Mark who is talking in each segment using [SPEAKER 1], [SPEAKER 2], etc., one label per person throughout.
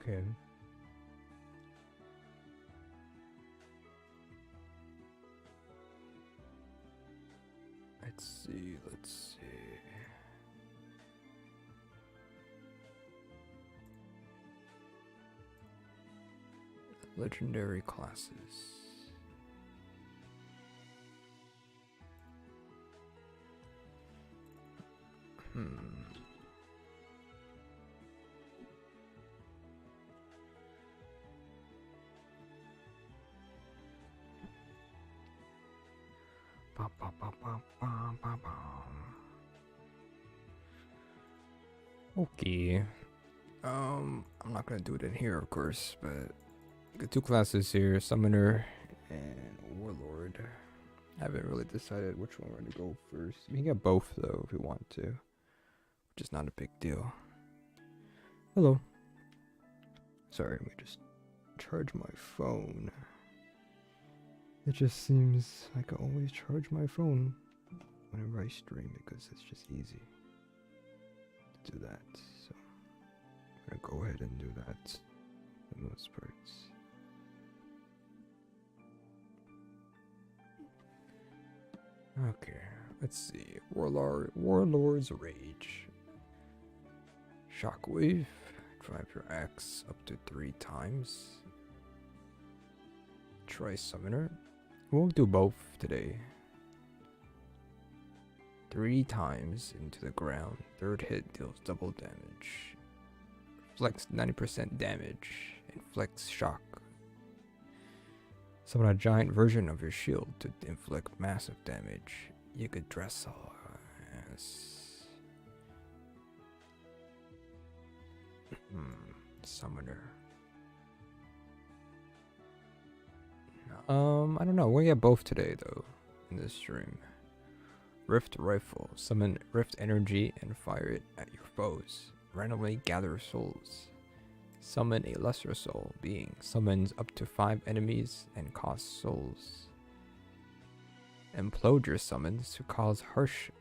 [SPEAKER 1] Okay. Let's see. Legendary classes. Okay. I'm not gonna do it in here, of course, but got two classes here, Summoner and Warlord. I haven't really decided which one we're gonna go first. We can get both though if we want to, which is not a big deal. Hello. Sorry, let me just charge my phone. It just seems like I always charge my phone whenever I stream because it's just easy to do that. So I'm gonna go ahead and do that for the most parts. Okay, let's see. Warlord's Rage. Shockwave. Drive your axe up to 3 times. Try Summoner. We'll do both today. 3 times into the ground. Third hit deals double damage. Flex 90% damage. Inflicts shock. Summon a giant version of your shield to inflict massive damage. You could dress all. Yes. Summoner. I don't know. We'll get both today though in this stream. Rift Rifle. Summon Rift Energy and fire it at your foes. Randomly gather souls. Summon a lesser soul being. Summons up to 5 enemies and costs souls. Implode your summons to cause harsh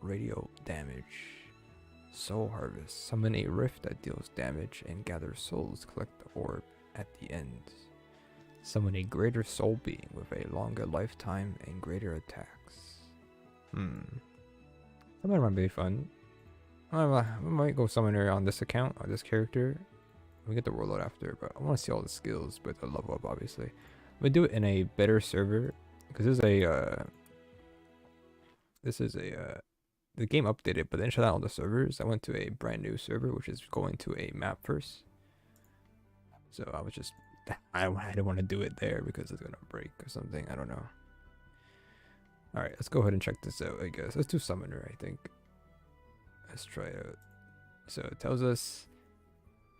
[SPEAKER 1] radio damage. Soul Harvest. Summon a rift that deals damage and gather souls. Collect the orb at the end. Summon a greater soul being with a longer lifetime and greater attacks. That might be fun. I might go summoner on this account, on this character. We get the Warlord after, but I want to see all the skills, but the level up obviously. I'm gonna do it in a better server because this is a the game updated, but then shut down all the servers. I went to a brand new server, which is going to a map first. So I was just, I didn't want to do it there because it's gonna break or something. I don't know. All right, let's go ahead and check this out. I guess let's do Summoner. I think. Let's try it out. So it tells us,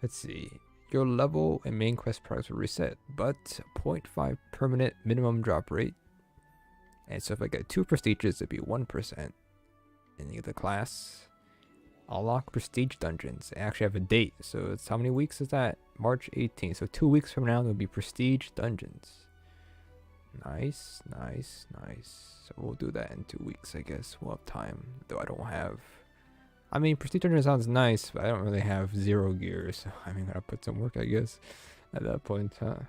[SPEAKER 1] let's see, your level and main quest price will reset, but 0.5 permanent minimum drop rate. And so if I get 2 prestiges, it'd be 1%. And you get the class. Unlock prestige dungeons. I actually have a date, so it's how many weeks is that? March 18th. So 2 weeks from now, there'll be prestige dungeons. Nice. So we'll do that in 2 weeks, I guess. We'll have time, though I don't have. I mean, prestige dungeon sounds nice, but I don't really have 0 gear, so I mean, gotta put some work, I guess, at that point, huh?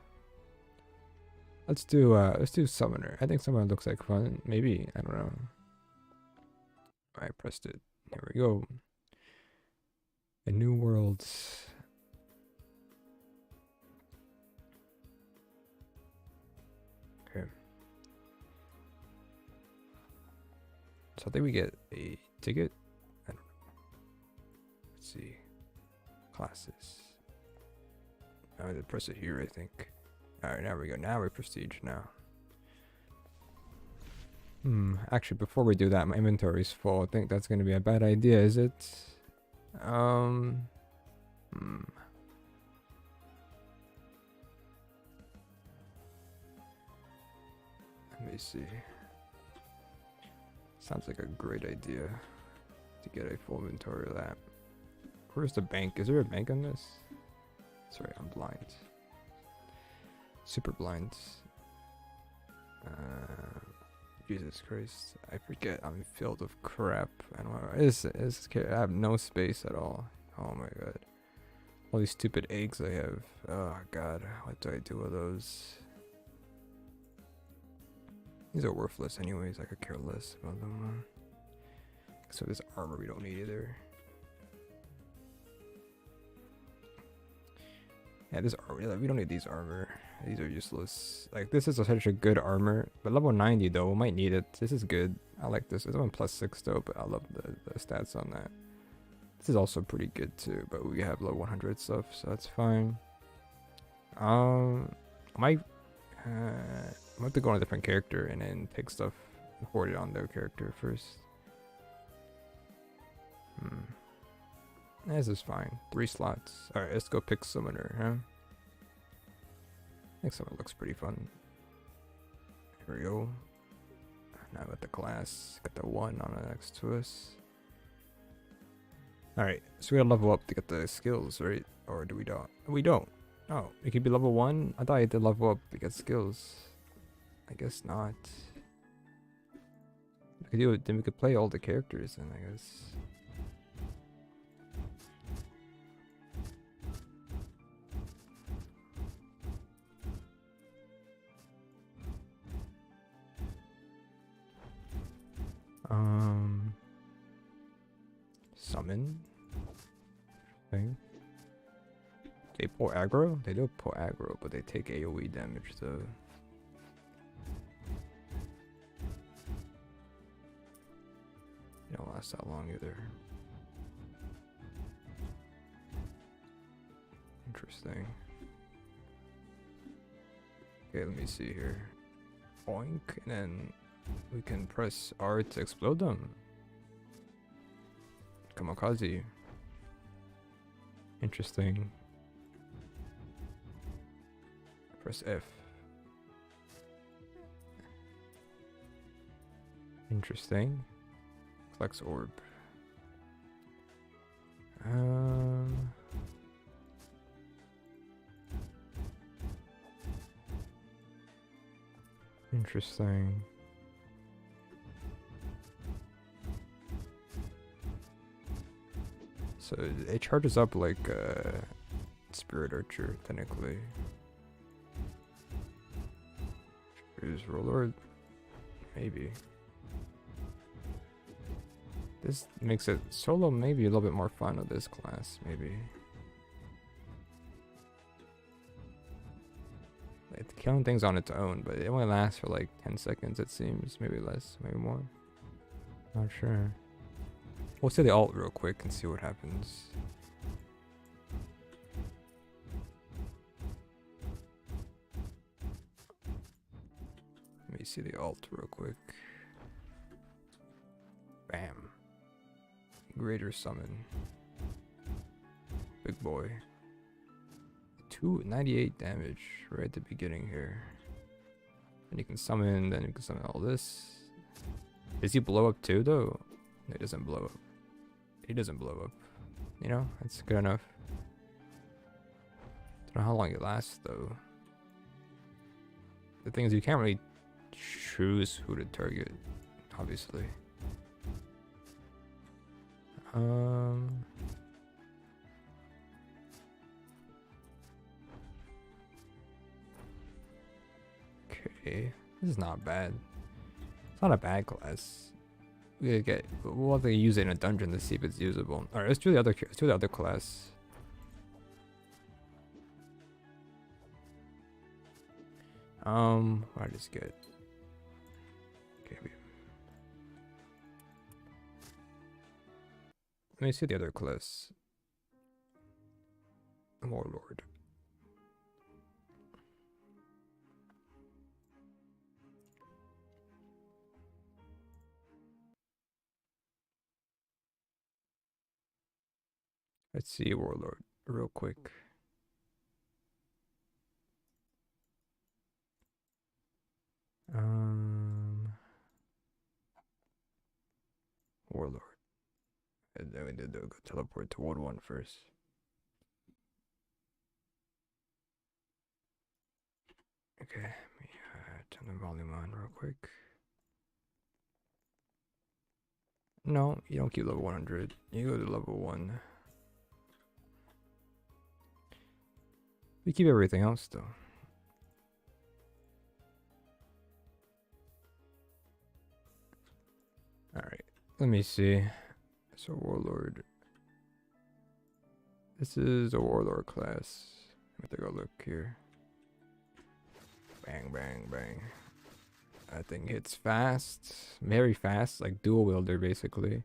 [SPEAKER 1] Let's do Summoner. I think Summoner looks like fun. Maybe, I don't know. I pressed it. Here we go. A new world. Okay. So I think we get a ticket. I don't know. Let's see. Classes. I have to press it here, I think. Alright, now we go. Now we're prestige now. Actually, before we do that, my inventory is full. I think that's going to be a bad idea, is it? Let me see. Sounds like a great idea to get a full inventory of that. Where's the bank? Is there a bank on this? Sorry, I'm blind. Super blind. Jesus Christ, I forget. I'm filled with crap. I don't know. I have no space at all. Oh my god. All these stupid eggs I have. Oh god, what do I do with those? These are worthless anyways, I could care less about them. So this armor we don't need either. Yeah, this armor, we don't need these armor. These are useless. Like, this is such a good armor. But level 90 though, we might need it. This is good. I like this. It's only +6 though, but I love the stats on that. This is also pretty good too, but we have level 100 stuff, so that's fine. I might have to go on a different character and then pick stuff and hoard it on their character first. This is fine. 3 slots. Alright, let's go pick Summoner, huh? I think Summoner looks pretty fun. Here we go. Now got the class. Got the 1 on the next to us. Alright, so we gotta level up to get the skills, right? Or do we don't? We don't. Oh, it could be level 1? I thought I had to level up to get skills. I guess not. We could do it, then we could play all the characters then, I guess. Summon thing. They pull aggro? They do pull aggro, but they take AoE damage though. They don't last that long either. Interesting. Okay, let me see here. Boink, and then we can press R to explode them. Kamikaze. Interesting. Press F. Interesting. Flex orb. Interesting. So it charges up like Spirit Archer, technically. Here's Warlord. Maybe. This makes it solo maybe a little bit more fun with this class, maybe. It's killing things on its own, but it only lasts for like 10 seconds it seems. Maybe less, maybe more. Not sure. We'll say the alt real quick and see what happens. Let me see the alt real quick. Bam. Greater summon. Big boy. 298 damage right at the beginning here. And you can summon, then you can summon all this. Does he blow up too though? No, he doesn't blow up. He doesn't blow up. You know, that's good enough. Don't know how long it lasts though. The thing is you can't really choose who to target, obviously. Okay, this is not bad. It's not a bad class. We'll have to use it in a dungeon to see if it's usable. All right, let's do the other. Let's do the other class. What did I just get? Okay. Let me see the other class. Warlord. Let's see Warlord real quick. Warlord. And then we need to go teleport to World 1 first. Okay, let me turn the volume on real quick. No, you don't keep level 100. You go to level 1. We keep everything else though. Alright, let me see. So Warlord. This is a Warlord class. Let me take a look here. Bang, bang, bang. That thing hits fast. Very fast, like dual wielder basically.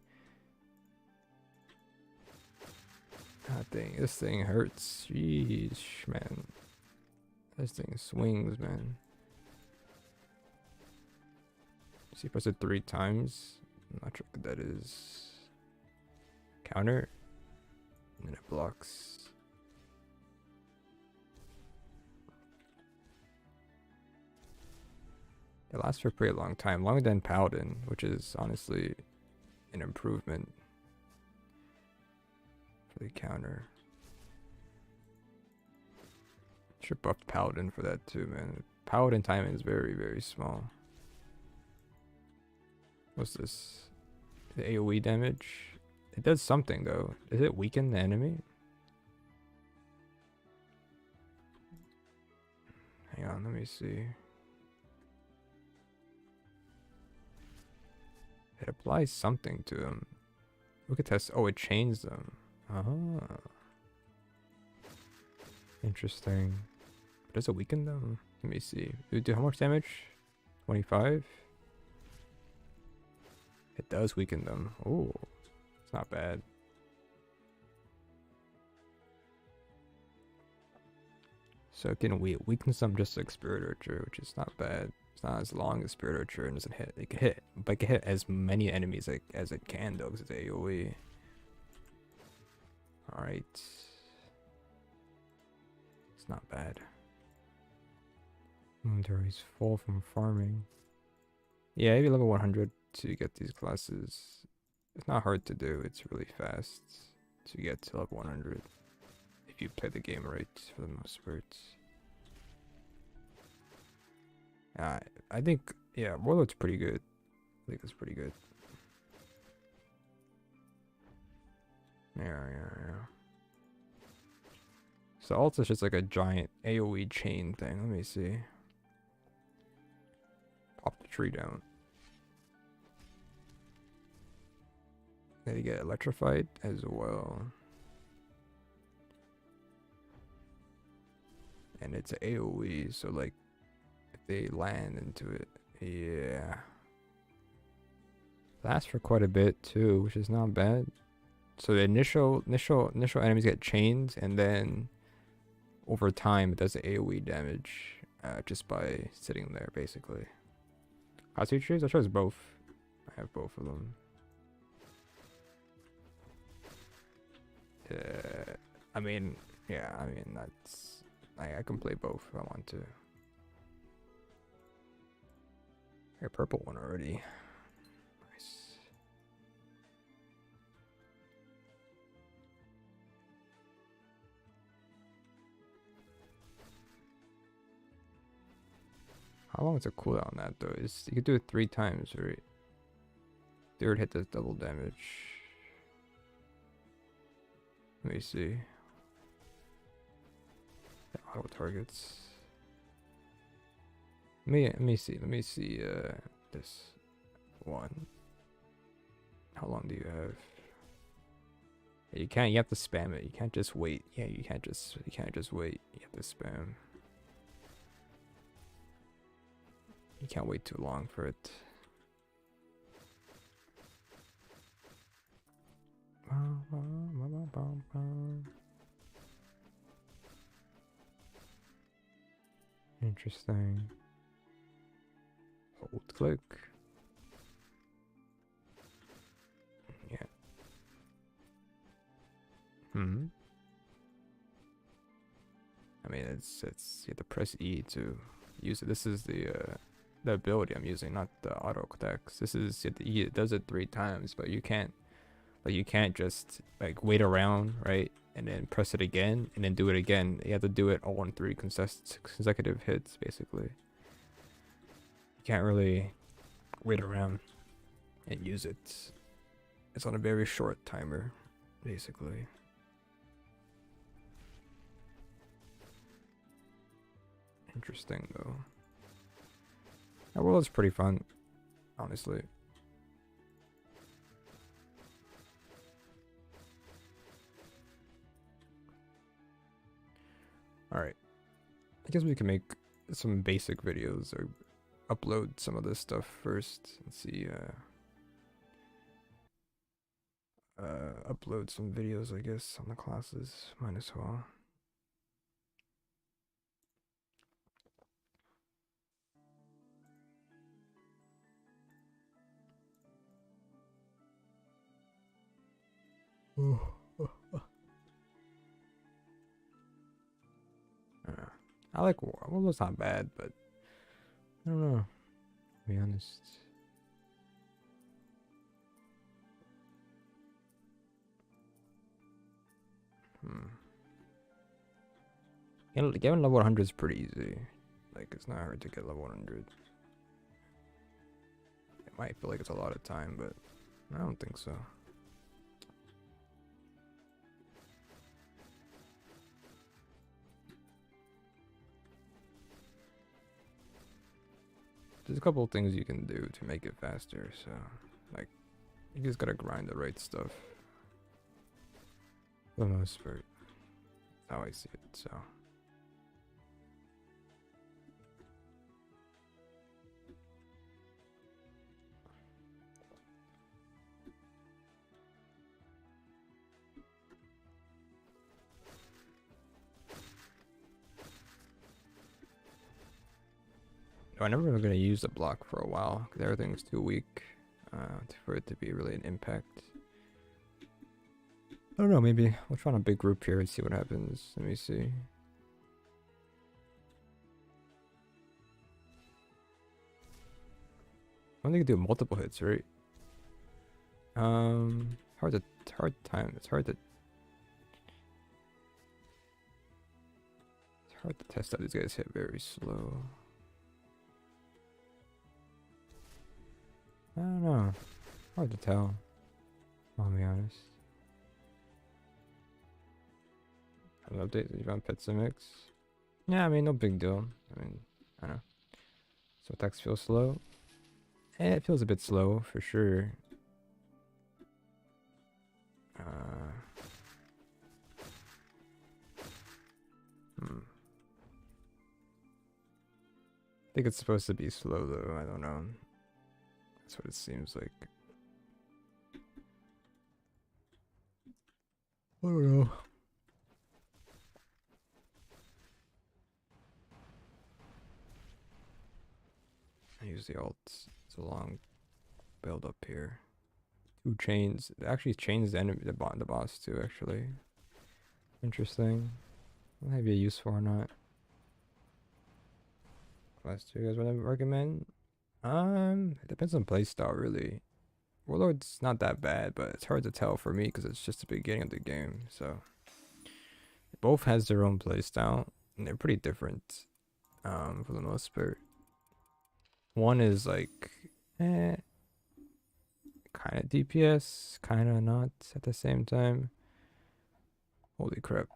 [SPEAKER 1] This thing hurts. Jeez, man. This thing swings, man. See, press it 3 times. I'm not sure what that is. Counter. And then it blocks. It lasts for a pretty long time. Longer than Paladin, which is honestly an improvement for the counter. Should buff Paladin for that too, man. Paladin timing is very, very small. What's this? The AoE damage? It does something though. Does it weaken the enemy? Hang on, let me see. It applies something to them. We could test. Oh, it chains them. Ah. Interesting. Does it weaken them? Let me see. Do we do how much damage? 25? It does weaken them. Oh, it's not bad. So it can weaken some just like Spirit Archer, which is not bad. It's not as long as Spirit Archer and doesn't hit. It can hit, but it can hit as many enemies like, as it can though, because it's AoE. Alright. It's not bad. Inventory's full from farming. Yeah, maybe level 100 to get these classes. It's not hard to do. It's really fast to get to level 100 if you play the game right for the most part. I think, yeah, Warlord's pretty good. I think it's pretty good. Yeah. So ult is just like a giant AoE chain thing. Let me see. Pop the tree down. They get electrified as well. And it's AoE, so like if they land into it, yeah. Lasts for quite a bit too, which is not bad. So the initial enemies get chained, and then over time it does the AoE damage just by sitting there basically. How do you choose? I chose both. I have both of them. I mean, yeah, I mean that's I can play both if I want to. A purple one already. Nice. How long is the cooldown on that though? Is you could do it 3 times, right? Third hit does double damage. Let me see. Auto targets. Let me see this one. How long do you have? You have to spam it. You can't just wait. Yeah, you can't just wait. You have to spam. You can't wait too long for it. Interesting. Hold click. Yeah. I mean, it's you have to press E to use it. This is the ability I'm using, not the auto attacks. This is it does it 3 times, but you can't just like wait around, right, and then press it again and then do it again. You have to do it all in 3 consecutive hits basically. You can't really wait around and use it. It's on a very short timer basically. interesting though. That world is pretty fun, honestly. Alright. I guess we can make some basic videos or upload some of this stuff first and see upload some videos, I guess, on the classes. Might as well. I like Warlord's not bad, but I don't know, to be honest. Getting level 100 is pretty easy. Like, it's not hard to get level 100. It might feel like it's a lot of time, but I don't think so. There's a couple of things you can do to make it faster, so like you just gotta grind the right stuff. For the most part, that's how I see it. So I never really gonna use the block for a while because everything's too weak for it to be really an impact. I don't know, maybe we'll try on a big group here and see what happens. Let me see. I think you can do multiple hits, right? Hard time. It's hard to test out. These guys hit very slow. I don't know. Hard to tell. I'll be honest. An update that you found pet mix. Yeah, I mean, no big deal. I mean, I don't know. So attacks feel slow. It feels a bit slow for sure. I think it's supposed to be slow though. I don't know. That's what it seems like. I don't know. I use the alt. It's a long build up here. 2 chains. It actually chains the enemy, the boss too. Actually, interesting. What have you use for or not? Class 2, you guys want to recommend? It depends on playstyle really. Warlord's not that bad, but it's hard to tell for me because it's just the beginning of the game. So both has their own playstyle and they're pretty different. For the most part. One is like, kind of DPS, kind of not at the same time. Holy crap!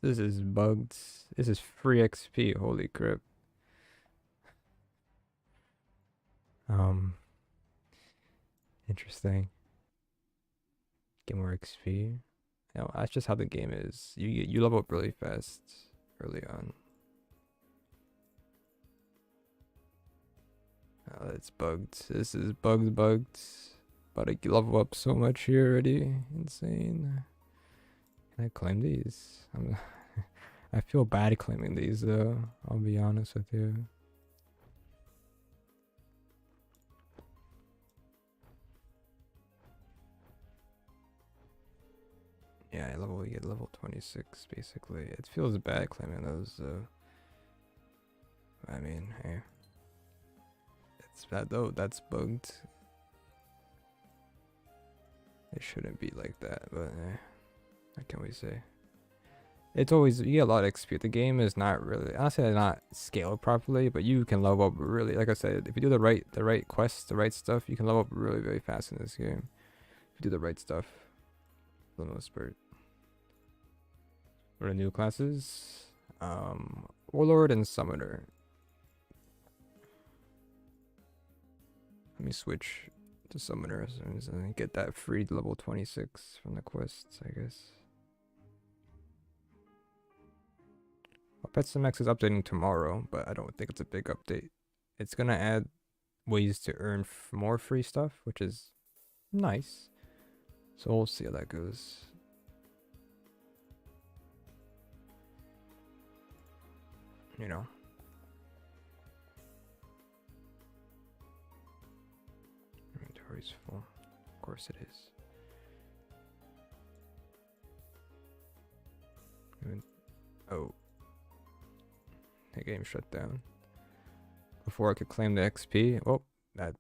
[SPEAKER 1] This is bugged. This is free XP. Holy crap! Interesting. Get more XP. You know, that's just how the game is. You level up really fast early on. It's bugged. This is bugged. But I level up so much here already. Insane. Can I claim these? I feel bad claiming these though. I'll be honest with you. Yeah, you get level 26 basically. It feels bad claiming those though. I mean, hey. It's bad though, that's bugged. It shouldn't be like that, but what can we say? It's always, you get a lot of XP. The game is not really, honestly, not scaled properly, but you can level up really, like I said, if you do the right quests, the right stuff, you can level up really, very fast in this game. If you do the right stuff, for the most part. What are new classes? Warlord and Summoner. Let me switch to Summoner as soon as I get that free level 26 from the quests, I guess. Pet Max is updating tomorrow, but I don't think it's a big update. It's gonna add ways to earn more free stuff, which is nice. So we'll see how that goes. You know. Inventory's full. Of course it is. Oh. The game shut down. Before I could claim the XP. Oh, that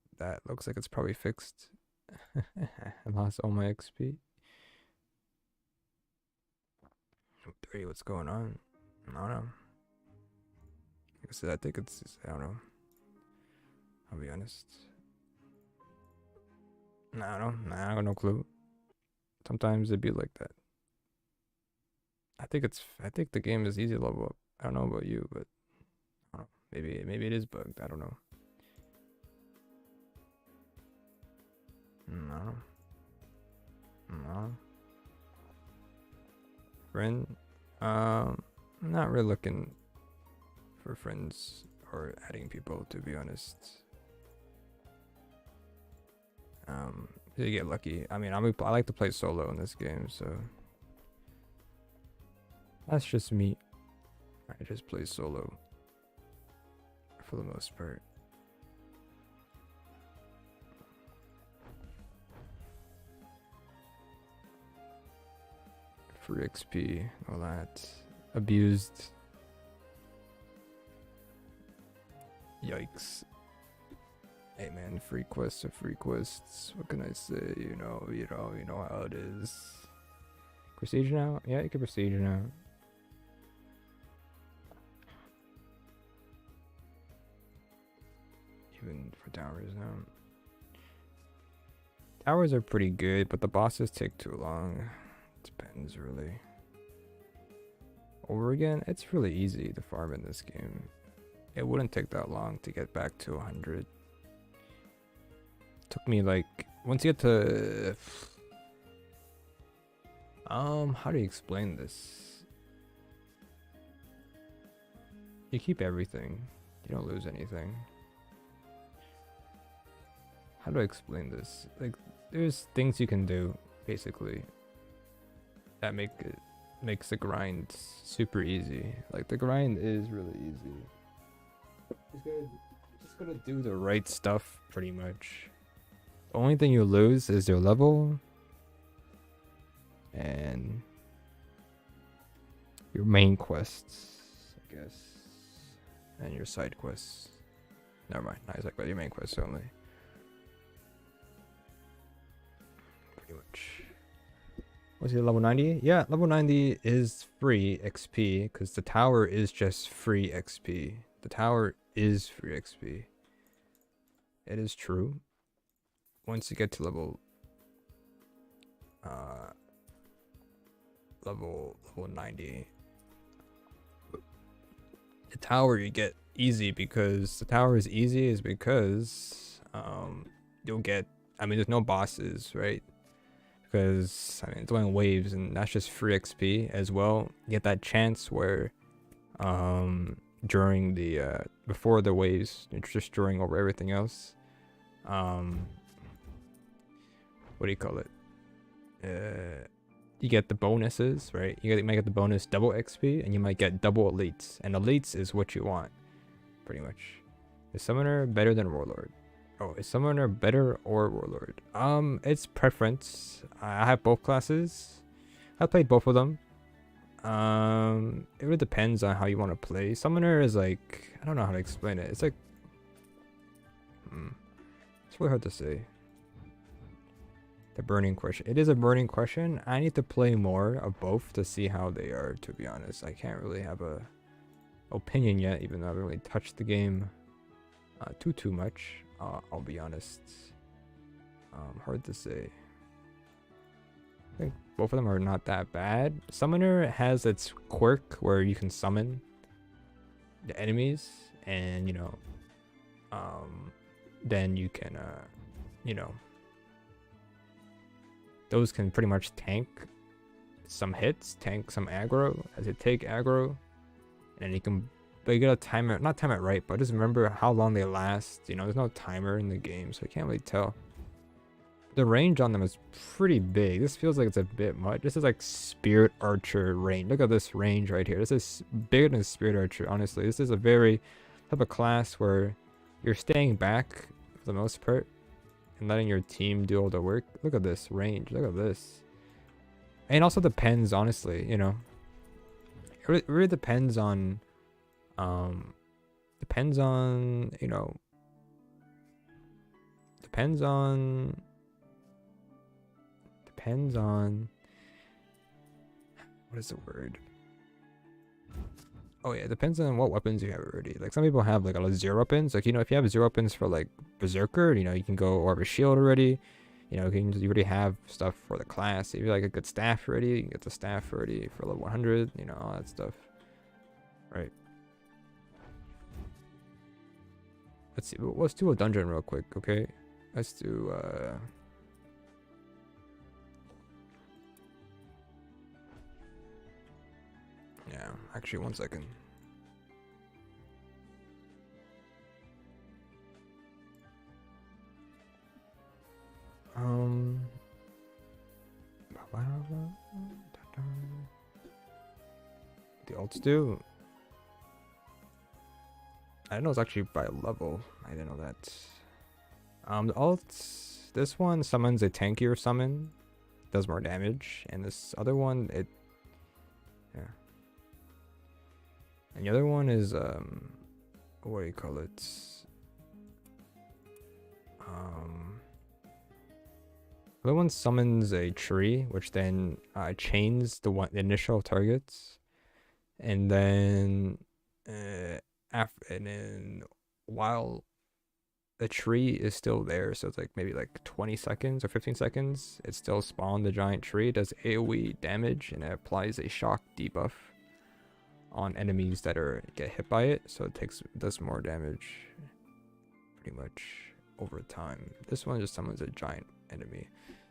[SPEAKER 1] looks like it's probably fixed. I lost all my XP. 30, what's going on? I don't know. Like I said, I think it's, I don't know. I'll be honest. I don't know. I got no clue. Sometimes it'd be like that. I think the game is easy to level up. I don't know about you, but I don't know. Maybe it is bugged. I don't know. No. Friend? Not really looking for friends or adding people, to be honest. You get lucky. I mean, I like to play solo in this game, so that's just me. I just play solo for the most part. Free XP, all that. Abused. Yikes. Hey man, free quests are free quests. What can I say? You know how it is. Prestige now? Yeah, you can prestige now. Even for towers now. Towers are pretty good, but the bosses take too long. Depends really. Over again, it's really easy to farm in this game. It wouldn't take that long to get back to 100. Took me like, once you get to how do you explain this? You keep everything. You don't lose anything. How do I explain this? Like, there's things you can do basically that makes the grind super easy. Like, the grind is really easy. Just gotta do the right stuff pretty much. The only thing you lose is your level and your main quests, I guess, and your side quests. Never mind, not exactly your main quests only. Pretty much. Was he level 90? Yeah, level 90 is free XP because the tower is just free XP. The tower is free XP. It is true. Once you get to level 90, the tower you get easy because the tower is easy is because you'll get, I mean, there's no bosses, right? Because I mean, it's going waves and that's just free XP as well. You get that chance where during the before the waves, it's just during over everything else. What do you call it? You get the bonuses, right? You might get the bonus double XP and you might get double elites, and elites is what you want pretty much. Is Summoner better than Warlord? Oh, is Summoner better or Warlord? It's preference. I have both classes. I played both of them. It really depends on how you want to play. Summoner is like, I don't know how to explain it. It's like, it's really hard to say. The burning question. It is a burning question. I need to play more of both to see how they are, to be honest. I can't really have a opinion yet, even though I haven't really touched the game too much. I'll be honest. Hard to say. I think both of them are not that bad. Summoner has its quirk where you can summon the enemies, and then you can you know those can pretty much tank some hits, tank some aggro as it take aggro, and you can, but you gotta time it, not time it right, but just remember how long they last. There's no timer in the game, so I can't really tell. The range on them is pretty big. This feels like it's a bit much. This is like Spirit Archer range. Look at this range right here. This is bigger than Spirit Archer, honestly. This is a very type of class where you're staying back for the most part and letting your team do all the work. Look at this range. Look at this. And it also depends, honestly, It really depends on depends on what is the word? Oh yeah, it depends on what weapons you have already. Like some people have like a lot of 0 weapons. Like if you have 0 weapons for like Berserker, you can go or have a shield already. You already have stuff for the class. If you like a good staff already, you can get the staff already for level 100. All that stuff. Right. Let's see. Let's do a dungeon real quick, okay? Let's do yeah, actually 1 second. The alts do. I didn't know it's actually by level. I didn't know that. The alts, this one summons a tankier summon, does more damage, and this other one yeah. And the other one is what do you call it? The other one summons a tree, which then chains the initial targets, and then while the tree is still there, so it's like maybe like 20 seconds or 15 seconds, it still spawned the giant tree. It does AoE damage, and it applies a shock debuff on enemies that get hit by it, so it does more damage pretty much over time. This one just summons a giant enemy.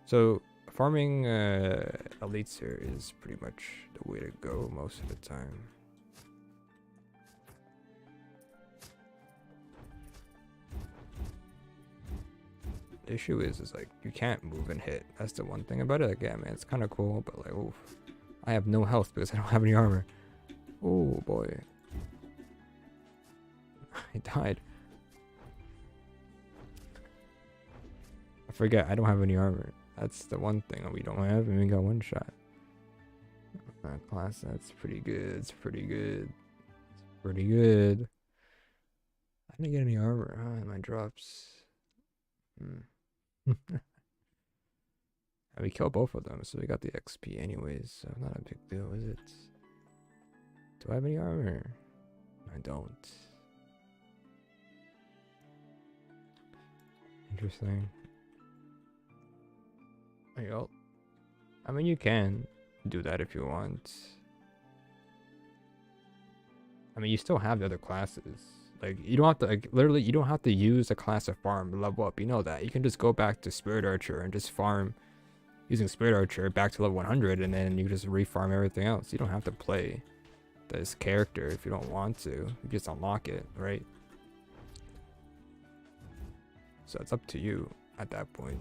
[SPEAKER 1] So farming elites here is pretty much the way to go most of the time. The issue is like you can't move and hit. That's the one thing about it. Like, yeah, man, it's kind of cool, but like, oof, I have no health because I don't have any armor. Oh boy, I died. I forget I don't have any armor. That's the one thing we don't have, and we got one shot. That class, that's pretty good. It's pretty good. It's pretty good. I didn't get any armor in my drops. And we killed both of them, so we got the XP anyways, so not a big deal, is it? Do I have any armor? I don't. Interesting. There you go. I mean, you can do that if you want. I mean, you still have the other classes. Like, you don't have to, like, literally, you don't have to use a class of farm to level up. You know that. You can just go back to Spirit Archer and just farm using Spirit Archer back to level 100, and then you just refarm everything else. You don't have to play this character if you don't want to. You just unlock it, right? So it's up to you at that point.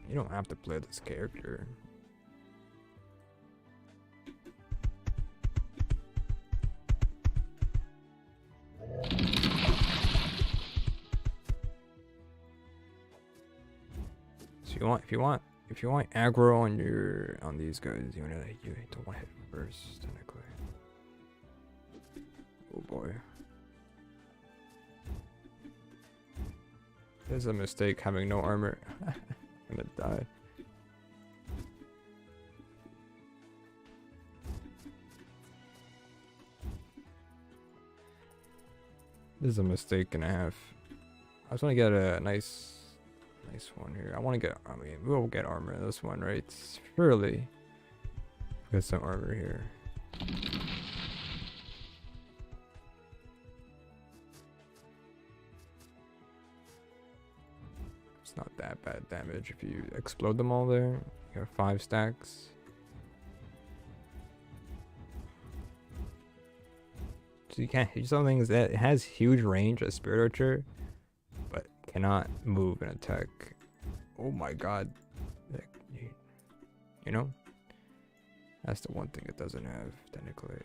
[SPEAKER 1] You don't have to play this character. So if you want aggro on these guys, you don't want to hit first, technically. Oh boy. It's a mistake having no armor. I'm gonna die. This is a mistake and a half. I just want to get a nice one here. I want to get, I mean, we'll get armor in this one, right? Surely. Get some armor here. It's not that bad damage if you explode them all there. You have 5 stacks. So you can't hit some things that it has huge range as Spirit Archer, but cannot move and attack. Oh my god. You know? That's the one thing it doesn't have, technically.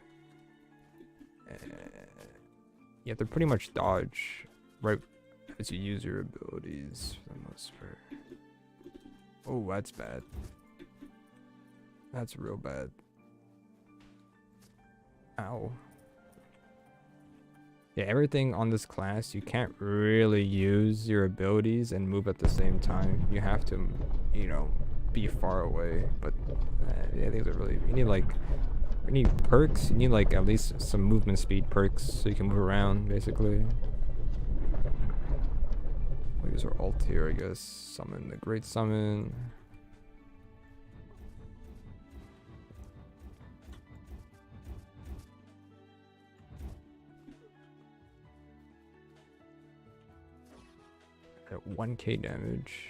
[SPEAKER 1] You have to pretty much dodge right as you use your abilities for the most part. Oh, that's bad. That's real bad. Ow. Yeah, everything on this class, you can't really use your abilities and move at the same time. You have to, you know, be far away. But yeah, these are really, you need perks. You need like at least some movement speed perks so you can move around, basically. We'll use our ult here, I guess. Summon the Great Summon. At 1k damage.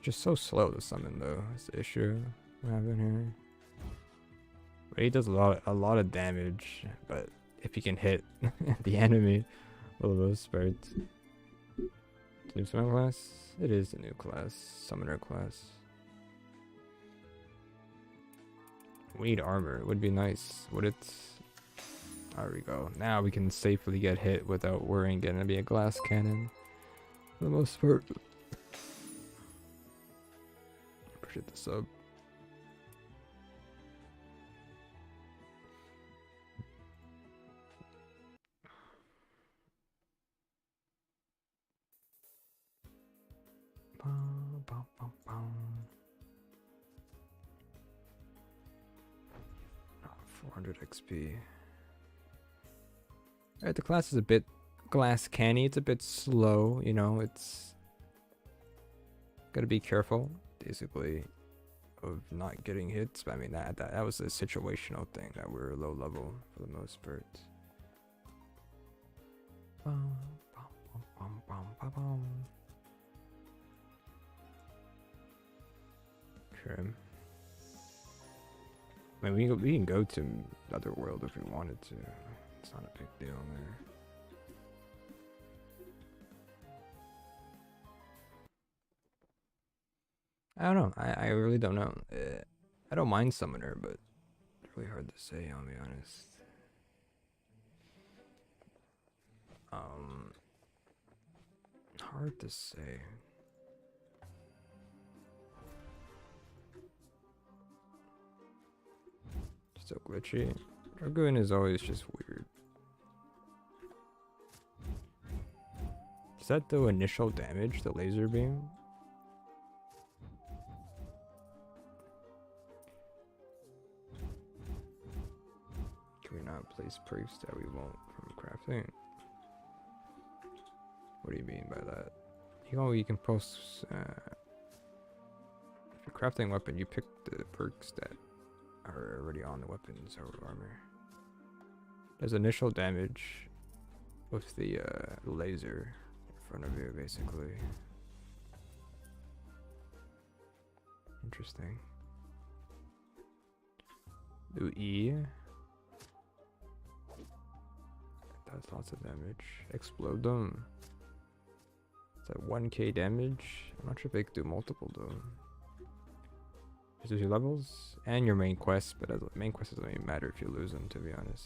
[SPEAKER 1] Just so slow to summon though, that's the issue I have in here. But he does a lot of damage, but if he can hit the enemy for the most part. New summon class? It is the new class, summoner class. We need armor, it would be nice, would it? There we go. Now we can safely get hit without worrying getting to be a glass cannon. For the most part. Appreciate the sub. Bum, bum, bum, bum. Oh, 400 XP. Alright, the class is a bit glass canny. It's a bit slow, you know, it's gotta be careful, basically, of not getting hits. But I mean, that was a situational thing that we're low level for the most part. Bum, bum, bum, bum, bum, bum. Okay. I mean, we can go to the other world if we wanted to. It's not a big deal there. I don't know. I really don't know. I don't mind Summoner, but it's really hard to say, I'll be honest. Hard to say. So glitchy. Dragoon is always just weird. Is that the initial damage, the laser beam? Can we not place proofs that we won't from crafting? What do you mean by that? You can post if you're crafting a weapon, you pick the perks that are already on the weapons or armor. There's initial damage with the laser in front of you, basically. Interesting. Do E. That's lots of damage. Explode them. It's at 1k damage. I'm not sure if they could do multiple though. There's your levels and your main quest, but main quest doesn't even matter if you lose them, to be honest.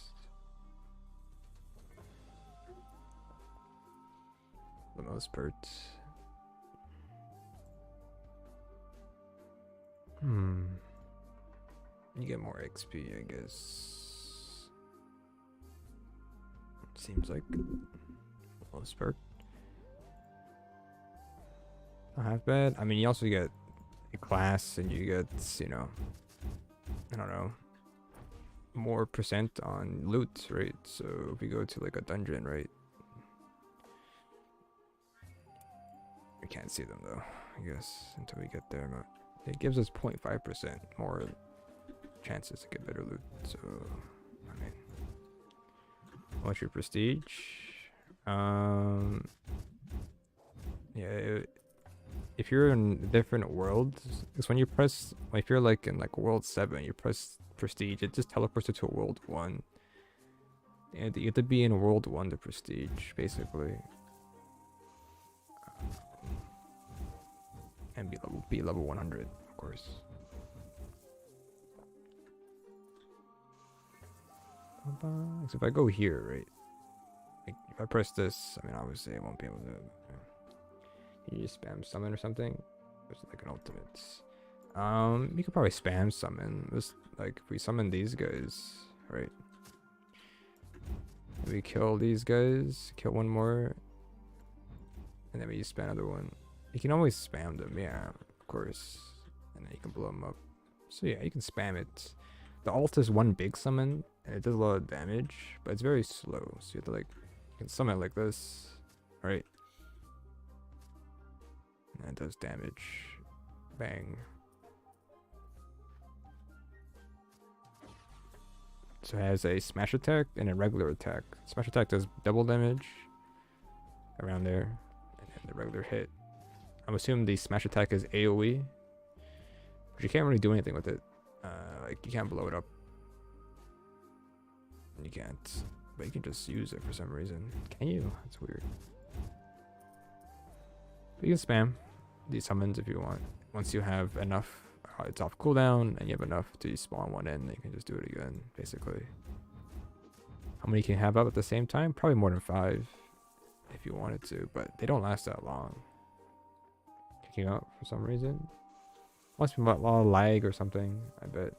[SPEAKER 1] For the most part. You get more XP, I guess. Seems like for the most part. Not half bad. I mean, you also get a class and you get, you know, I don't know, more percent on loot, right? So if we go to like a dungeon, right? We can't see them though, I guess, until we get there. But it gives us 0.5% more chances to get better loot. So, I mean, what's your prestige? Yeah, if you're in different worlds, because when you press, if you're like in like world 7, you press prestige, it just teleports you to world 1. And you have to be in world 1 to prestige, basically. And be level 100, of course. So if I go here, right? Like if I press this, I mean, obviously I won't be able to. You just spam summon or something. It's like an ultimate. You could probably spam summon. Just like if we summon these guys, right? We kill these guys, kill one more, and then we just spam another one. You can always spam them, yeah, of course, and then you can blow them up. So yeah, you can spam it. The ult is one big summon, and it does a lot of damage, but it's very slow. So you have to like, you can summon it like this, right? And it does damage. Bang. So it has a smash attack and a regular attack. Smash attack does double damage around there, and then the regular hit. I'm assuming the smash attack is AoE, but you can't really do anything with it. Like you can't blow it up. You can't, but you can just use it for some reason. Can you? That's weird. But you can spam these summons if you want. Once you have enough, it's off cooldown, and you have enough to spawn one in, you can just do it again, basically. How many can you have up at the same time? Probably more than 5 if you wanted to, but they don't last that long. Kicking up for some reason. Must be a lot of lag or something, I bet.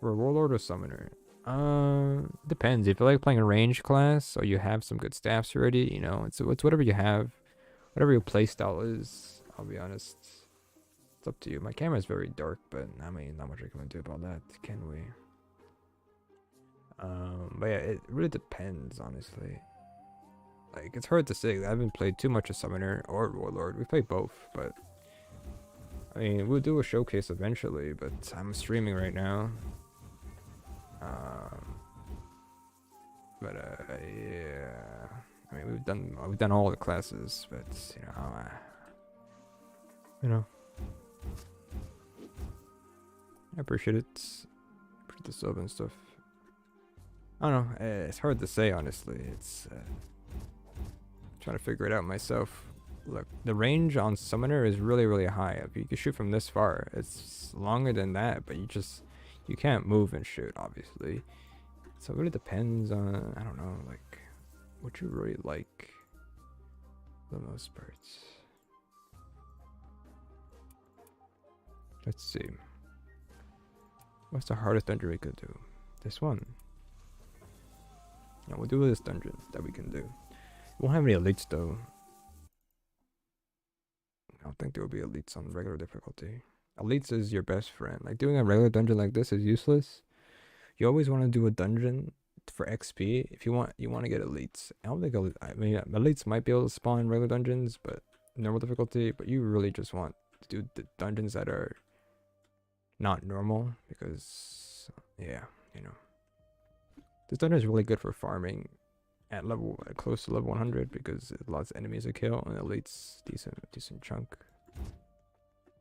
[SPEAKER 1] For a Warlord or Summoner? Depends. If you like playing a range class, or you have some good staffs already, you know, it's whatever you have. Whatever your playstyle is, I'll be honest. It's up to you. My camera is very dark, but I mean, not much I can do about that, can we? But yeah, it really depends, honestly. Like, it's hard to say. I haven't played too much of Summoner or Warlord. We play both, but I mean, we'll do a showcase eventually, but I'm streaming right now. Yeah. I mean, we've done all the classes, but you know, I appreciate it. Appreciate the sub and stuff. I don't know. It's hard to say, honestly. It's trying to figure it out myself. Look, the range on Summoner is really, really high. If you can shoot from this far, it's longer than that, but you can't move and shoot, obviously. So it really depends on, I don't know, like, what you really like for the most parts. Let's see. What's the hardest dungeon we could do? This one. Yeah, we'll do this dungeon that we can do. We won't have any elites though. I don't think there will be elites on regular difficulty. Elites is your best friend. Like doing a regular dungeon like this is useless. You always want to do a dungeon for XP if you want to get elites. I don't think elites might be able to spawn in regular dungeons, but normal difficulty. But you really just want to do the dungeons that are not normal because yeah, you know, this dungeon is really good for farming at close to level 100 because there's lots of enemies to kill and elites decent chunk.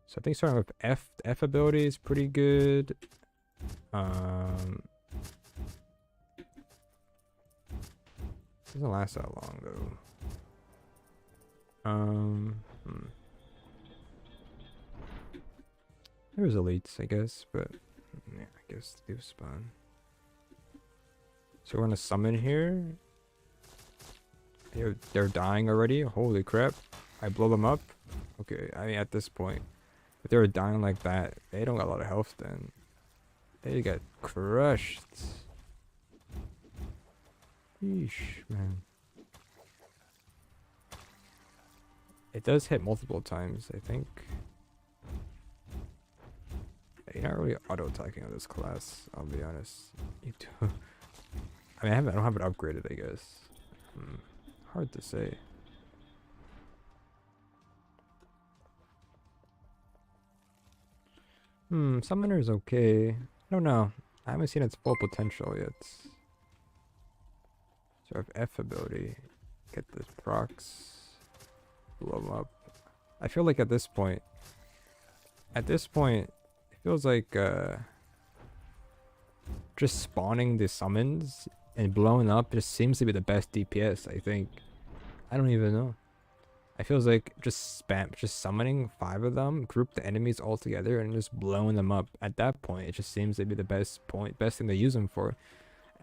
[SPEAKER 1] So I think starting with F ability is pretty good. Doesn't last that long though. There's elites, I guess, but yeah, I guess they do spawn. So we're gonna summon here. They're dying already. Holy crap! I blow them up. Okay, I mean at this point, if they were dying like that, they don't got a lot of health. Then they get crushed. Yeesh, man. It does hit multiple times, I think. You're not really auto-attacking on this class, I'll be honest. You do. I mean, I don't have it upgraded, I guess. Hard to say. Summoner's okay. I don't know. I haven't seen its full potential yet. So I have F ability. Get the procs. Blow them up. I feel like at this point, it feels like just spawning the summons and blowing up just seems to be the best DPS, I think. I don't even know. It feels like just summoning 5 of them, group the enemies all together, and just blowing them up. At that point, it just seems to be the best thing to use them for.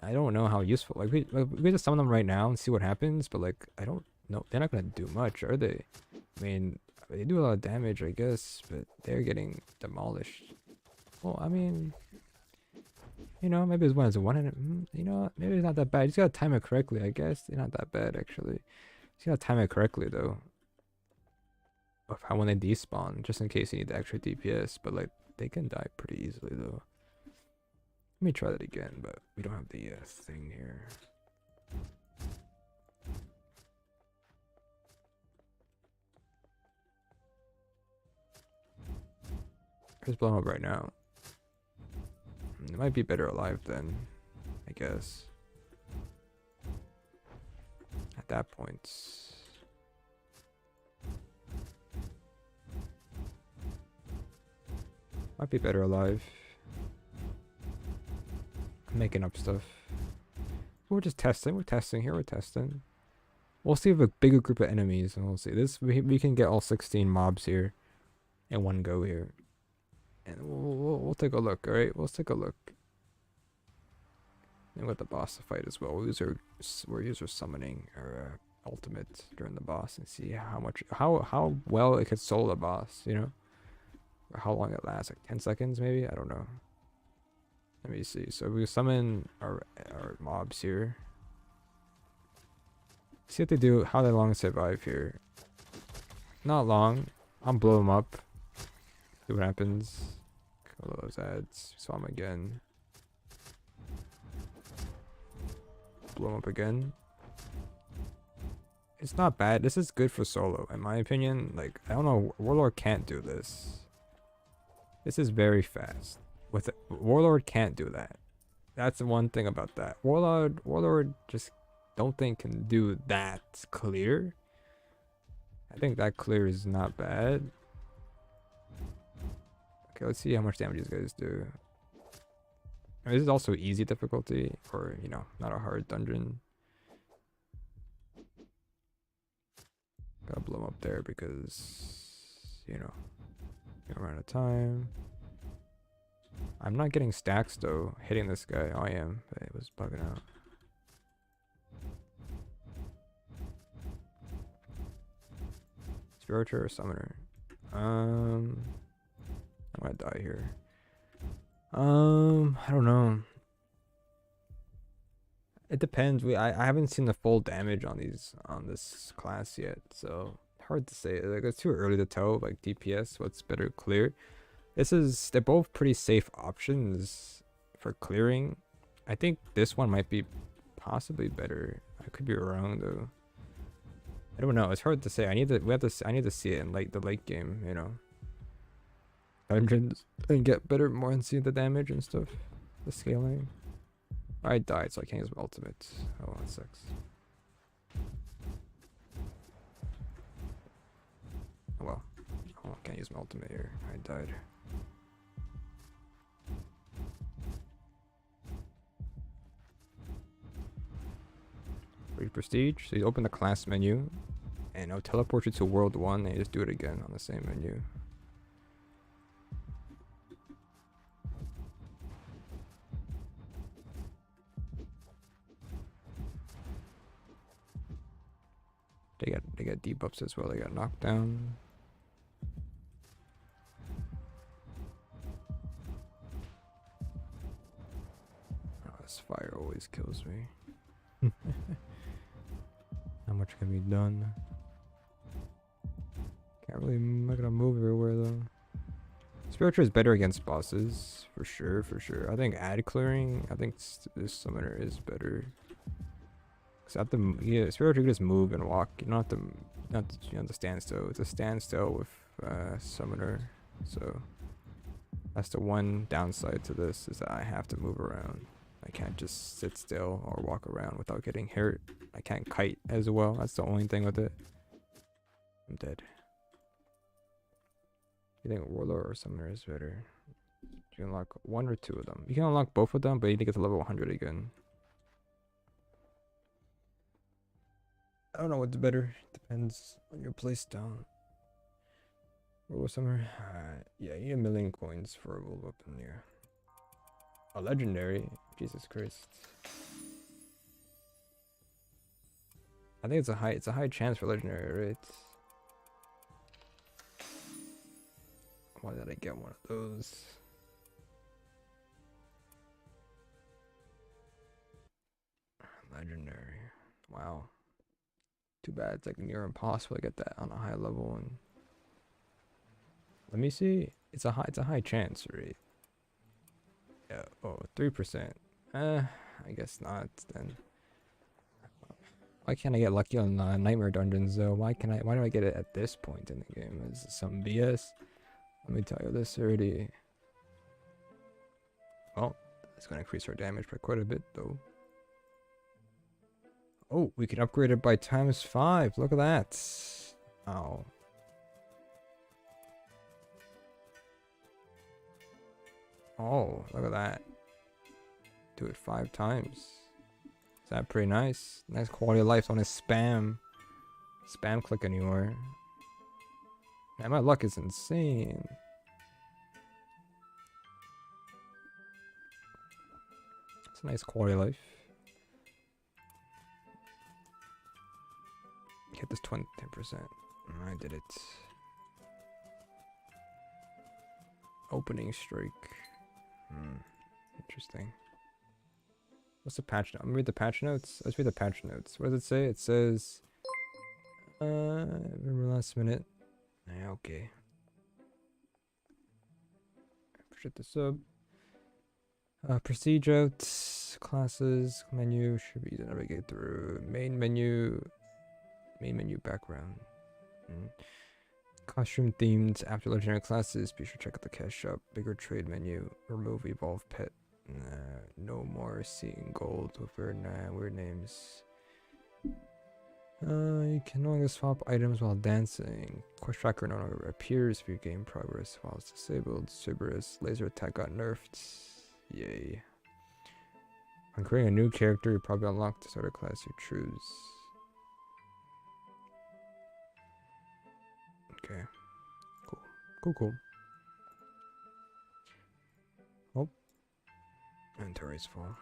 [SPEAKER 1] I don't know how useful. Like we just summon them right now and see what happens, but like I don't know. They're not gonna do much, are they? I mean, they do a lot of damage, I guess, but they're getting demolished. Well, I mean, you know, maybe it's one. You know, maybe it's not that bad. You just gotta time it correctly, I guess. They're not that bad actually. You gotta time it correctly though. Of how when they despawn, just in case you need the extra DPS, but like they can die pretty easily though. Let me try that again, but we don't have the thing here. Just blow him up right now. It might be better alive then, I guess. At that point. Might be better alive. I'm making up stuff. We're just testing. We're testing here. We're testing. We'll see if a bigger group of enemies, and we'll see. We can get all 16 mobs here in one go here, and we'll take a look. All right, we'll take a look. And with the boss to fight as well, we'll use our summoning or ultimate during the boss and see how well it could solo the boss. You know. How long it lasts, like 10 seconds maybe? I don't know. Let me see. So we summon our mobs here. See what they do, how long survive here. Not long. I'll blow them up. See what happens. Kill those ads. Swam again. Blow them up again. It's not bad. This is good for solo, in my opinion. Like, I don't know, Warlord can't do this. This is very fast. Warlord can't do that. That's the one thing about that. Warlord just don't think can do that clear. I think that clear is not bad. Okay, let's see how much damage these guys do. I mean, this is also easy difficulty, or you know, not a hard dungeon. Gotta blow them up there because you know. Around a time. I'm not getting stacks though. Hitting this guy. Oh, I am. But it was bugging out. Spiritual or summoner? I'm gonna die here. I don't know. It depends. I haven't seen the full damage on this class yet, so hard to say. Like it's too early to tell. Like DPS, what's better clear. They're both pretty safe options for clearing. I think this one might be possibly better. I could be wrong though. I don't know. It's hard to say. I need to see it in like the late game, you know. Dungeons and get better more and see the damage and stuff. The scaling. I died, so I can't use my ultimate. Oh, that sucks. Oh well. Oh, I can't use my ultimate here. I died. Read prestige. So you open the class menu, and it'll teleport you to World 1, and you just do it again on the same menu. They got debuffs as well. They got knockdown. Oh, this fire always kills me. How much can be done? Can't really. I'm not gonna move everywhere though. Spiritual is better against bosses, for sure, for sure. I think ad clearing, I think this summoner is better. Cause at the yeah, spiritual you can just move and walk. You don't have to, you don't have to stand still. It's a standstill with summoner, so that's the one downside to this is that I have to move around. I can't just sit still or walk around without getting hurt. I can't kite as well. That's the only thing with it. I'm dead. You think Warlord or Summoner is better? You can unlock one or two of them. You can unlock both of them, but you need to get to level 100 again. I don't know what's better. Depends on your playstyle. Warlord Summoner? Yeah, you need 1,000,000 coins for a roll weapon here. A legendary? Jesus Christ. I think it's a high chance for legendary, right? Why did I get one of those? Legendary. Wow. Too bad it's like near impossible to get that on a high level. And let me see. It's a high chance, right? Yeah. Oh, 3%. I guess not then. Why can't I get lucky on nightmare dungeons though? Why do I get it at this point in the game? Is this some BS? Let me tell you this already. Well, it's gonna increase our damage by quite a bit though. Oh, we can upgrade it by ×5. Look at that. Oh. Oh, look at that. Do it 5 times. Is that pretty nice? Nice quality of life. Don't want to spam click anymore. Man, my luck is insane. It's a nice quality of life. Get this 10%. I did it. Opening streak. Interesting. What's the patch note? I'm gonna read the patch notes. Let's read the patch notes. What does it say? It says, remember last minute. Yeah, okay. Appreciate the sub. Prestige out. Classes. Menu. Should be easy to navigate through. Main menu background. Costume themed after legendary classes. Be sure to check out the cash shop. Bigger trade menu. Remove evolve pet. No more seeing gold with weird names. You can no longer swap items while dancing. Quest tracker no longer appears for your game progress while it's disabled. Cerberus laser attack got nerfed. Yay. When creating a new character, you probably unlock the starter class you choose. Okay. Cool. Oh. Inventory's full.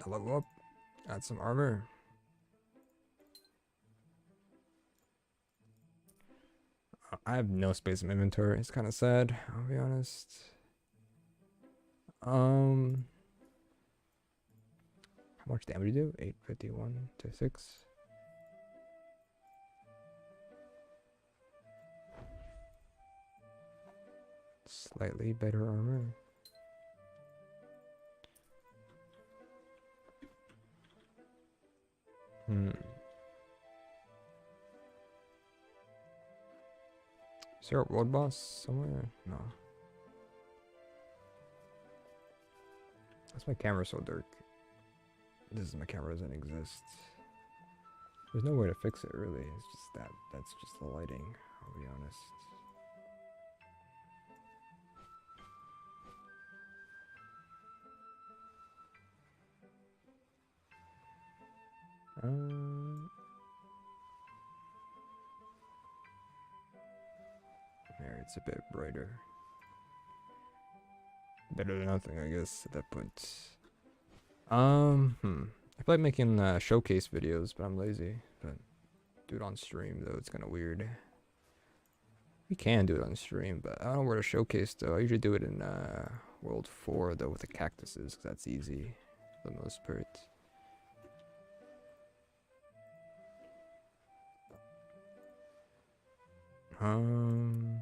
[SPEAKER 1] I'll level up. Add some armor. I have no space in my inventory. It's kind of sad, I'll be honest. How much damage do you do? 851 to 6. Slightly better armor. Is there a world boss somewhere? No. That's my camera so dark. This is my camera doesn't exist. There's no way to fix it really. It's just that's just the lighting, I'll be honest. There, it's a bit brighter. Better than nothing, I guess, at that point. I feel like making showcase videos, but I'm lazy. But do it on stream though, it's kind of weird. We can do it on stream, but I don't know where to showcase though. I usually do it in World 4 though with the cactuses, 'cause that's easy for the most part. Um,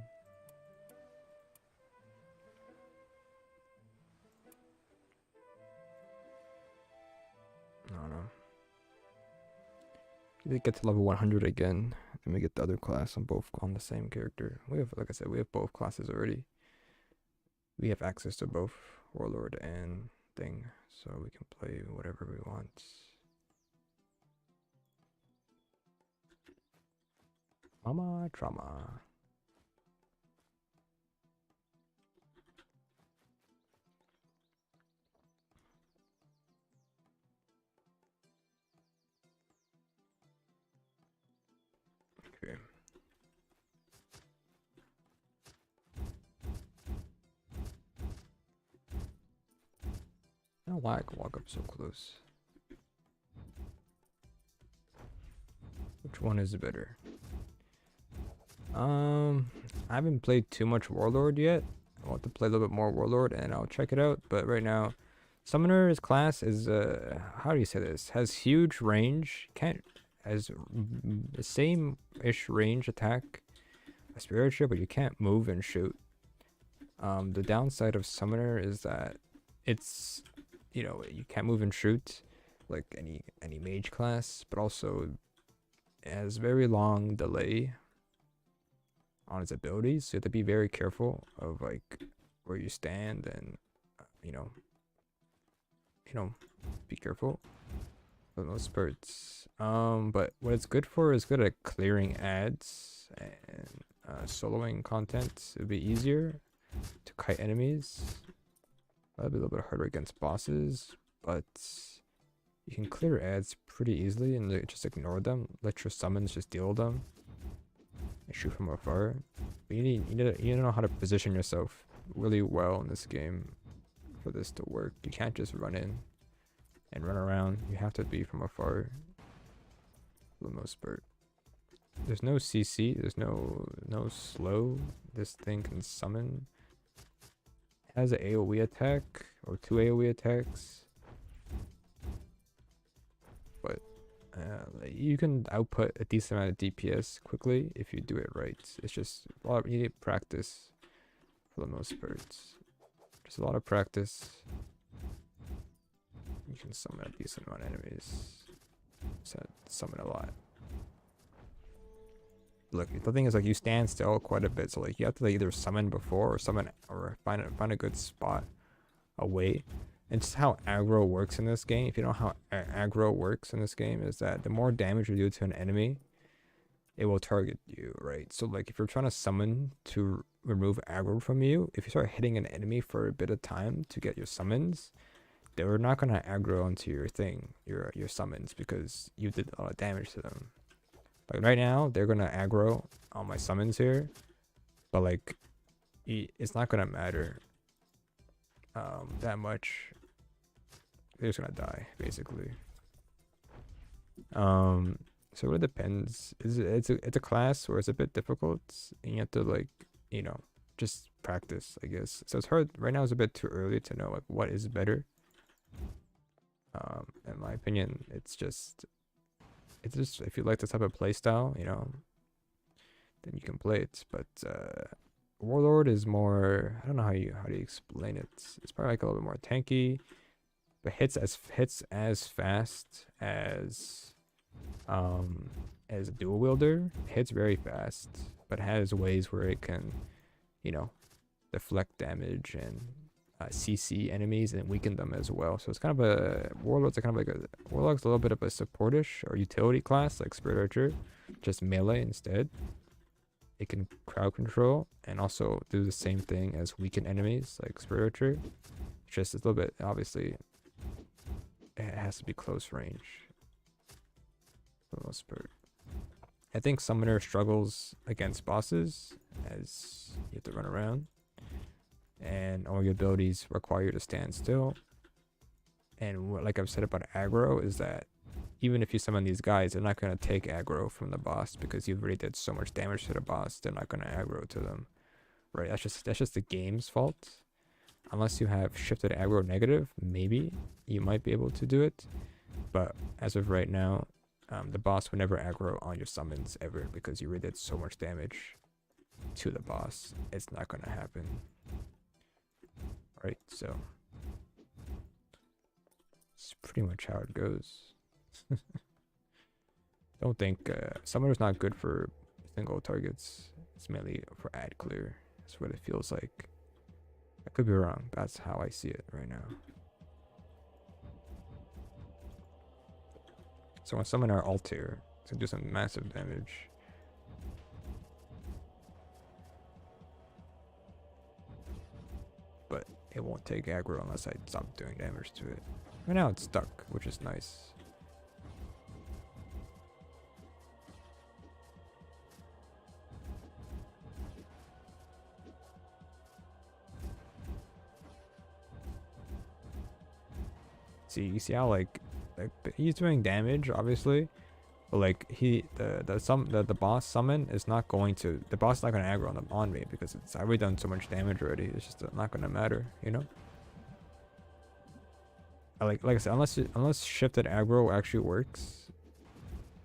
[SPEAKER 1] I don't know. You get to level 100 again, and we get the other class on the same character. We have, like I said, we have both classes already. We have access to both Warlord and thing, so we can play whatever we want. Mama trauma. Okay. I don't know why I can walk up so close. Which one is better? I haven't played too much Warlord yet. I want to play a little bit more Warlord and I'll check it out. But right now, Summoner's class is how do you say this? Has huge range. Has the same-ish range attack as Spiritual, but you can't move and shoot. The downside of Summoner is that it's, you can't move and shoot like any mage class, but also it has very long delay on its abilities, so you have to be very careful of like where you stand and you know be careful for the most parts. But what it's good for is good at clearing ads and soloing content. It'd be easier to kite enemies. That'd be a little bit harder against bosses, but you can clear ads pretty easily and just ignore them. Let your summons just deal them and shoot from afar. But you need to know how to position yourself really well in this game for this to work. You can't just run in and run around. You have to be from afar for the most part. There's no CC. There's no slow. This thing can summon. It has an AoE attack or 2 AoE attacks. But you can output a decent amount of DPS quickly if you do it right. It's just you need practice for the most part. Just a lot of practice. You can summon a decent amount of enemies. Summon a lot. Look, the thing is, like, you stand still quite a bit, so like you have to like either summon before or summon or find a good spot away. And just how aggro works in this game, if you know how aggro works in this game, is that the more damage you do to an enemy, it will target you, right? So like if you're trying to summon to remove aggro from you, if you start hitting an enemy for a bit of time to get your summons, they're not gonna aggro onto your thing, your summons, because you did a lot of damage to them. Like right now, they're gonna aggro on my summons here, but like it's not gonna matter that much. They're just gonna die basically. So it really depends. It's a class where it's a bit difficult and you have to like just practice, I guess. So it's hard right now. It's a bit too early to know like what is better. In my opinion, it's just if you like this type of play style, then you can play it. But Warlord is more, I don't know how you explain it. It's probably like a little bit more tanky, but hits as fast as a dual wielder. Hits very fast, but has ways where it can, deflect damage and CC enemies and weaken them as well. So it's kind of a Warlord's Warlock's a little bit of a supportish or utility class like Spirit Archer, just melee instead. It can crowd control and also do the same thing as weaken enemies like Spirit Archer. Just a little bit, obviously, it has to be close range for the most part. I think Summoner struggles against bosses as you have to run around and all your abilities require you to stand still. And what, like I've said about aggro, is that even if you summon these guys, they're not going to take aggro from the boss because you've already did so much damage to the boss. They're not going to aggro to them, right? That's just the game's fault. Unless you have shifted aggro negative, maybe you might be able to do it. But as of right now, the boss will never aggro on your summons ever because you already did so much damage. to the boss, it's not gonna happen. Right, so it's pretty much how it goes. Don't think Summoner's not good for single targets. It's mainly for ad clear. That's what it feels like. I could be wrong. That's how I see it right now. So when summon our Altair, it's gonna do some massive damage. But it won't take aggro unless I stop doing damage to it. Right now it's stuck, which is nice. See, you see how like he's doing damage, obviously, but like the boss summon is not going to, the boss is not going to aggro on me because it's already done so much damage already. It's just not going to matter, you know. Like I said, unless shifted aggro actually works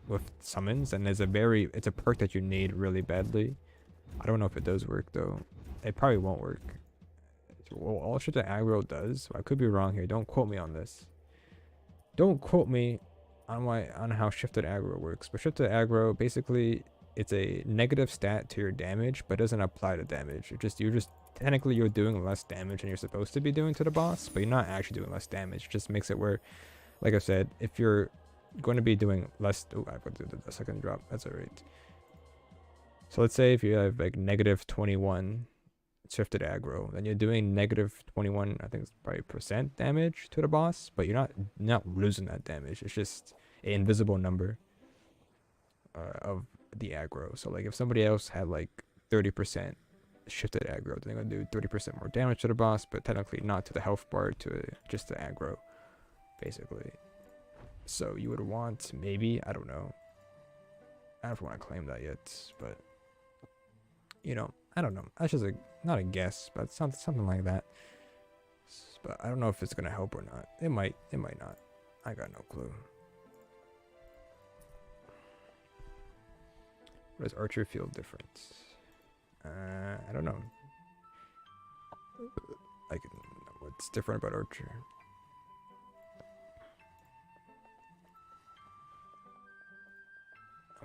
[SPEAKER 1] with summons, and it's a perk that you need really badly. I don't know if it does work though. It probably won't work. Well, all shifted aggro does, I could be wrong here. Don't quote me on this. Don't quote me on how shifted aggro works, but shifted aggro basically it's a negative stat to your damage, but doesn't apply to damage. You're just technically you're doing less damage than you're supposed to be doing to the boss, but you're not actually doing less damage. It just makes it where, like I said, if you're going to be doing less, oh, I put the second drop. That's alright. So let's say if you have like negative 21 shifted aggro, then you're doing negative 21, I think it's probably % damage to the boss, but you're not losing that damage. It's just an invisible number of the aggro. So like if somebody else had like 30% shifted aggro, then they're gonna do 30% more damage to the boss, but technically not to the health bar, to just the aggro, basically. So you would want, maybe, I don't know, I don't want to claim that yet, but you know, I don't know. That's just not a guess, but something like that. But I don't know if it's gonna help or not. It might not. I got no clue. What does Archer feel different? I don't know. Like, what's different about Archer?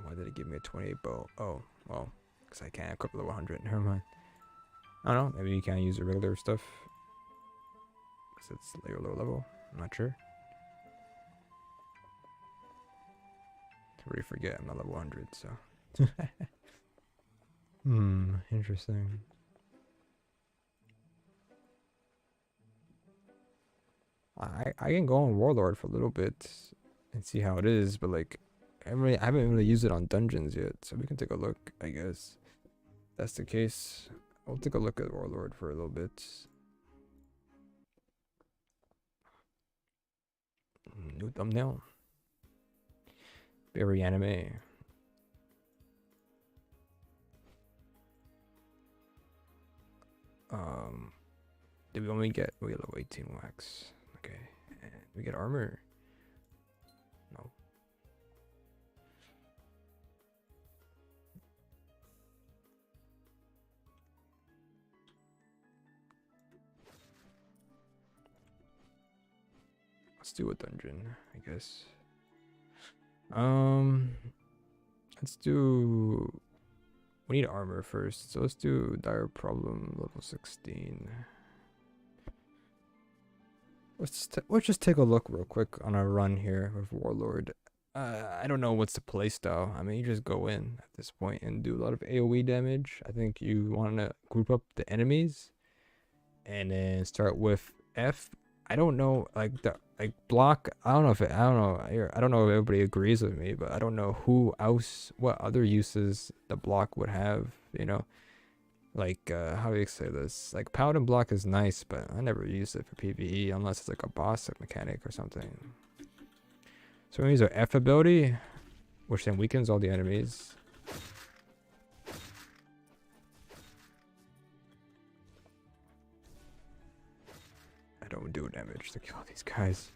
[SPEAKER 1] Why did it give me a 28 bow? Oh, well, because I can't equip level 100. Never mind. I don't know. Maybe you can't use the regular stuff because it's layer low level. I'm not sure. I already forget I'm not level 100, so. Interesting. I can go on Warlord for a little bit and see how it is, but like I haven't really used it on dungeons yet, so we can take a look, I guess. If that's the case. I'll take a look at Warlord for a little bit. New thumbnail. Very anime. Did we only get, we level 18 wax. Okay. And we get armor. No. Let's do a dungeon, I guess. Let's do, we need armor first, so let's do dire problem level 16. Let's just take a look real quick on our run here with Warlord. I don't know what's the playstyle. I mean, you just go in at this point and do a lot of AoE damage. I think you want to group up the enemies and then start with F. I don't know, like block. I don't know if everybody agrees with me, but I don't know what other uses the block would have. You know, like how do you say this? Like Paladin block is nice, but I never use it for PvE unless it's like a boss mechanic or something. So we use our F ability, which then weakens all the enemies. I don't do damage to kill these guys.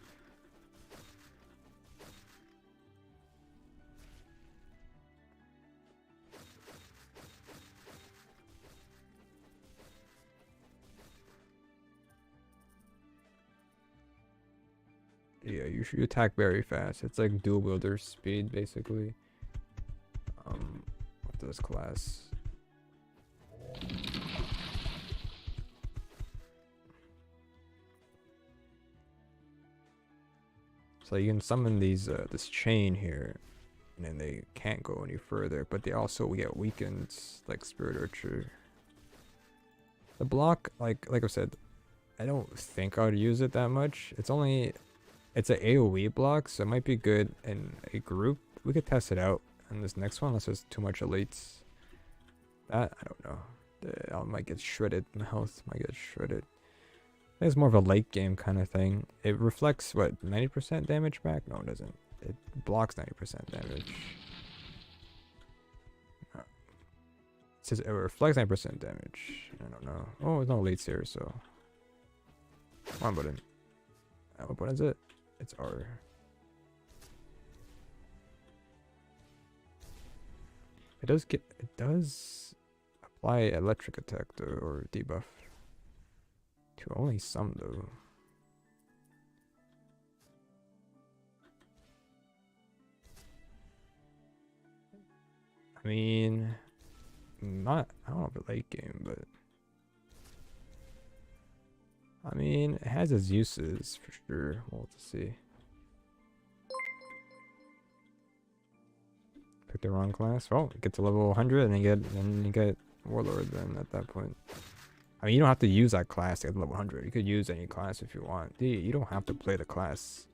[SPEAKER 1] Yeah, you attack very fast. It's like dual wielder speed basically. With this class. So you can summon these this chain here, and then they can't go any further, but they also get weakened like Spirit Archer. The block, like I said, I don't think I would use it that much. It's an AoE block, so it might be good in a group. We could test it out in this next one unless there's too much elites. That, I don't know. I might get shredded. My health might get shredded. It's more of a late game kind of thing. It reflects, what, 90% damage back? No, it doesn't. It blocks 90% damage. It says it reflects 90% damage. I don't know. Oh, there's no elites here, so. One button. What button is it? It's R. It does apply electric attack though, or debuff. To only some though. I mean, I don't know if late game, but I mean, it has its uses for sure. We'll have to see. Pick the wrong class. Oh, get to level 100 and then you get Warlord then at that point. I mean, you don't have to use that class to get to level 100. You could use any class if you want. You don't have to play the class.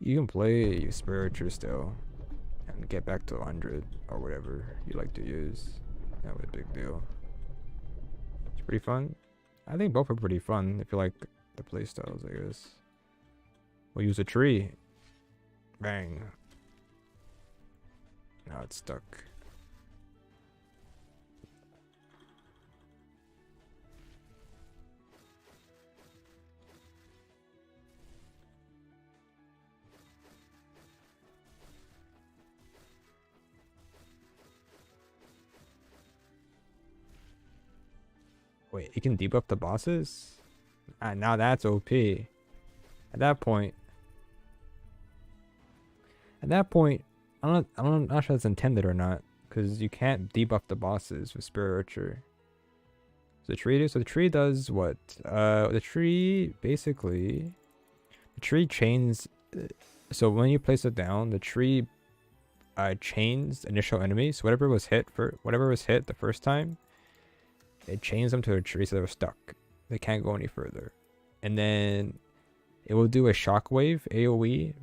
[SPEAKER 1] You can play Spiritual still and get back to 100 or whatever you like to use. That was a big deal. It's pretty fun. I think both are pretty fun if you like the playstyles, I guess. We'll use a tree. Bang. Now it's stuck. Wait, it can debuff the bosses? Ah, now that's OP. At that point, I'm not sure that's intended or not, because you can't debuff the bosses with Spirit Archer. So the tree does what? The tree basically, the tree chains. So when you place it down, the tree chains initial enemies. So whatever was hit the first time, it chains them to a tree so they're stuck. They can't go any further. And then it will do a shockwave AoE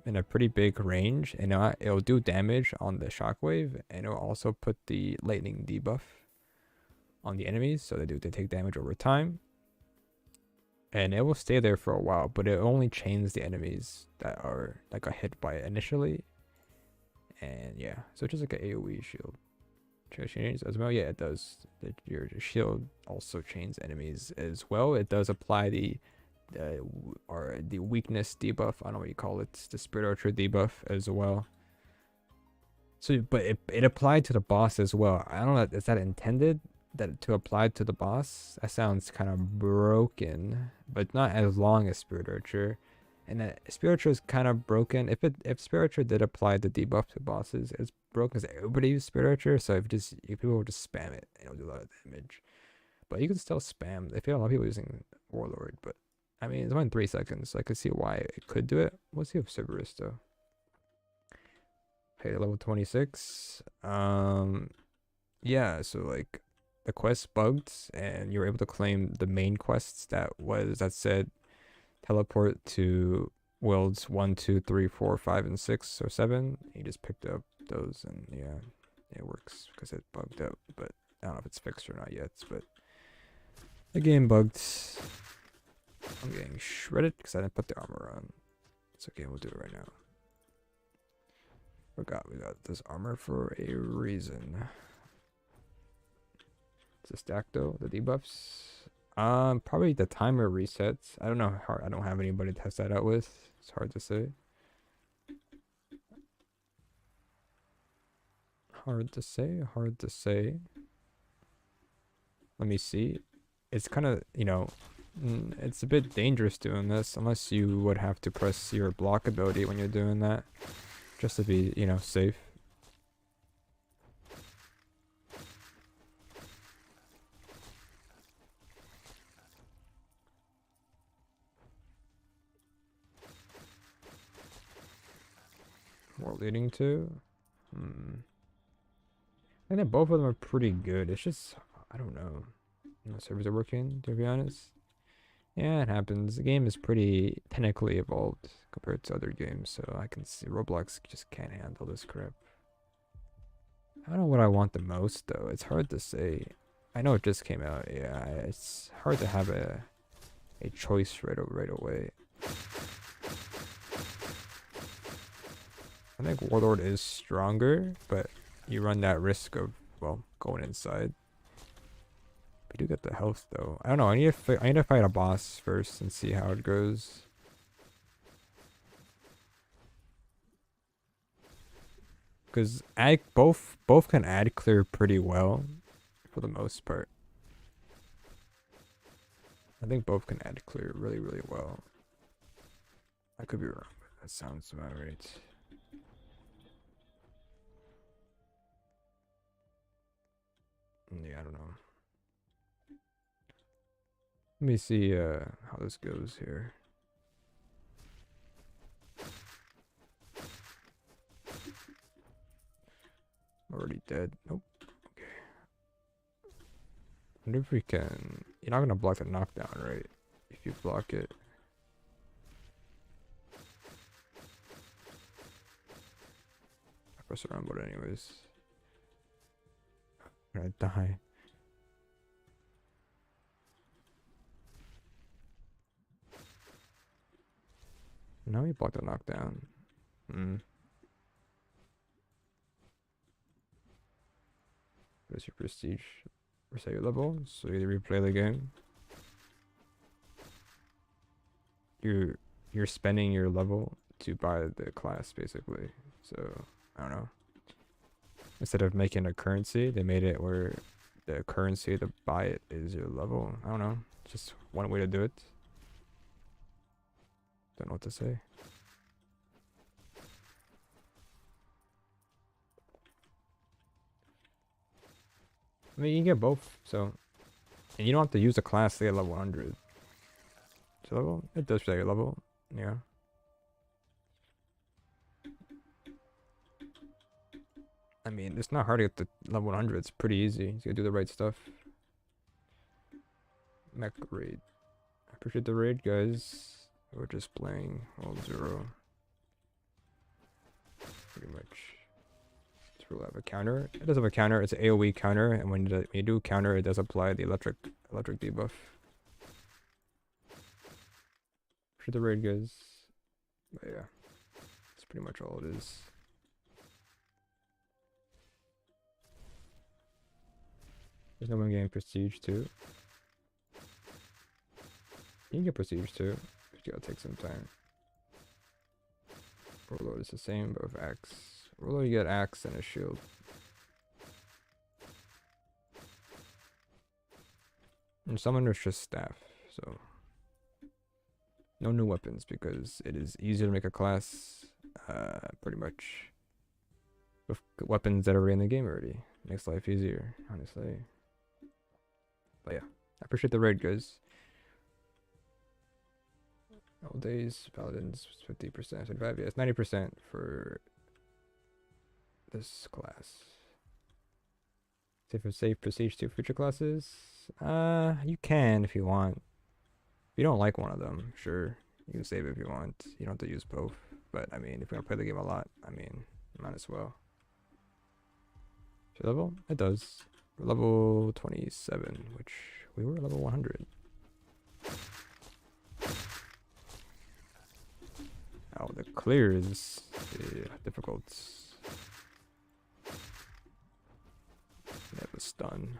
[SPEAKER 1] in a pretty big range, and it'll do damage on the shockwave, and it'll also put the lightning debuff on the enemies, so they take damage over time. And it will stay there for a while, but it only chains the enemies that got hit by it initially. And yeah, so it's just like an AoE shield. Chains as well. Yeah, it does. Your shield also chains enemies as well. It does apply the weakness debuff. I don't know what you call it. It's the Spirit Archer debuff as well. So, but it applied to the boss as well. I don't know. Is that intended that to apply to the boss? That sounds kind of broken, but not as long as Spirit Archer. And that Spirit Archer is kind of broken. If Spirit Archer did apply the debuff to bosses, it's broken because everybody uses Spirit Archer. So if people will just spam it, it'll do a lot of damage. But you can still spam. I feel a lot of people using Warlord, but I mean it's only 3 seconds, so I could see why it could do it. We'll see if Cerberus though. Okay, level 26. Yeah, so like the quest bugged, and you were able to claim the main quests that said teleport to worlds 1, 2, 3, 4, 5, and 6 or 7. You just picked up those, and yeah, it works because it bugged out. But I don't know if it's fixed or not yet. But the game bugged. I'm getting shredded because I didn't put the armor on. It's okay, we'll do it right now. Forgot we got this armor for a reason. It's a stack though, the debuffs. Probably the timer resets. I don't know how, I don't have anybody to test that out with. It's hard to say. Hard to say. Let me see. It's kind of, It's a bit dangerous doing this unless you would have to press your block ability when you're doing that, just to be, you know, safe. We're leading to. I think that both of them are pretty good. It's just, I don't know. The servers are working, to be honest. Yeah, it happens. The game is pretty technically evolved compared to other games, so I can see Roblox just can't handle this crap. I don't know what I want the most, though. It's hard to say. I know it just came out. Yeah, it's hard to have a choice right away. I think Warlord is stronger, but you run that risk of, well, going inside. We do get the health though. I don't know. I need to fight a boss first and see how it goes. Because both can ad clear pretty well, for the most part. I think both can ad clear really well. I could be wrong, but that sounds about right. Yeah, I don't know. Let me see how this goes here. Already dead. Nope. Okay. Wonder if we can. You're not gonna block the knockdown, right? If you block it. I press around, but anyways. I'm gonna die. Now you block the knockdown. What's your prestige? Reset your level, so you replay the game. You're spending your level to buy the class basically. So I don't know. Instead of making a currency, they made it where the currency to buy it is your level. I don't know. Just one way to do it. Don't know what to say. I mean, you can get both, so. And you don't have to use a class to get level 100. So level? It does say your level, yeah. I mean, it's not hard to get to level 100. It's pretty easy. You gotta do the right stuff. Mech raid. I appreciate the raid, guys. We're just playing World 0. Pretty much. It's really have a counter. It does have a counter. It's an AoE counter, and when you do counter, it does apply the electric debuff. For the raid, guys. But yeah, that's pretty much all it is. There's no one getting prestige too. You can get prestige too. But you gotta take some time. Warlord is the same, but with axe. Warlord, you get axe and a shield. And summoner's just staff, so no new weapons because it is easier to make a class. Pretty much with weapons that are already in the game already. Makes life easier, honestly. But yeah, I appreciate the raid, guys. All days, paladins, 50%, 75. Yeah, it's 90% for this class. Save prestige to future classes. You can if you want. If you don't like one of them, sure, you can save it if you want. You don't have to use both. But I mean, if you're gonna play the game a lot, I mean, might as well. Your level? It does. We're level 27, which we were level 100. Oh, the clear is difficult. They have a stun.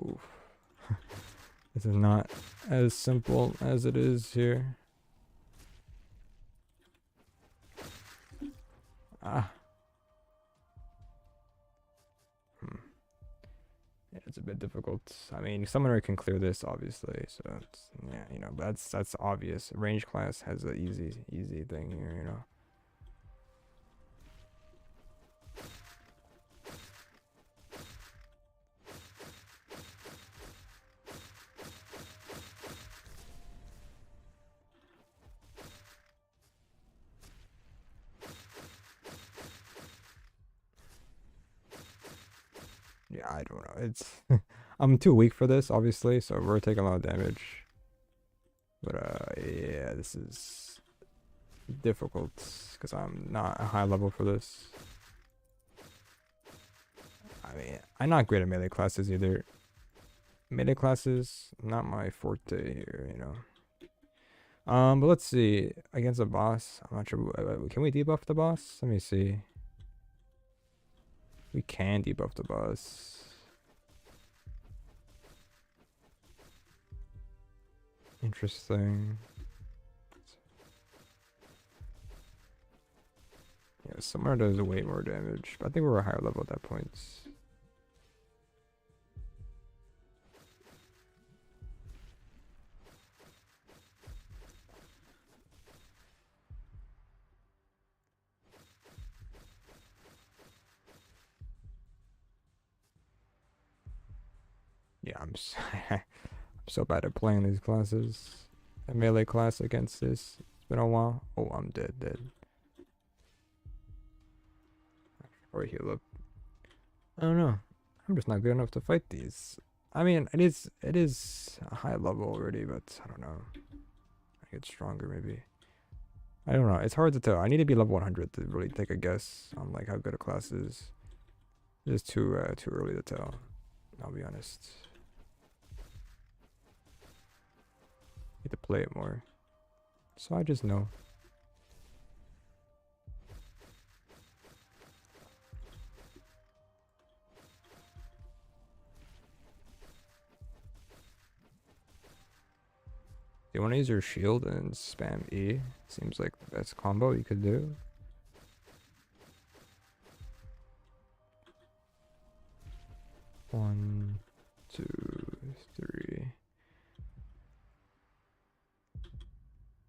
[SPEAKER 1] Oof. This is not as simple as it is here. Ah. It's a bit difficult. I mean, summoner can clear this obviously, so it's, yeah, you know, that's obvious. Range class has an easy thing here, you know. Yeah, I don't know. It's I'm too weak for this, obviously, so we're taking a lot of damage. But yeah, this is difficult because I'm not a high level for this. I mean, I'm not great at melee classes either. Melee classes, not my forte here, you know. But let's see. Against a boss, I'm not sure. Can we debuff the boss? Let me see. We can debuff the boss. Interesting. Yeah, Summoner does way more damage, but I think we're a higher level at that point. Yeah, I'm so bad at playing these classes. A melee class against this. It's been a while. Oh, I'm dead. Or heal up. I don't know. I'm just not good enough to fight these. I mean, it is a high level already, but I don't know. I get stronger maybe. I don't know. It's hard to tell. I need to be level 100 to really take a guess on like how good a class is. It's too early to tell. I'll be honest. Need to play it more. So I just know. You want to use your shield and spam E? Seems like the best combo you could do. One, two, three.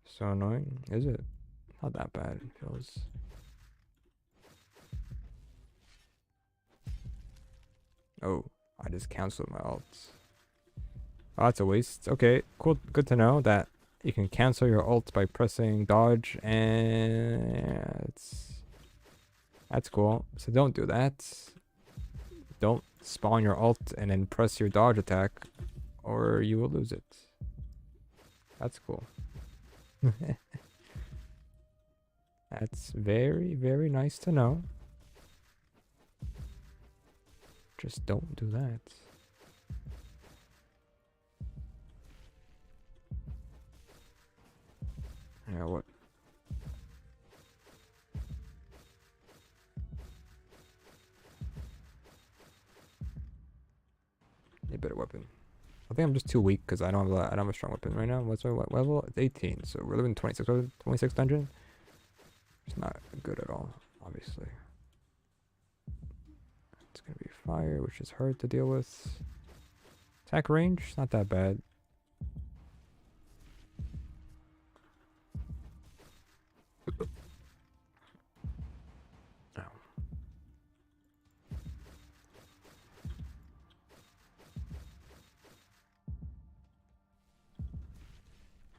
[SPEAKER 1] So annoying, is it? Not that bad, it feels. Oh, I just canceled my ults. Oh, that's a waste. Okay, cool. Good to know that you can cancel your ult by pressing dodge, and that's cool. So don't do that. Don't spawn your ult and then press your dodge attack, or you will lose it. That's cool. That's very nice to know. Just don't do that. Yeah, what? A better weapon. I think I'm just too weak because I don't have a strong weapon right now. What's my level? It's 18, so we're living 26 dungeon. It's not good at all, obviously. It's gonna be fire, which is hard to deal with. Attack range, not that bad. Ow.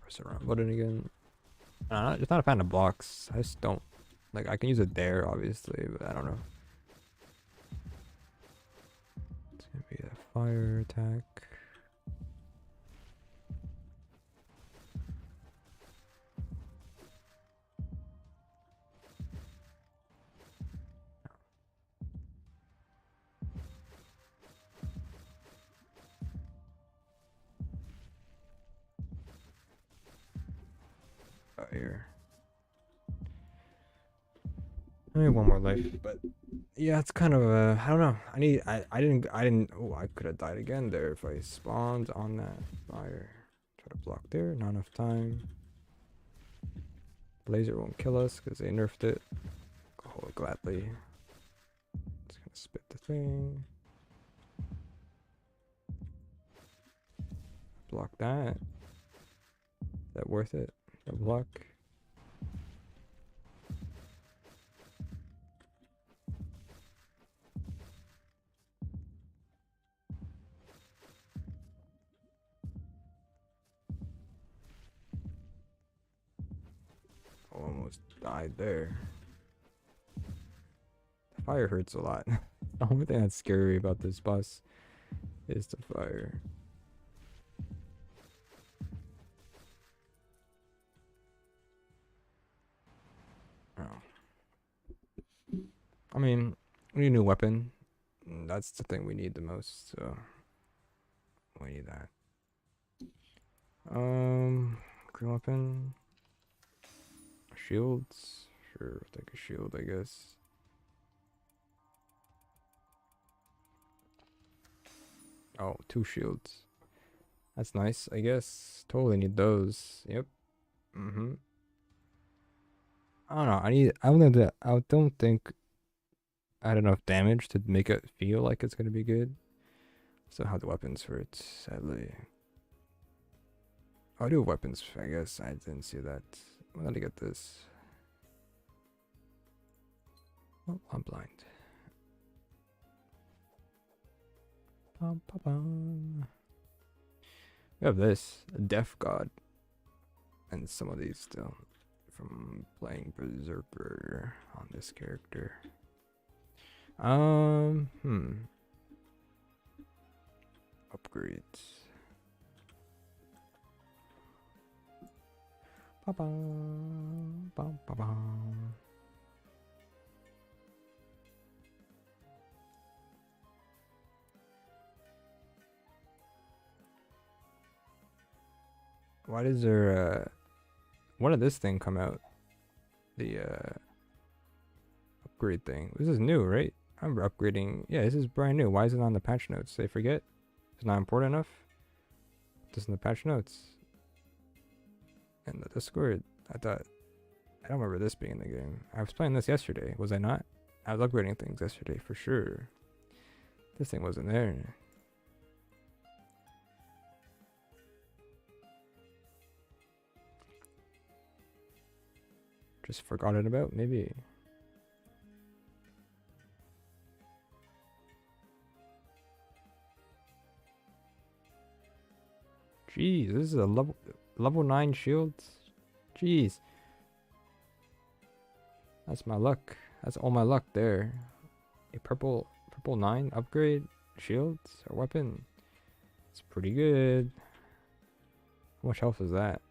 [SPEAKER 1] Press around button again. Just not a fan of blocks. I just don't like. I can use it there, obviously, but I don't know. It's gonna be a fire attack. Here. I need one more life, but yeah, it's kind of I don't know. I didn't. Oh, I could have died again there if I spawned on that fire. Try to block there. Not enough time. Laser won't kill us because they nerfed it. Oh, gladly. It's gonna spit the thing. block that. Is that worth it? The block? Almost died there. The fire hurts a lot. The only thing that's scary about this boss is the fire. Oh. I mean, we need a new weapon. That's the thing we need the most, so we need that. Green weapon. Shields. Sure, take a shield, I guess. Oh, 2 shields. That's nice, I guess. Totally need those. Yep. Mm-hmm. I don't know. I don't think I had enough damage to make it feel like it's gonna be good. So how the weapons for it, sadly. Oh, I do have weapons, I guess. I didn't see that. I'm gonna get this. Oh, I'm blind. Bum, bum, bum. We have this, a Death God. And some of these still from playing Berserker on this character. Upgrades. Ba-bum, bum, ba-bum. Why does there when did this thing come out? The upgrade thing. This is new, right? I remember upgrading. Yeah, this is brand new. Why is it on the patch notes? They forget? It's not important enough? Just in the patch notes. In the Discord. I don't remember this being in the game. I was playing this yesterday, was I not? I was upgrading things yesterday for sure. This thing wasn't there. Just forgot it about, maybe. Jeez, this is a level 9 shield. Jeez. That's my luck. That's all my luck there. A purple 9 upgrade shields or weapon. It's pretty good. How much health is that?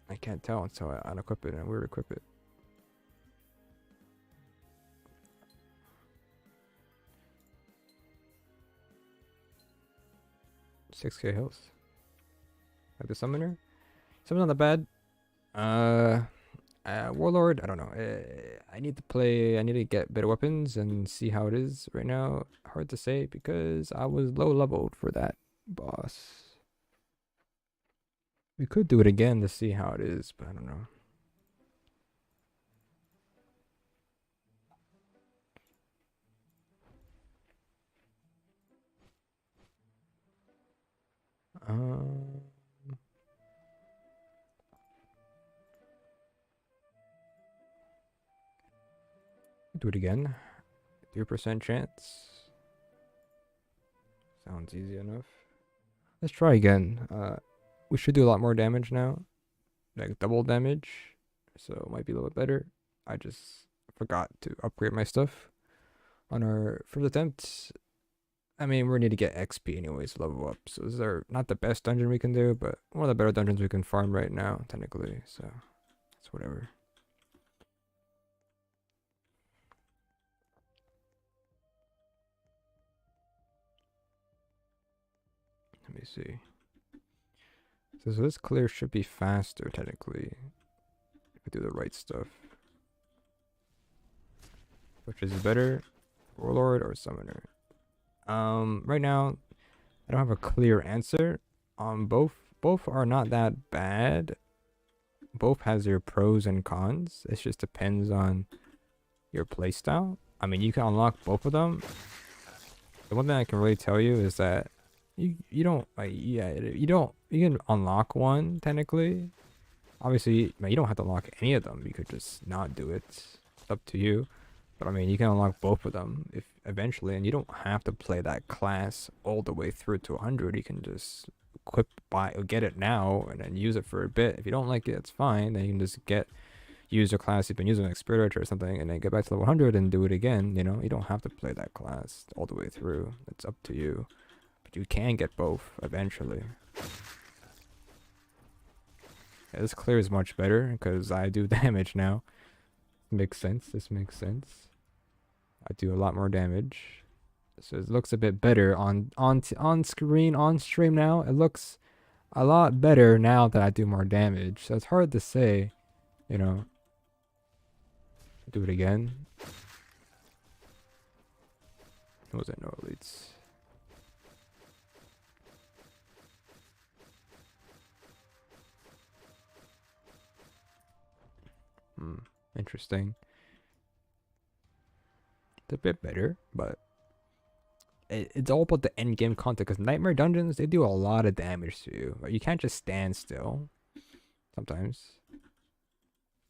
[SPEAKER 1] I can't tell until I unequip it and weird equip it. $6k health. Like the summoner? Summon's not that bad. Warlord, I don't know. I need to get better weapons and see how it is right now. Hard to say because I was low leveled for that boss. We could do it again to see how it is, but I don't know. Do it again. 3% chance. Sounds easy enough. Let's try again. We should do a lot more damage now. Like double damage. So it might be a little bit better. I just forgot to upgrade my stuff on our first attempt. I mean, we need to get XP anyways, level up. So this is not the best dungeon we can do, but one of the better dungeons we can farm right now, technically. So it's whatever. Let me see. So this clear should be faster, technically, if we do the right stuff. Which is better, Warlord or Summoner? Right now, I don't have a clear answer on both. Both are not that bad. Both has their pros and cons. It just depends on your playstyle. I mean, you can unlock both of them. The one thing I can really tell you is that You don't like yeah you don't you can unlock one technically. Obviously, you don't have to unlock any of them. You could just not do it. It's up to you. But I mean, you can unlock both of them if eventually, and you don't have to play that class all the way through to 100. You can just get it now and then use it for a bit. If you don't like it, it's fine. Then you can just use your class you've been using like Spirit Archer or something, and then get back to level 100 and do it again. You don't have to play that class all the way through. It's up to you. But you can get both eventually. Yeah, this clear is much better because I do damage now. Makes sense. This makes sense. I do a lot more damage, so it looks a bit better on screen on stream now. It looks a lot better now that I do more damage. So it's hard to say, you know. Do it again. Was it no elites? Interesting. It's a bit better, but it's all about the end game content. Because Nightmare Dungeons, they do a lot of damage to you. Right? You can't just stand still. Sometimes.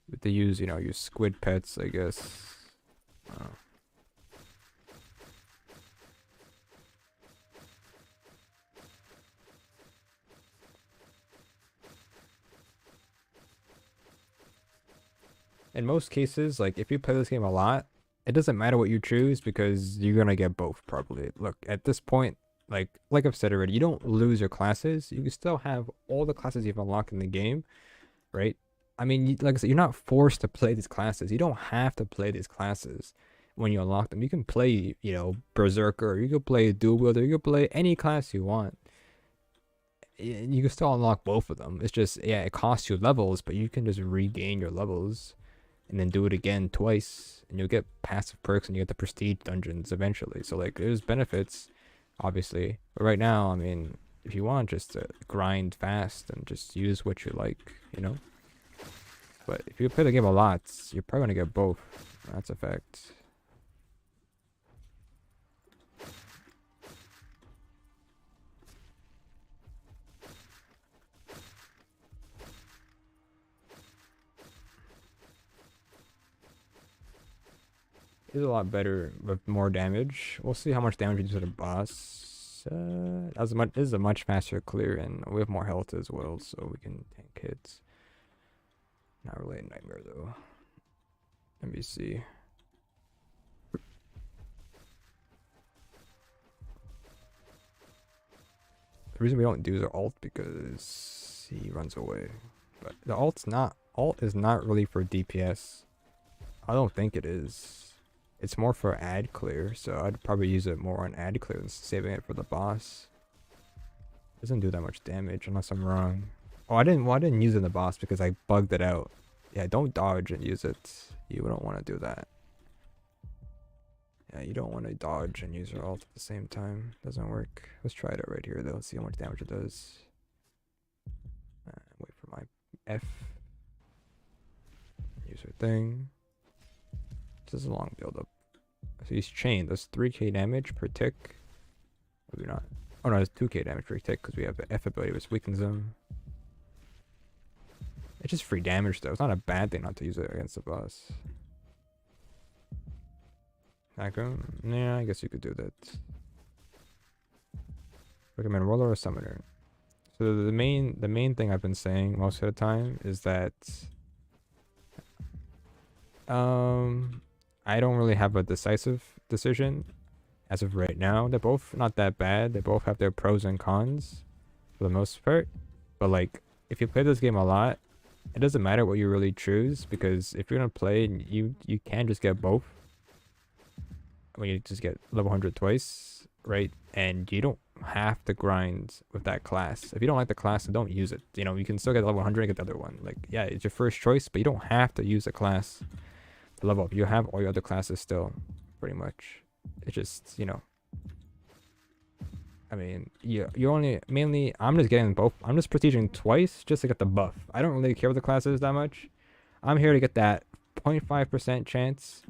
[SPEAKER 1] But they use, use squid pets, I guess. In most cases, like if you play this game a lot, it doesn't matter what you choose because you're gonna get both probably. Look, at this point, like I've said already, you don't lose your classes. You can still have all the classes you've unlocked in the game, right? I mean, like I said, you're not forced to play these classes. You don't have to play these classes when you unlock them. You can play, Berserker, you can play Dual Wielder, you can play any class you want. You can still unlock both of them. It's just, yeah, it costs you levels, but you can just regain your levels and then do it again twice, and you'll get passive perks and you get the prestige dungeons eventually. So, like, there's benefits, obviously. But right now, I mean, if you want just to grind fast and just use what you like, But if you play the game a lot, you're probably gonna get both. That's a fact. It's a lot better with more damage. We'll see how much damage you do to the boss. This is a much faster clear, and we have more health as well, so we can tank hits. Not really a nightmare though. Let me see. The reason we don't do the ult because he runs away. But the alt is not really for DPS. I don't think it is. It's more for ad clear, so I'd probably use it more on ad clear than saving it for the boss. It doesn't do that much damage unless I'm wrong. Oh, I didn't use it in the boss because I bugged it out. Yeah, don't dodge and use it. You don't want to do that. Yeah, you don't want to dodge and use your ult at the same time. Doesn't work. Let's try it out right here though. See how much damage it does. Wait for my F. Use her thing. This is a long build up. So he's chained. That's 3k damage per tick. Maybe not. Oh no, it's 2k damage per tick because we have the F ability which weakens him. It's just free damage though. It's not a bad thing not to use it against the boss. Hack him? Yeah, I guess you could do that. Recommend Warlord or Summoner. So the main thing I've been saying most of the time is that I don't really have a decisive decision as of right now. They're both not that bad. They both have their pros and cons for the most part. But like, if you play this game a lot, it doesn't matter what you really choose because if you're gonna play, you can just get both. When you just get level 100 twice, right? And you don't have to grind with that class. If you don't like the class, then don't use it. You can still get level 100 and get the other one. Like, yeah, it's your first choice, but you don't have to use a class to level up. You have all your other classes still, pretty much. It's just, I mean, you only mainly. I'm just getting both. I'm just prestiging twice just to get the buff. I don't really care what the class is that much. I'm here to get that 0.5% chance,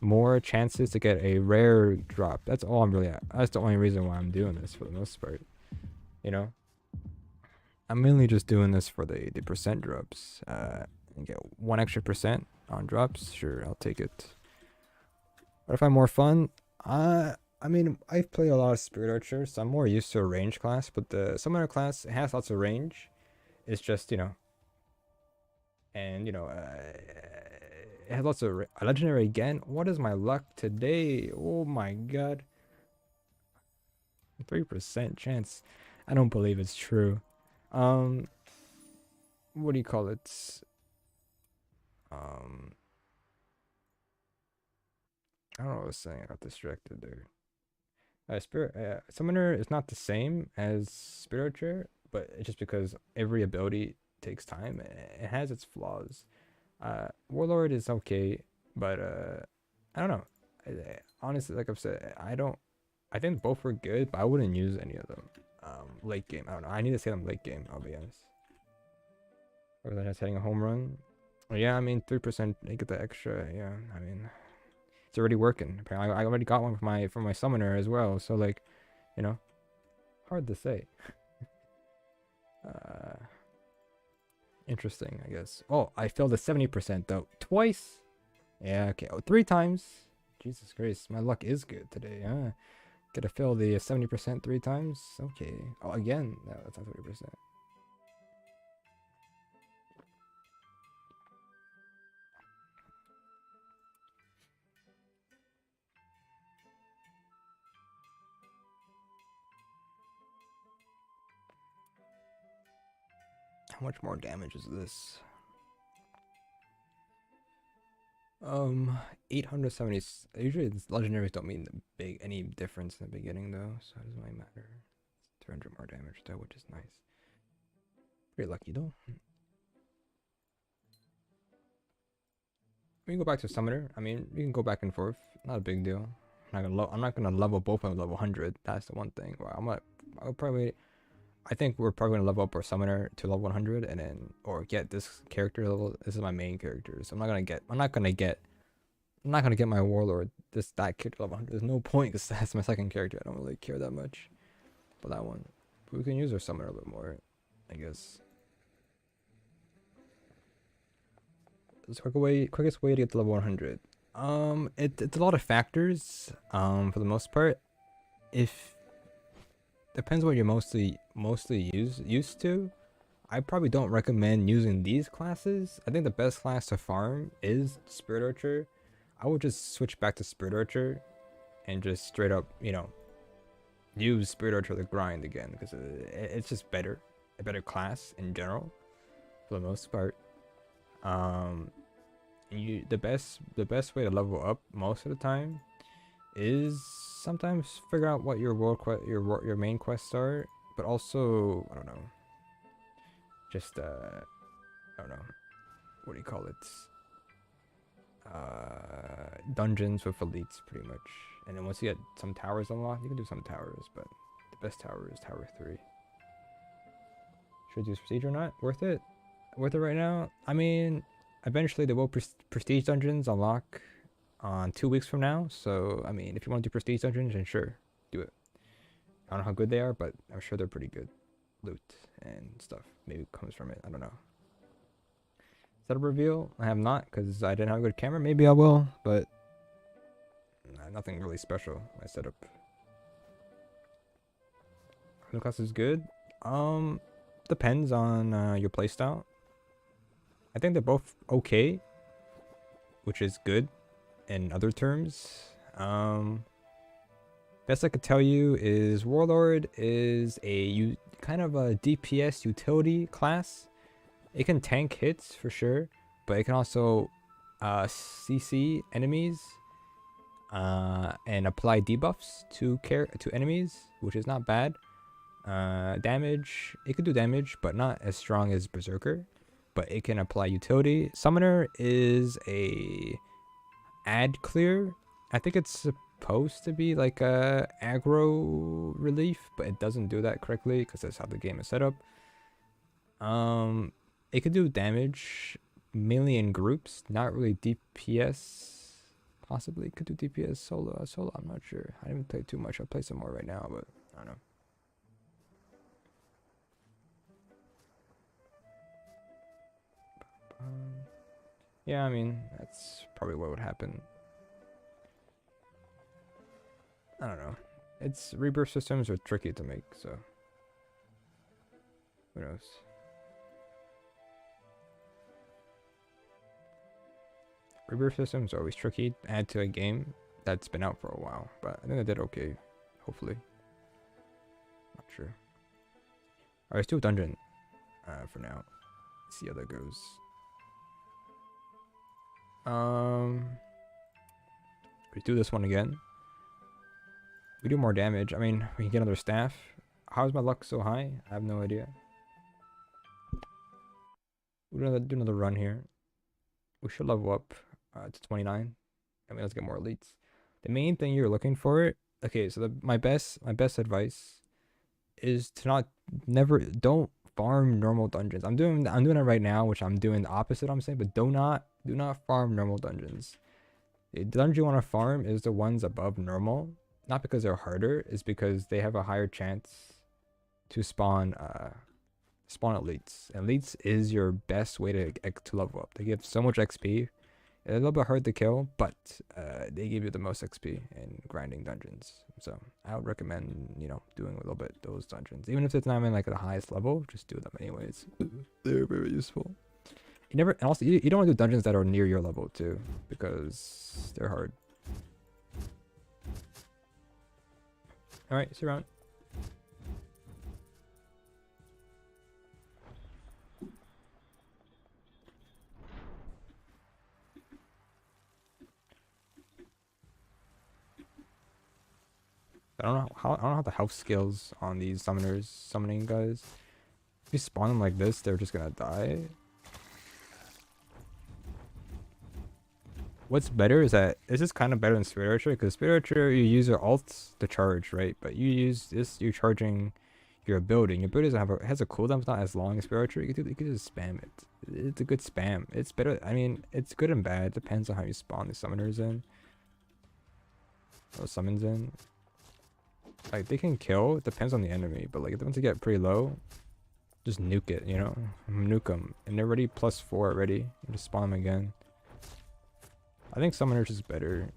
[SPEAKER 1] more chances to get a rare drop. That's all I'm really at. That's the only reason why I'm doing this for the most part. You know, I'm mainly just doing this for the percent drops. And get 1 extra % on drops. Sure, I'll take it. But if I'm more fun, I mean, I've played a lot of Spirit Archer, so I'm more used to a range class. But the Summoner class, it has lots of range. It's just, and it has lots of legendary again. What is my luck today? Oh my god, 3% chance. I don't believe it's true. Um, what do you call it? Um, I don't know what I was saying. I got distracted there. Spirit Summoner is not the same as Spirit Archer, but it's just because every ability takes time. It has its flaws. Warlord is okay, but I don't know. Honestly, like I've said, I don't. I think both were good, but I wouldn't use any of them. Late game, I don't know. I need to say them late game. I'll be honest. Or than just hitting a home run. Yeah, I mean 3%. They get the extra. Yeah, I mean it's already working. Apparently, I already got one for my summoner as well. So like, you know, hard to say. Uh, Interesting, I guess. Oh, I failed a 70% though. Twice. Yeah, okay. Oh, 3 times. Jesus Christ, my luck is good today. Gotta fail the 70% 3 times. Okay. Oh, again. No, that's not 30%. How much more damage is this? 870. Usually, legendaries don't mean any difference in the beginning though, so it doesn't really matter. 300 more damage though, which is nice. Pretty lucky though. We can go back to summoner. I mean, we can go back and forth. Not a big deal. I'm not gonna level both of them level 100. That's the one thing. Well, I'll probably. I think we're probably gonna level up our summoner to level 100, and then or get this character level. This is my main character, so I'm not gonna get. My warlord. That character level 100. There's no point because that's my second character. I don't really care that much for that one. But we can use our summoner a bit more, I guess. It's quickest way to get to level 100. It's a lot of factors. For the most part, if depends what you're mostly used to. I probably don't recommend using these classes. I think the best class to farm is Spirit Archer. I would just switch back to Spirit Archer and just straight up, use Spirit Archer to grind again because it's just better, a better class in general for the most part. The best way to level up most of the time is sometimes figure out what your your main quests are, but also I don't know, just I don't know, what do you call it? Dungeons with elites pretty much, and then once you get some towers unlocked, you can do some towers, but the best tower is Tower 3. Should I do Prestige or not? Worth it? Worth it right now? I mean, eventually the prestige dungeons unlock on 2 weeks from now. So, I mean, if you want to do prestige dungeons, then sure, do it. I don't know how good they are, but I'm sure they're pretty good. Loot and stuff maybe comes from it. I don't know. Setup reveal? I have not because I didn't have a good camera. Maybe I will, but nothing really special. My setup. The class is good. Depends on your playstyle. I think they're both okay, which is good in other terms. Best I could tell you is Warlord is kind of a DPS utility class. It can tank hits for sure, but it can also CC enemies and apply debuffs to enemies, which is not bad. Damage, it could do damage, but not as strong as Berserker. But it can apply utility. Summoner is a ad clear. I think it's supposed to be like a aggro relief, but it doesn't do that correctly because that's how the game is set up. It could do damage mainly in groups, not really DPS. Possibly could do DPS solo. I'm not sure. I haven't played too much. I'll play some more right now, but I don't know. Yeah, I mean, that's probably what would happen. I don't know. It's rebirth systems are tricky to make, so who knows? Rebirth systems are always tricky to add to a game that's been out for a while, but I think I did okay. Hopefully, not sure. Alright, let's do a dungeon for now. See how that goes. We do this one again. We do more damage. I mean, we can get another staff. How is my luck so high? I have no idea. We'll do another run here. We should level up to 29. I mean, let's get more elites. The main thing you're looking for. Okay, so my best advice is to don't farm normal dungeons. I'm doing it right now, which I'm doing the opposite. I'm saying, but do not farm normal dungeons. The dungeon you want to farm is the ones above normal, not because they're harder, it's because they have a higher chance to spawn elites. Elites is your best way to level up. They give so much XP. They're a little bit hard to kill, but they give you the most XP in grinding dungeons. So I would recommend, doing a little bit those dungeons. Even if it's not even like the highest level, just do them anyways. They're very useful. And also you don't want to do dungeons that are near your level too, because they're hard. Alright, see you around. I don't know how the health skills on these summoning guys. If you spawn them like this, they're just gonna die. What's better is that this is kind of better than Spirit Archer, because Spirit Archer you use your ults to charge, right? But you use this, you're charging your ability. And your ability has a cooldown, it's not as long as Spirit Archer. You could just spam it. It's a good spam. It's better. I mean, it's good and bad. It depends on how you spawn the summoners in. Or summons in. Like, they can kill, it depends on the enemy, but like, once they get pretty low, just nuke it, nuke them. And they're already +4 already, you just spawn them again. I think Summoners is better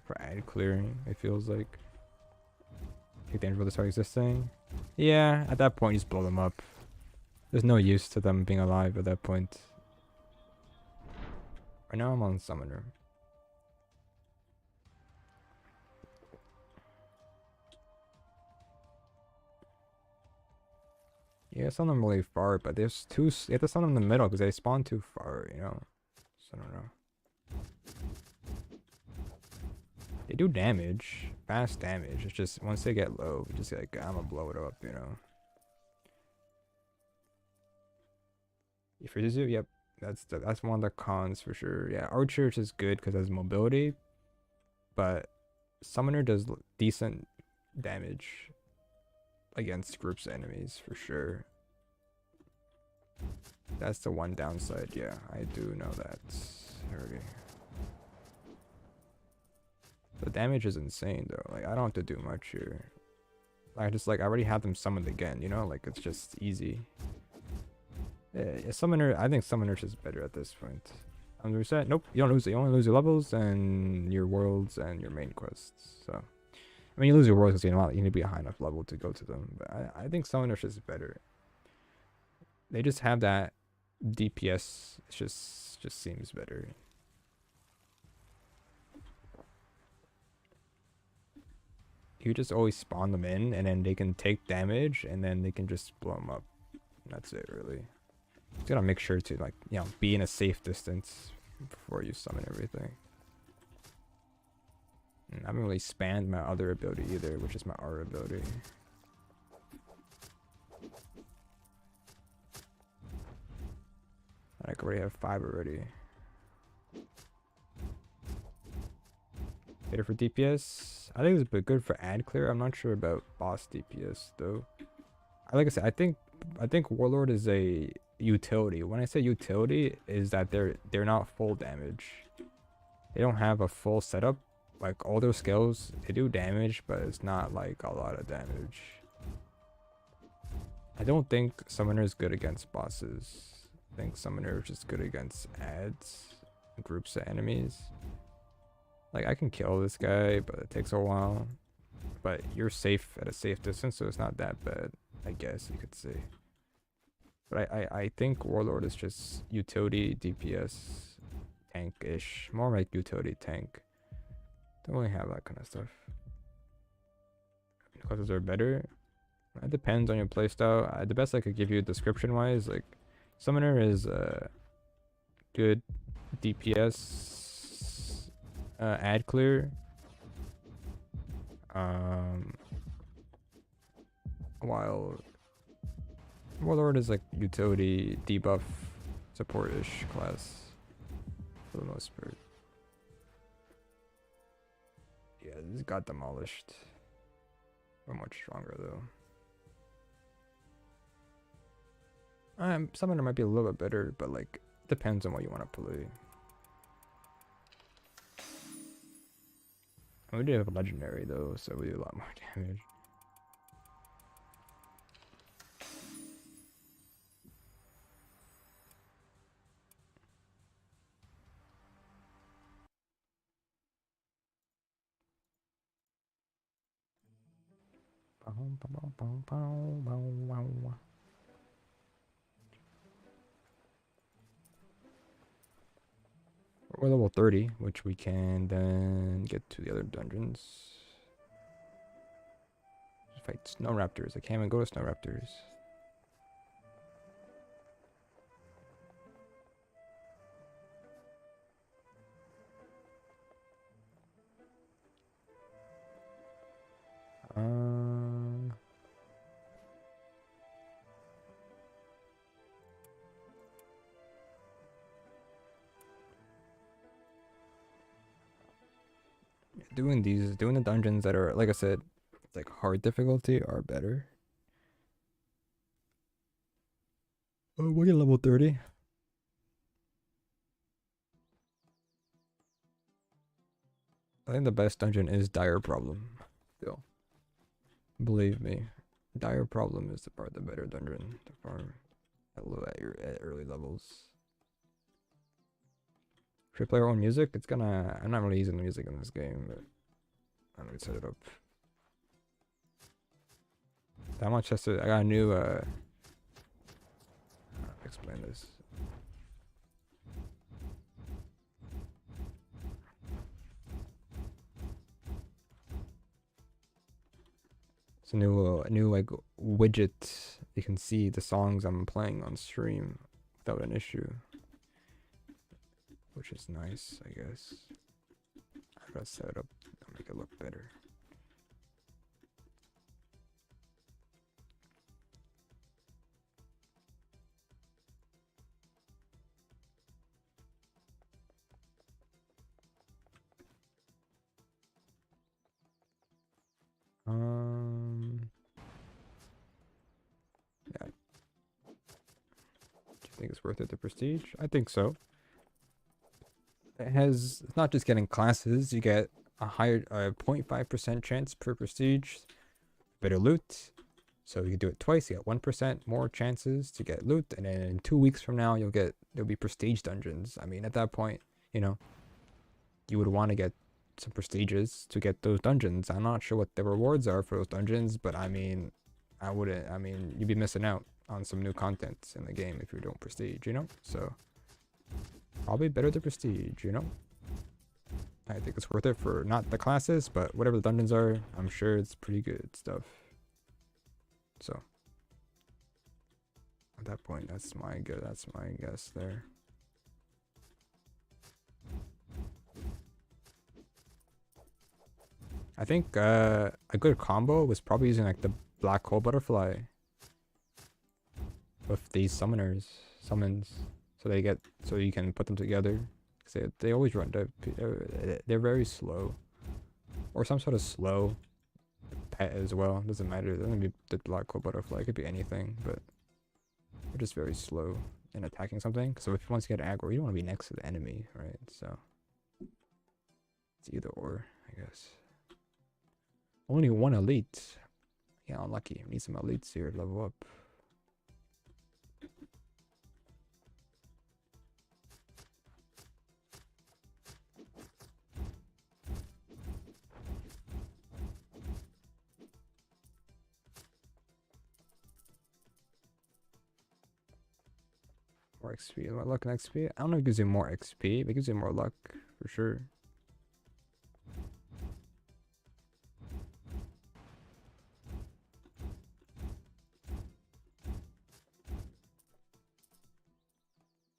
[SPEAKER 1] for ad clearing, it feels like. Take damage while they start existing. Yeah, at that point, you just blow them up. There's no use to them being alive at that point. Right now, I'm on Summoner. Yeah, some of them really far, but there's two. You have to summon them in the middle because they spawn too far, So I don't know. They do damage, fast damage. It's just once they get low, you just like, I'm gonna blow it up, He freezes you. Yep, that's one of the cons for sure. Yeah, Archer is good because it has mobility, but Summoner does decent damage against groups of enemies for sure. That's the one downside. Yeah, I do know that already. The damage is insane though. Like, I don't have to do much here. I already have them summoned again, like it's just easy. Yeah, Summoner, I think Summoner is better at this point. Reset. Nope, you don't lose it. You only lose your levels and your worlds and your main quests. So, I mean, you lose your worlds because you need to be a high enough level to go to them. But I think Summoner is better. They just have that DPS. It just seems better. You just always spawn them in, and then they can take damage, and then they can just blow them up. That's it, really. You gotta make sure to be in a safe distance before you summon everything. And I haven't really spammed my other ability either, which is my R ability. I already have 5 already. Better for DPS. I think it's good for ad clear. I'm not sure about boss DPS though. Like I said, I think Warlord is a utility. When I say utility, is that they're not full damage. They don't have a full setup. Like, all those skills, they do damage, but it's not like a lot of damage. I don't think Summoner is good against bosses. I think Summoner is just good against ads. groups of enemies. Like I can kill this guy, but it takes a while. But you're safe at a safe distance, so it's not that bad, I guess you could say. But I think Warlord is just utility, DPS, tank-ish. More like utility tank. Don't really have that kind of stuff. Classes are better. It depends on your playstyle. The best I could give you description-wise, like Summoner is good DPS, ad clear. While Warlord is like utility, debuff, support-ish class for the most part. Yeah, this got demolished. We're much stronger though. Summoner might be a little bit better, but like depends on what you want to play. We do have a legendary though, so we do a lot more damage. We're level 30, which we can then get to the other dungeons. Fight snow raptors. I can't even go to snow raptors. Doing the dungeons that are, like I said, like hard difficulty are better. Oh, we'll get level 30. I think the best dungeon is Dire Problem. Still. Believe me. Dire Problem is the better dungeon to farm at early levels. Should we play our own music? I'm not really using the music in this game, but I'm gonna set it up. That much has to, I got a new, explain this. It's a new like widget. You can see the songs I'm playing on stream without an issue, which is nice, I guess. I gotta set it up, make it look better. Yeah. Do you think it's worth it to prestige? I think so. It's not just getting classes, you get a higher 0.5% chance per prestige, better loot. So you can do it twice, you get 1% more chances to get loot, and then in 2 weeks from now there'll be prestige dungeons. I mean, at that point, you know, you would want to get some prestiges to get those dungeons. I'm not sure what the rewards are for those dungeons, but I mean, you'd be missing out on some new content in the game if you don't prestige, you know? So probably better to prestige, you know? I think it's worth it for not the classes, but whatever the dungeons are, I'm sure it's pretty good stuff. So at that point, that's my guess there. I think a good combo was probably using like the black hole butterfly with these summons, so you can put them together. They always run. They're very slow, or some sort of slow pet as well. Doesn't matter. It doesn't be the black hole butterfly. It could be anything, but they're just very slow in attacking something. So if once you get aggro, you don't want to be next to the enemy, right? So it's either or, I guess. Only one elite. Yeah, unlucky. We need some elites here to level up. More XP. More luck and XP. I don't know if it gives you more XP, but it gives you more luck for sure.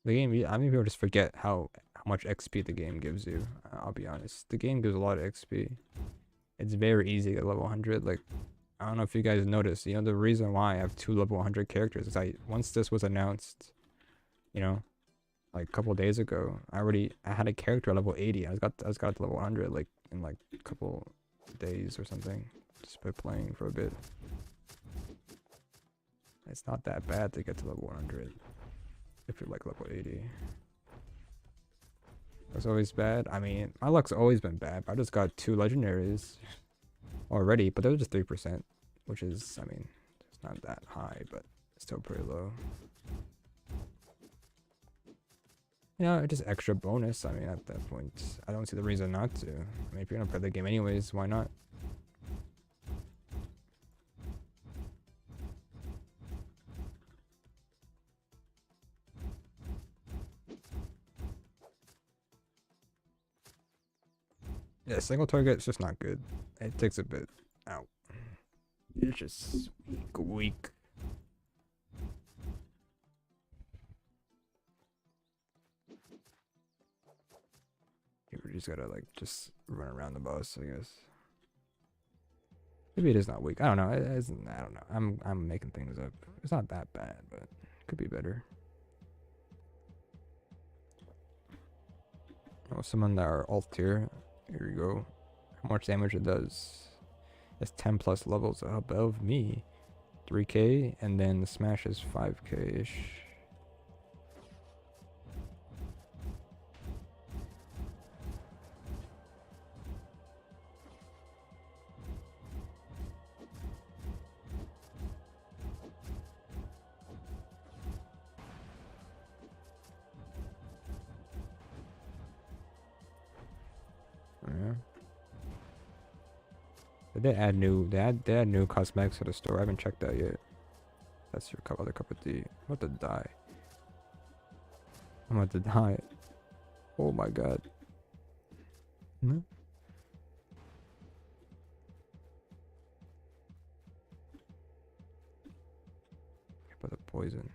[SPEAKER 1] The game, I mean, people just forget how much XP the game gives you. I'll be honest. The game gives a lot of XP. It's very easy to get level 100. Like, I don't know if you guys noticed, you know, the reason why I have 2 level 100 characters is once this was announced, you know, like a couple days ago, I had a character at level 80. I just got to level 100 like in like a couple days or something, just by playing for a bit. It's not that bad to get to level 100 if you're like level 80. It's always bad. I mean, my luck's always been bad. I just got 2 legendaries already, but they're just 3%, which is, I mean, it's not that high, but it's still pretty low. You know, just extra bonus. I mean, at that point, I don't see the reason not to. I mean, if you're gonna play the game anyways, why not? Yeah, single target is just not good. It takes a bit out. It's just weak. You just gotta like just run around the boss, I guess. Maybe it is not weak. I don't know. I don't know. I'm making things up. It's not that bad, but it could be better. Oh, summon our alt tier. Here we go. How much damage it does? It's 10 plus levels above me. 3k, and then the smash is 5k ish. Yeah. They add new cosmetics to the store. I haven't checked that yet. That's your other cup of tea. I'm about to die. I'm about to die. Oh my god. Hmm? But the poison.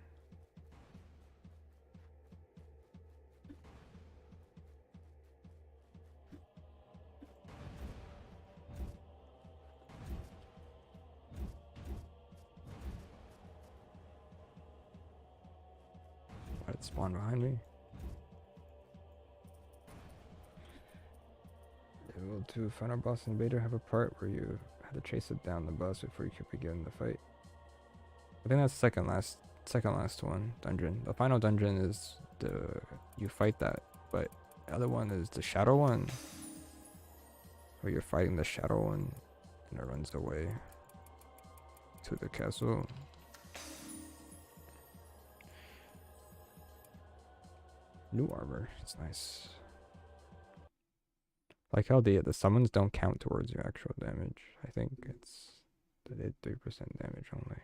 [SPEAKER 1] Why did it spawn behind me? Level 2 final boss invader have a part where you have to chase it down the boss before you can begin the fight. I think that's second last one dungeon. The final dungeon is you fight that, but the other one is the shadow one, where you're fighting the shadow one, and it runs away to the castle. New armor, it's nice. Like how the summons don't count towards your actual damage. I think they did 3% damage only.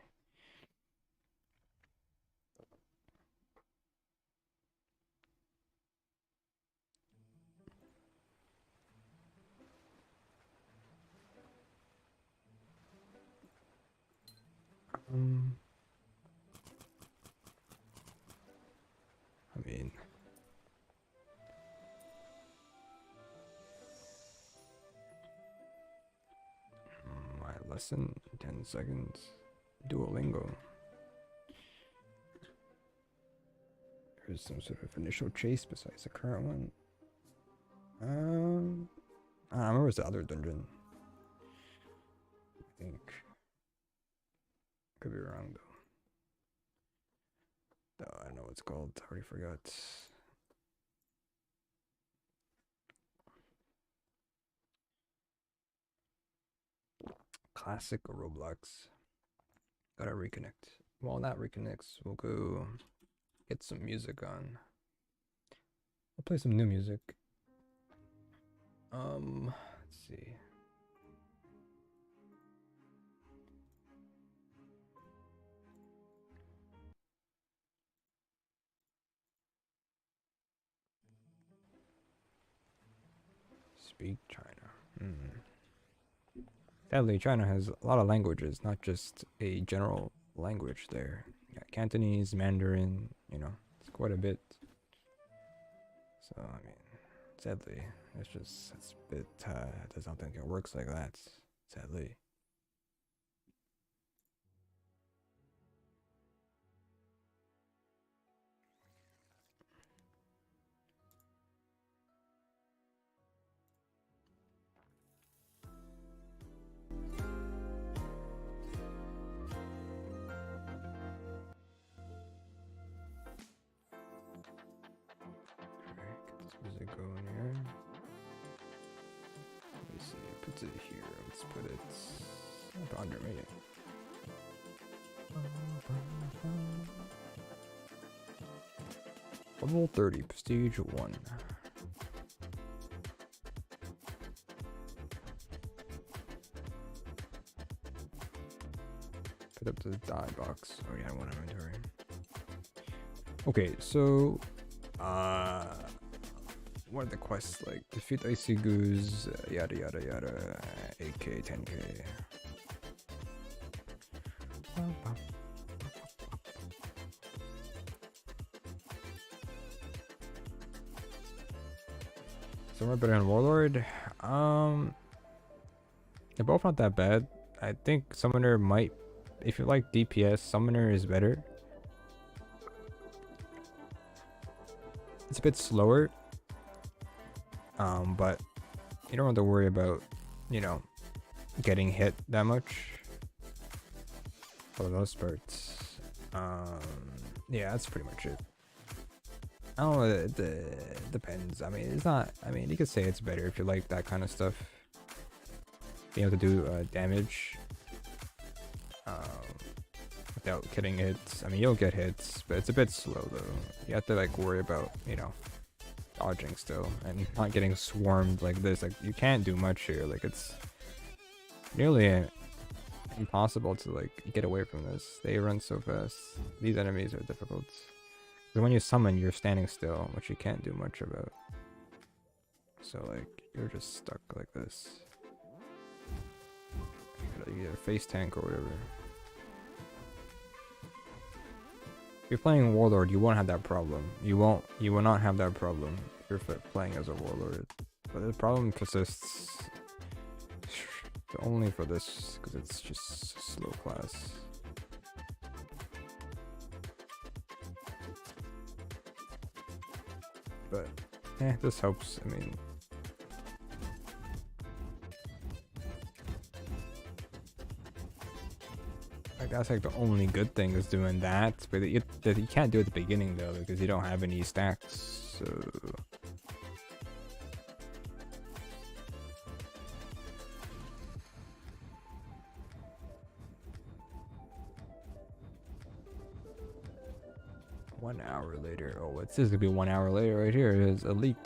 [SPEAKER 1] I mean, my lesson, 10 seconds. Duolingo. There's some sort of initial chase besides the current one. I don't remember what's the other dungeon. I think. Could be wrong though. Oh, I don't know what it's called. I already forgot. Classic Roblox. Gotta reconnect. Well, not reconnects. We'll go get some music on. I'll play some new music. Let's see. speak China. Sadly, China has a lot of languages, not just a general language there. Yeah, Cantonese, Mandarin, you know, it's quite a bit. So, I mean, sadly, it's a bit, I just don't think it works like that, sadly. Music going here. Let me see. Puts it here. Let's put it under me. Level 30, Prestige 1. Put up the die box. Oh yeah, one inventory. Okay, so what are the quests like? Defeat Icy Goose, yada yada yada, 8k, 10k. Somewhere better than Warlord? They're both not that bad. I think Summoner might, if you like DPS, Summoner is better. It's a bit slower. But you don't have to worry about, you know, getting hit that much for the most part. Yeah, that's pretty much it. I don't know, it depends. I mean, it's not, I mean, you could say it's better if you like that kind of stuff. Being able to do damage without getting hits. I mean, you'll get hits, but it's a bit slow though. You have to like worry about, you know, dodging still and not getting swarmed like this. Like, you can't do much here. Like, it's nearly impossible to like get away from this. They run so fast. These enemies are difficult. So when you summon, you're standing still, which you can't do much about. So like, you're just stuck like this. You gotta either face tank or whatever. If you're playing Warlord, you won't have that problem. You will not have that problem if you're playing as a Warlord. But the problem persists only for this, because it's just slow class. But, this helps. I mean, like, that's like the only good thing is doing that. But you can't do it at the beginning though, because you don't have any stacks. So. One hour later. Oh, what's this gonna be 1 hour later right here? It is elite.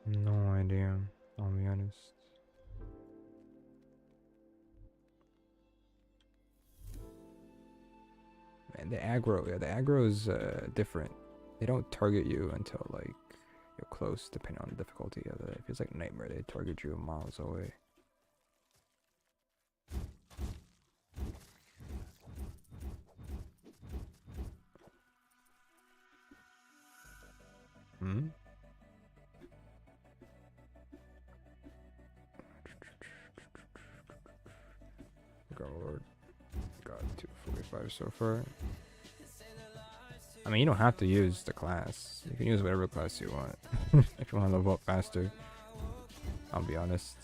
[SPEAKER 1] No idea, I'll be honest. Man, the aggro, yeah, the aggro is different. They don't target you until like you're close, depending on the difficulty of it. If it's like Nightmare, they target you miles away. Warlord got 245 so far. I mean, you don't have to use the class. You can use whatever class you want if you want to level up faster. I'll be honest.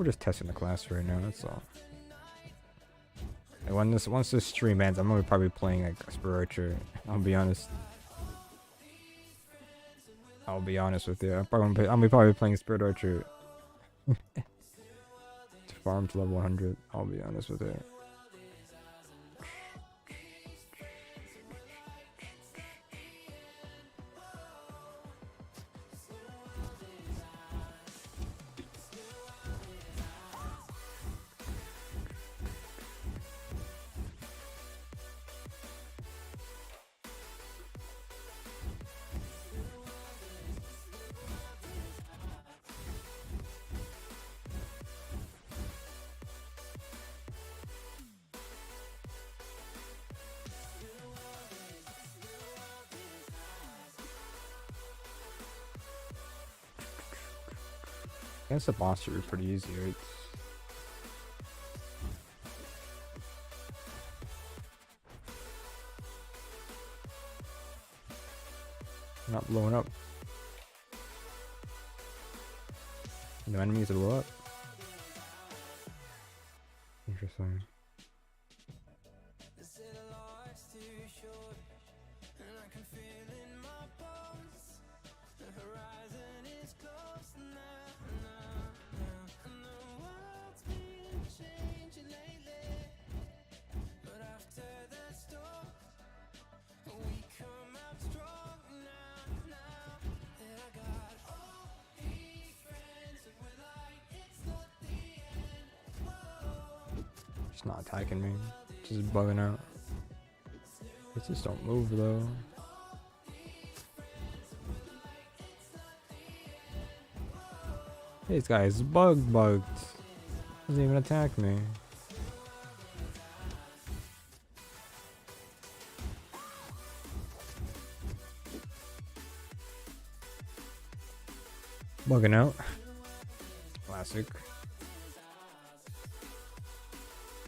[SPEAKER 1] We're just testing the class right now, that's all. And once this stream ends, I'm gonna probably be playing like Spear Archer. I'll be honest. I'll be honest with you. I'll be probably playing Spirit Archer to farm to level 100. I'll be honest with you. Against the boss should be pretty easy, right? Not blowing up. No enemies to blow up. Interesting. It's not attacking me, just bugging out. It just don't move though. This guy's bugged. Doesn't even attack me. Bugging out. Classic.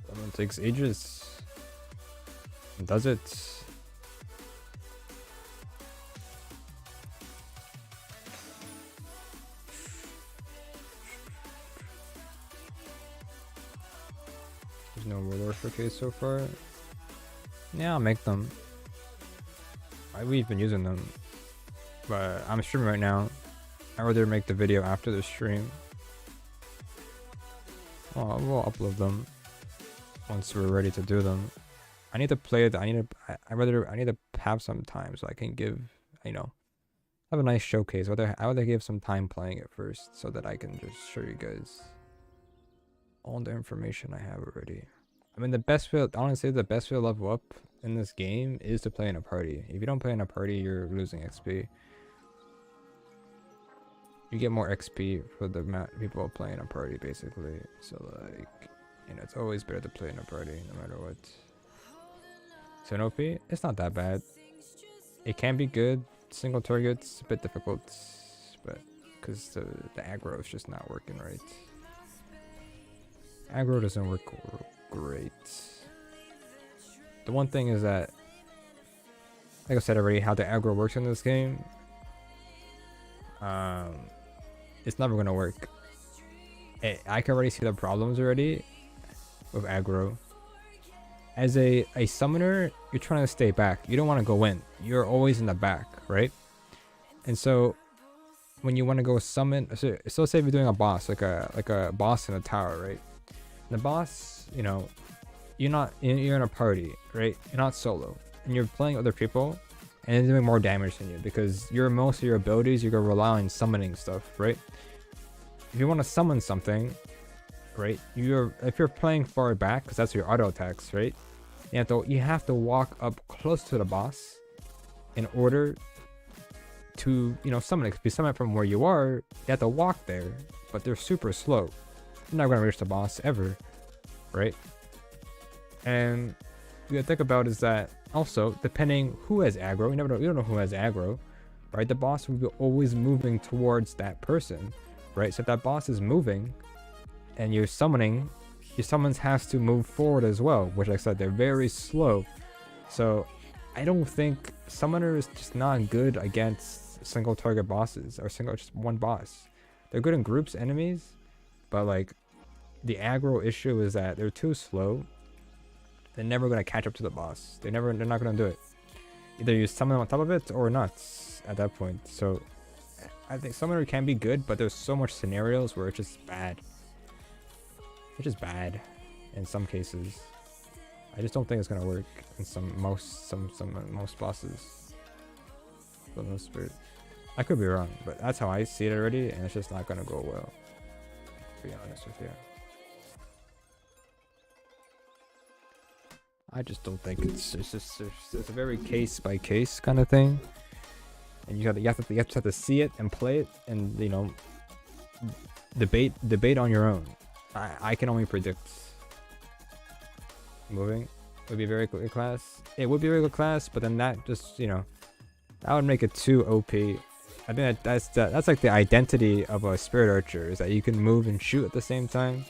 [SPEAKER 1] That one takes ages. Does it? There's no Warlord showcase so far. Yeah, I'll make them. We've been using them, but I'm streaming right now. I'd rather make the video after the stream. Oh, we'll upload them once we're ready to do them. I need to play it. I need to have some time so I can give, have a nice showcase. I would give some time playing it first so that I can just show you guys all the information I have already. I mean, honestly, the best way to level up in this game is to play in a party. If you don't play in a party, you're losing XP. You get more XP for the amount of people playing a party, basically. So, like, it's always better to play in a party, no matter what. So, OP, it's not that bad. It can be good. Single targets, a bit difficult, but because the aggro is just not working right. Aggro doesn't work great. The one thing is that, like I said already, how the aggro works in this game, it's never gonna work. I can already see the problems already with aggro. As a summoner, you're trying to stay back. You don't want to go in. You're always in the back, right? And so when you want to go summon, so let's say if you're doing a boss, like a boss in a tower, right? The boss, you're in a party, right? You're not solo, and you're playing other people, and they're doing more damage than you because most of your abilities you're gonna rely on summoning stuff, right? If you want to summon something, right? If you're playing far back, because that's your auto attacks, right? You have to walk up close to the boss in order to summon it. If you summon it from where you are, you have to walk there, but they're super slow. You're not gonna reach the boss ever, right? And you gotta think about is that also depending who has aggro, you don't know who has aggro, right? The boss will be always moving towards that person, right? So if that boss is moving and you're summoning, your summons has to move forward as well, which like I said, they're very slow. So I don't think summoner is just not good against single target bosses or just one boss. They're good in groups, enemies, but like the aggro issue is that they're too slow. They're never gonna catch up to the boss. They're not gonna do it. Either you summon on top of it or not at that point. So I think summoner can be good, but there's so much scenarios where it's just bad. It's just bad in some cases. I just don't think it's gonna work in most bosses. For the most part. I could be wrong, but that's how I see it already, and it's just not gonna go well. To be honest with you. I just don't think it's a very case by case kind of thing, and you have to see it and play it, and you know, debate on your own. I can only predict. Moving would be very good class. It would be very good class, but then that just, you know, that would make it too OP. I think that's like the identity of a spirit archer, is that you can move and shoot at the same time,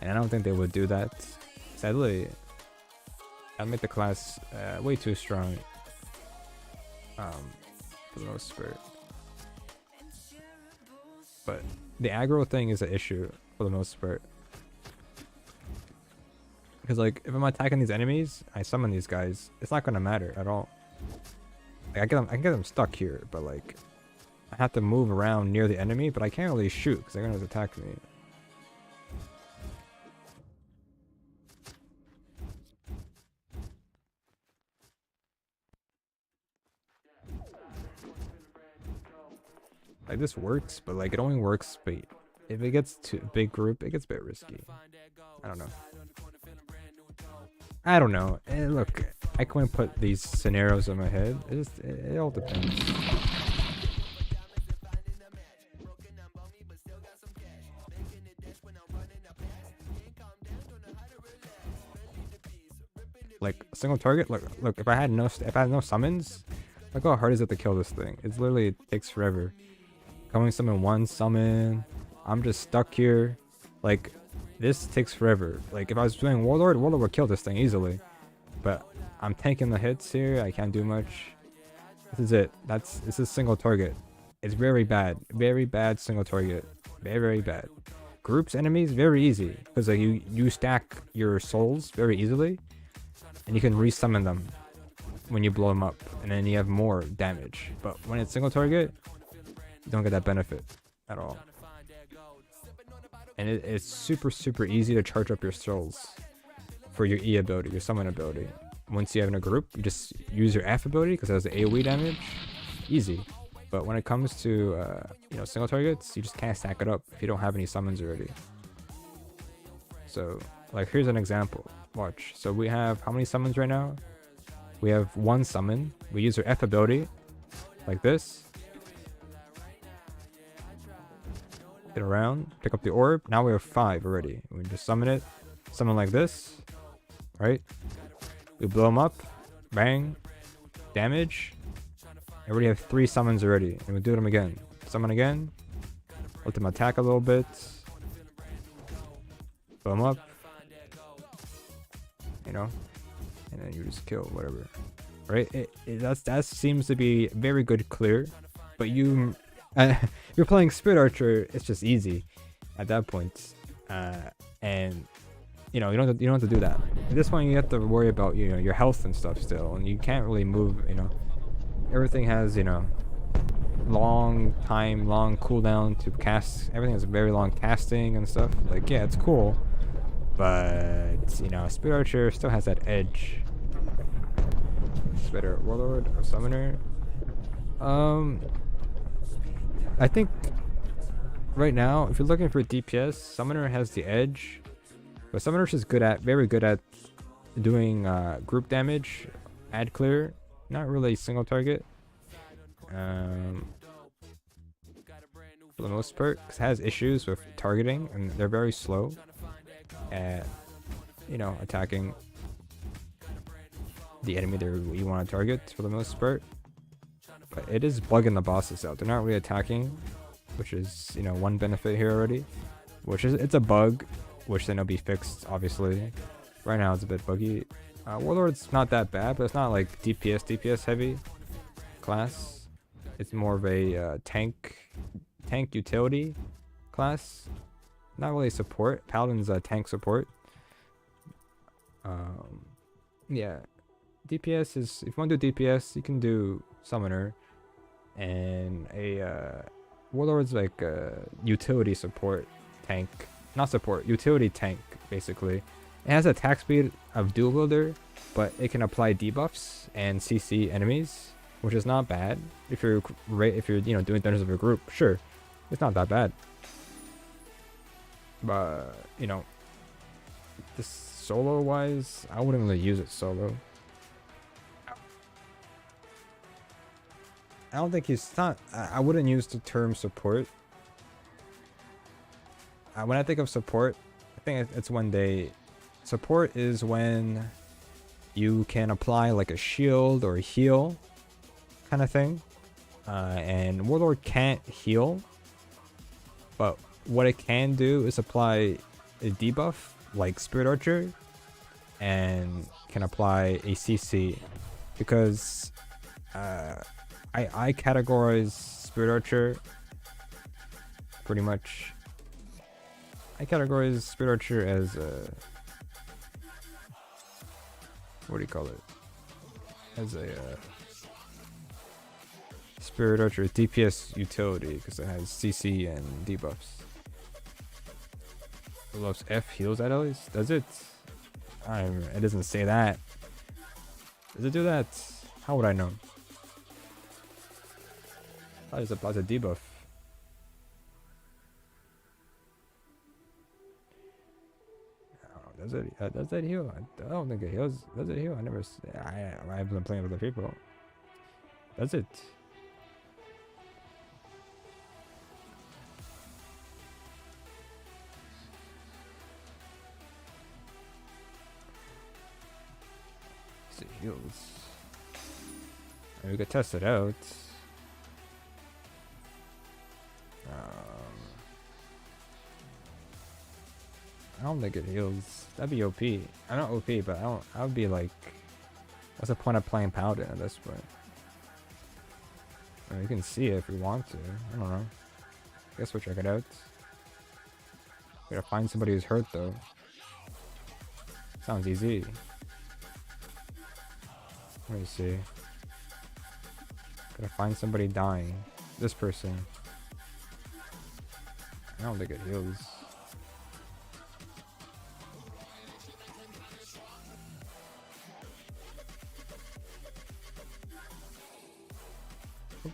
[SPEAKER 1] and I don't think they would do that. Sadly. That'd make the class way too strong for the most part. But the aggro thing is an issue for the most part. Because like, if I'm attacking these enemies, I summon these guys, it's not gonna matter at all. Like, I can get them stuck here, but like, I have to move around near the enemy, but I can't really shoot because they're gonna attack me. Like, this works, but like, it only works, but if it gets to a big group, it gets a bit risky. I don't know. I don't know. Look, I can't put these scenarios in my head. It all depends. Like, single target. Look. If I had no summons, look how hard is it to kill this thing. It's literally, it takes forever. Coming summon one summon. I'm just stuck here. Like, this takes forever. Like, if I was doing Warlord would kill this thing easily. But I'm tanking the hits here. I can't do much. This is it. This is single target. It's very bad. Very bad single target. Very bad. Groups, enemies, very easy. Because like, you stack your souls very easily. And you can resummon them when you blow them up. And then you have more damage. But when it's single target, you don't get that benefit at all. And it's super easy to charge up your souls for your E ability, your summon ability. Once you have in a group, you just use your F ability because it has the AoE damage. Easy. But when it comes to you know, single targets, you just can't stack it up if you don't have any summons already. So like, here's an example. Watch. So we have how many summons right now? We have one summon. We use our F ability like this. Get around, pick up the orb. Now we have 5 already. We just summon it. Summon like this. Right? We blow them up. Bang. Damage. I already have 3 summons already. And we do them again. Summon again. Let them attack a little bit. Blow them up. You know? And then you just kill, whatever. Right? That seems to be very good clear. But you're playing Spirit Archer, it's just easy at that point. And you know, you don't have to do that. At this point, you have to worry about, you know, your health and stuff still, and you can't really move. You know, everything has, you know, long cooldown to cast. Everything has very long casting and stuff. Like, yeah, it's cool, but you know, Spirit Archer still has that edge. It's better Warlord or Summoner. I think right now, if you're looking for DPS, Summoner has the edge. But Summoner's is very good at doing group damage, ad clear, not really single target. For the most part, because it has issues with targeting, and they're very slow at, you know, attacking the enemy that you want to target for the most part. But it is bugging the bosses out. They're not really attacking, which is, you know, one benefit here already. It's a bug, which then will be fixed, obviously. Right now it's a bit buggy. Warlord's not that bad, but it's not like DPS heavy class. It's more of a tank utility class. not really support. Paladin's tank support. Yeah, DPS is, if you want to do DPS, you can do Summoner, and a Warlord's like a utility support tank, not support, utility tank basically. It has attack speed of Dual Wielder, but it can apply debuffs and CC enemies, which is not bad if you're doing dungeons of a group. Sure, it's not that bad, but this solo wise, I wouldn't really use it solo. I don't think he's not. I wouldn't use the term support. When I think of support, I think it's when support is when you can apply like a shield or a heal kind of thing. And Warlord can't heal, but what it can do is apply a debuff like Spirit Archer, and can apply a CC, because I categorize Spirit Archer pretty much. I categorize Spirit Archer as a, what do you call it? As a Spirit Archer DPS utility, because it has CC and debuffs. It loves F heals at least. Does it? It doesn't say that. Does it do that? How would I know? I just applies a debuff. Oh, does it? Does that heal? I don't think it heals. Does it heal? I haven't been playing with other people. Does it? It heals. And we could test it out. I don't think it heals. That'd be OP. I'm not OP, but I would be like, what's the point of playing Paladin at this point? I mean, you can see it if you want to. I don't know. Guess we'll check it out. Gotta find somebody who's hurt though. Sounds easy. Let me see. Gotta find somebody dying. This person. I don't think it heals.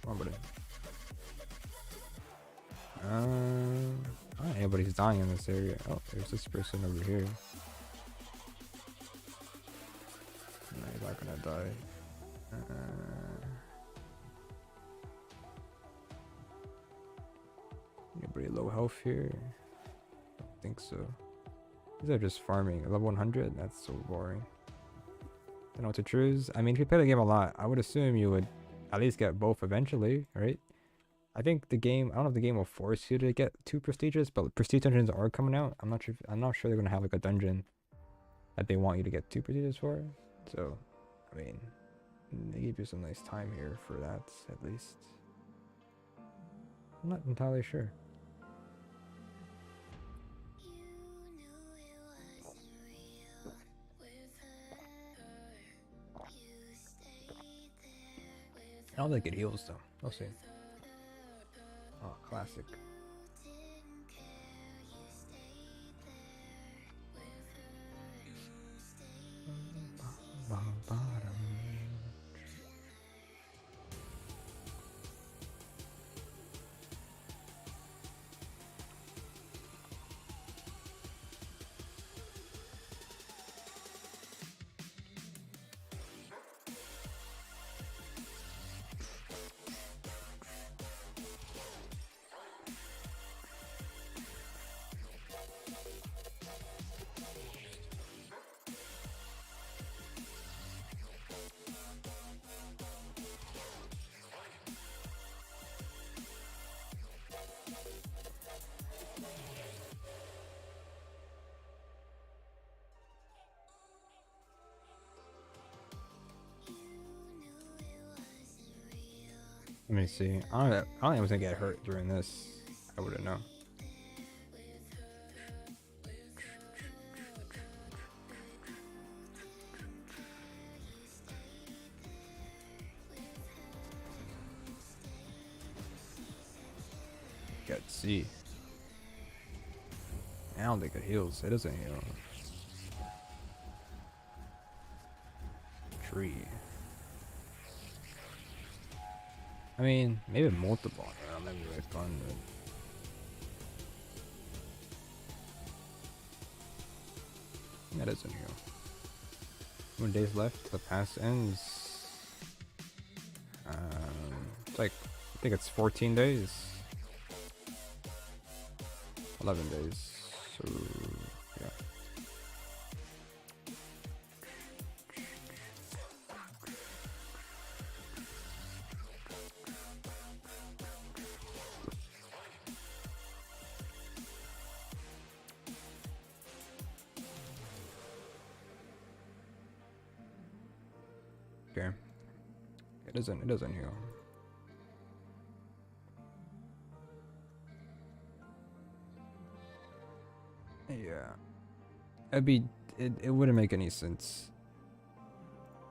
[SPEAKER 1] Oh, buddy. I don't know anybody's dying in this area. Oh, there's this person over here. No, he's not gonna die. Anybody low health here? Don't think so. These are just farming. Level 100? That's so boring. Don't know what to choose. I mean, if you play the game a lot, I would assume you would at least get both eventually, right? I think the game, I don't know if the game will force you to get 2 prestiges, but prestige dungeons are coming out. I'm not sure they're gonna have like a dungeon that they want you to get 2 prestiges for. So, I mean, they give you some nice time here for that, at least. I'm not entirely sure. I don't think it heals though. We'll see. Oh, classic. Let me see. I don't think I was gonna get hurt during this. I wouldn't know. at C. I don't think it heals. It doesn't heal. Tree. I mean, maybe multiple. Maybe really fun. But that doesn't heal. How many days left till the pass ends? It's like, I think it's 14 days. 11 days. So, yeah. Okay. It doesn't heal. Yeah. It wouldn't make any sense.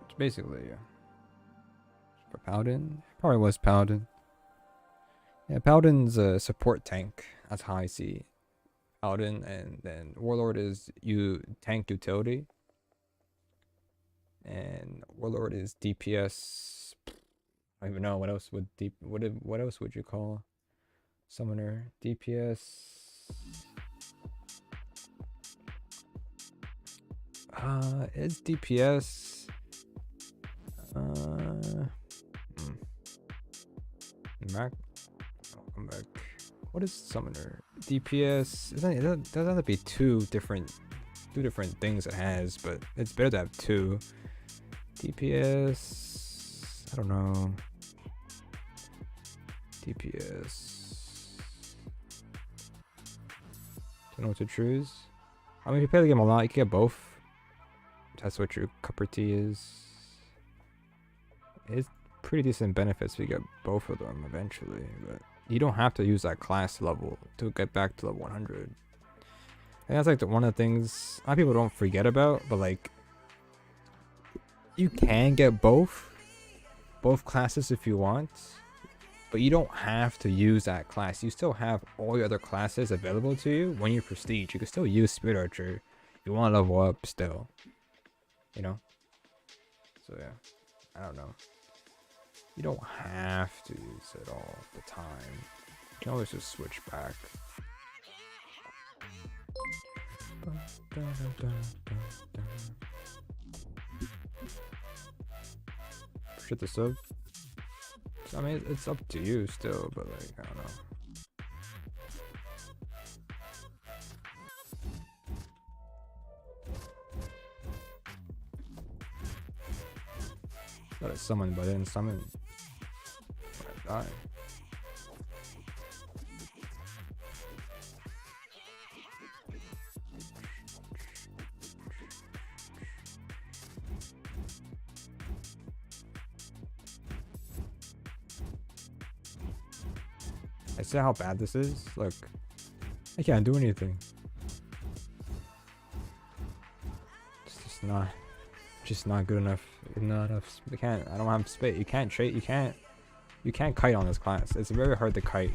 [SPEAKER 1] It's basically, yeah. For Paladin? Probably was Paladin. Yeah, Paladin's a support tank. That's how I see Paladin, and then Warlord is tank utility. And Warlord is DPS. I don't even know what else would what else would you call summoner? DPS. It's DPS. Back. Oh, come back. What is summoner? DPS. It doesn't have to be two different things it has, but it's better to have two. DPS. I don't know. DPS. Don't know what to choose. I mean, if you play the game a lot, you can get both. That's what your cup of tea is. It's pretty decent benefits if you get both of them eventually, but you don't have to use that class level to get back to level 100. I think that's like one of the things a lot of people don't forget about, but like you can get both classes if you want, but you don't have to use that class. You still have all your other classes available to you when you prestige. You can still use Spirit Archer. You want to level up still, you know? So yeah, I don't know. You don't have to use it all the time. You can always just switch back. Shit the sub. I mean, it's up to you still, but like, I don't know. Got a summon, but I didn't summon. I die. I see how bad this is. Look, I can't do anything. It's just not good enough. Not enough. I don't have space. You can't trade. You can't kite on this class. It's very hard to kite.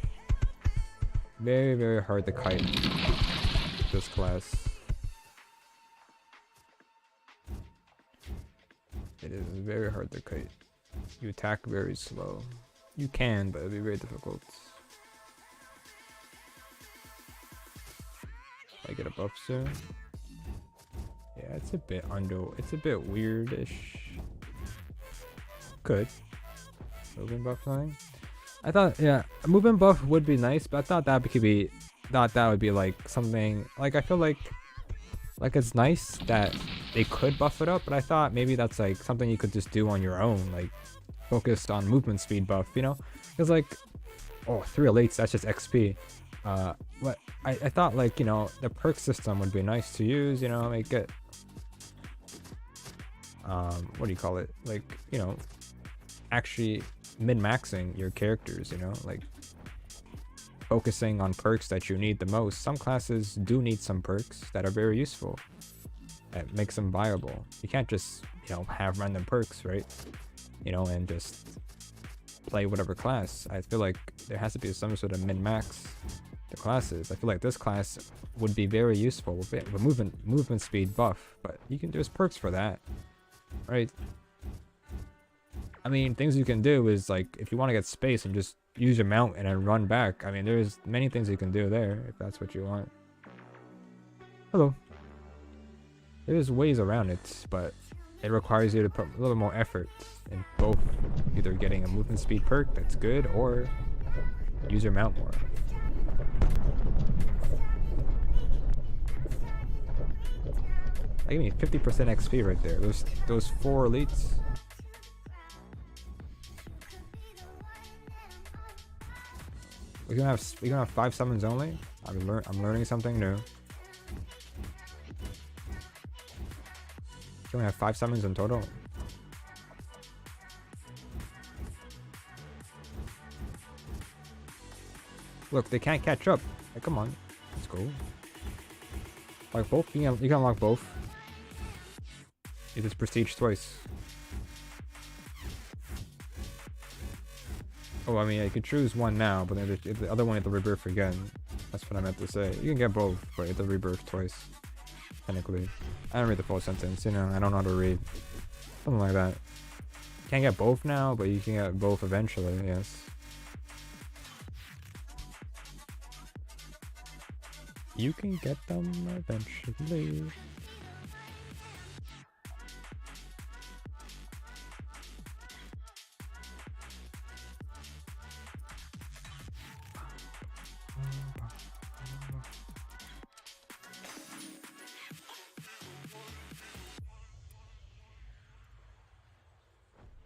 [SPEAKER 1] Very, very hard to kite this class. It is very hard to kite. You attack very slow. You can, but it'll be very difficult. I get a buff soon. Yeah, it's a bit weirdish. Good. Movement buff thing. I thought, yeah, a movement buff would be nice, but I thought that would be like something like, I feel like it's nice that they could buff it up, but I thought maybe that's like something you could just do on your own, like focused on movement speed buff, you know? Because like, oh, 3 elites, that's just XP. What I thought, like, you know, the perk system would be nice to use, you know, make it what do you call it, like, you know, actually min-maxing your characters, you know, like focusing on perks that you need the most. Some classes do need some perks that are very useful, that makes them viable. You can't just, you know, have random perks, right? You know, and just play whatever class. I feel like there has to be some sort of min-max the classes. I feel like this class would be very useful with movement speed buff, but there's perks for that, right? I mean, things you can do is like if you want to get space and just use your mount and then run back. I mean, there's many things you can do there if that's what you want. Hello. There's ways around it, but it requires you to put a little more effort in both either getting a movement speed perk that's good or use your mount more. That gave me 50% XP right there. Those 4 elites. We're gonna have 5 summons only. I'm learning something new. We only have 5 summons in total. Look, they can't catch up. Hey, come on, let's go. Like both? You can unlock both. It is prestige twice. Oh, I mean, I could choose one now, but then the other one at the rebirth again. That's what I meant to say. You can get both, but at the rebirth twice. Technically. I don't read the full sentence, you know, I don't know how to read. Something like that. Can't get both now, but you can get both eventually, yes. You can get them eventually.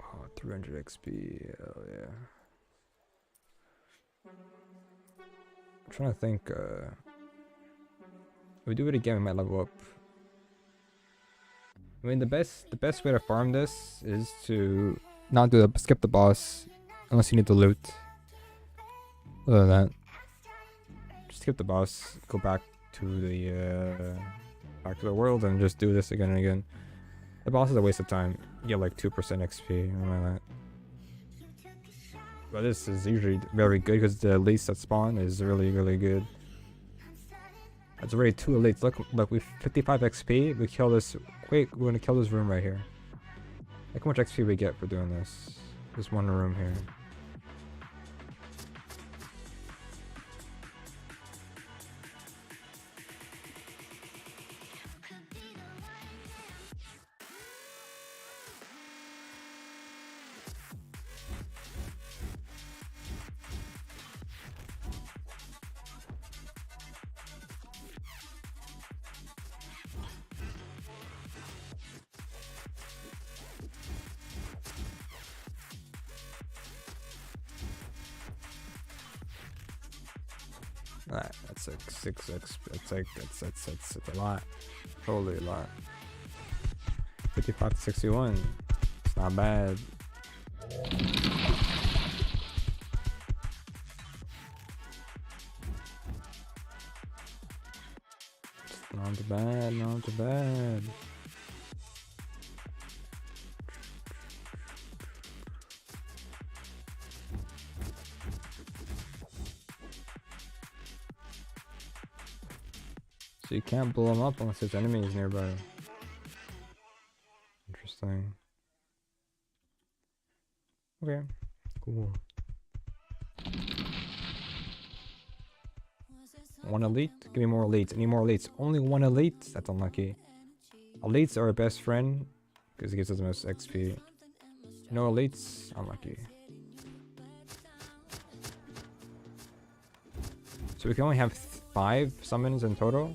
[SPEAKER 1] Oh, 300 XP, hell yeah. I'm trying to think, if we do it again, we might level up. I mean, the best way to farm this is to not skip the boss unless you need the loot. Other than that, just skip the boss, go back to the world, and just do this again and again. The boss is a waste of time. You get like 2% XP, something like that. But this is usually very good because the elites that spawn is really good. That's already 2 elites. Look, we've 55 XP. We kill this. Wait, we're gonna kill this room right here. Look how much XP we get for doing this. This one room here. That's like 6x. It's a lot. Totally a lot. 55 to 61. It's not bad. Not bad, not bad. So you can't blow them up unless there's enemies nearby. Interesting. Okay, cool. One elite? Give me more elites. I need more elites. Only 1 elite? That's unlucky. Elites are our best friend because it gives us the most XP. No elites? Unlucky. So we can only have 5 summons in total?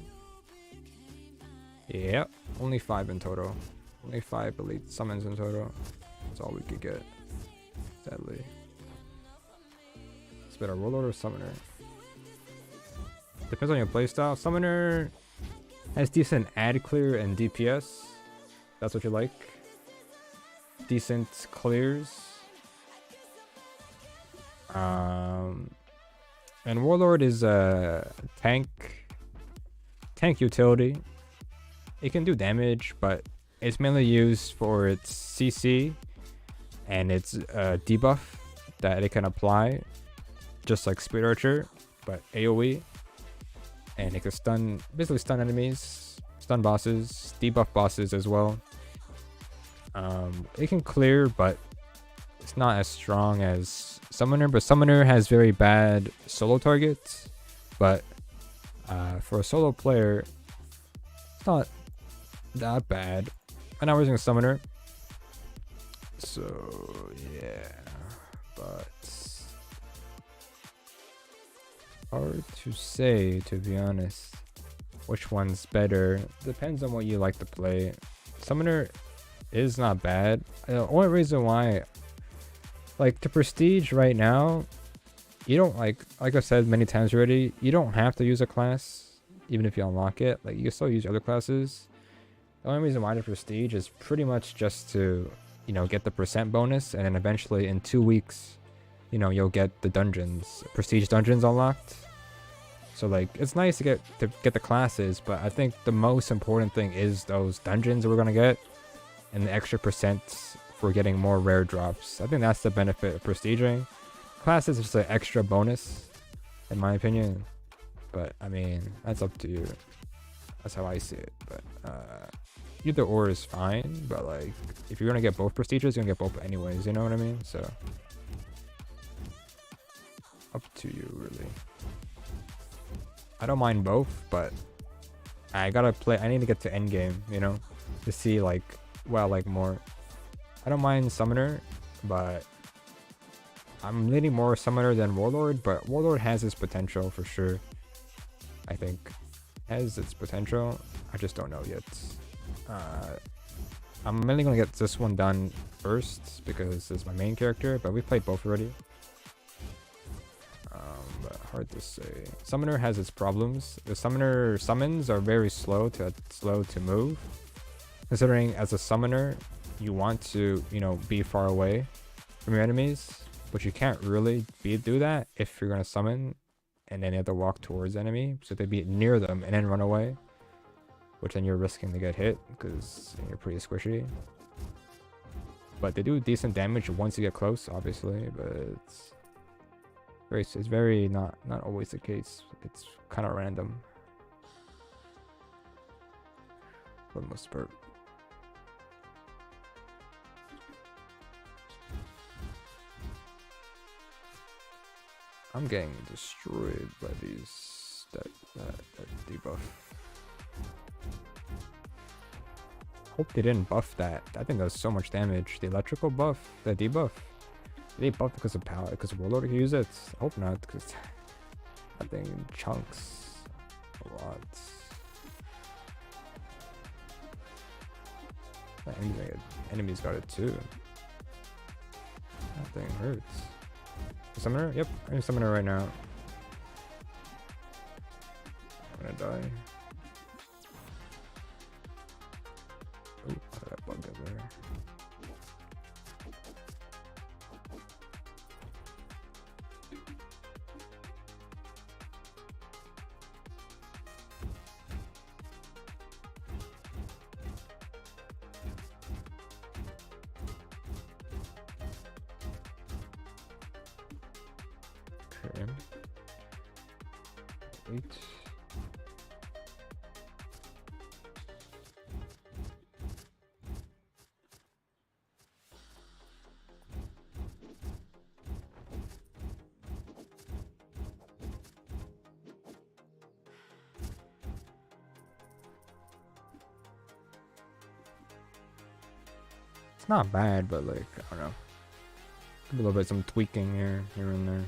[SPEAKER 1] Yep, only 5 in total. Only 5 elite summons in total. That's all we could get. Sadly. It's better Warlord or Summoner? Depends on your playstyle. Summoner has decent ad clear and DPS. That's what you like. Decent clears. And Warlord is a tank utility. It can do damage, but it's mainly used for its CC and its debuff. that it can apply, just like Spirit Archer, but AoE, and it can stun, basically stun enemies, stun bosses, debuff bosses as well. It can clear, but it's not as strong as Summoner, but Summoner has very bad solo targets, but for a solo player, it's not that bad. I'm not using a Summoner, so yeah, but hard to say, to be honest, which one's better. Depends on what you like to play. Summoner is not bad. The only reason why, like, to prestige right now, you don't, like I said many times already, you don't have to use a class even if you unlock it. Like, you can still use other classes. The only reason why to prestige is pretty much just to, you know, get the percent bonus, and then eventually in 2 weeks, you know, you'll get the dungeons, prestige dungeons unlocked. So like, it's nice to get the classes, but I think the most important thing is those dungeons that we're gonna get, and the extra percents for getting more rare drops. I think that's the benefit of prestiging. Classes is just an extra bonus, in my opinion. But I mean, that's up to you. That's how I see it. But either or is fine. But like, if you're gonna get both prestiges, you're gonna get both anyways. You know what I mean? So up to you, really. I don't mind both, but I gotta play. I need to get to end game, you know, to see like what I like more. I don't mind Summoner, but I'm leaning more Summoner than Warlord. But Warlord has its potential for sure. I think has its potential. I just don't know yet. I'm mainly gonna get this one done first because it's my main character, but we played both already. But hard to say. Summoner has its problems. The Summoner summons are very slow to move. Considering as a Summoner, you want to, you know, be far away from your enemies, but you can't really do that if you're gonna summon, and then you have to walk towards enemy, so they'd be near them and then run away, which then you're risking to get hit because you're pretty squishy. But they do decent damage once you get close, obviously, but it's very not always the case. It's kind of random for the most part. I'm getting destroyed by these that debuff. Hope they didn't buff that. That thing does so much damage. The electrical buff, the debuff. They buffed because of power, because Warlord can use it. I hope not, because that thing chunks a lot. That enemy's got it too. That thing hurts. Summoner? Yep, I'm Summoner right now. I'm gonna die. Ooh, how did that bug get there? Okay. Wait. It's not bad, but like, I don't know. A little bit some tweaking here and there.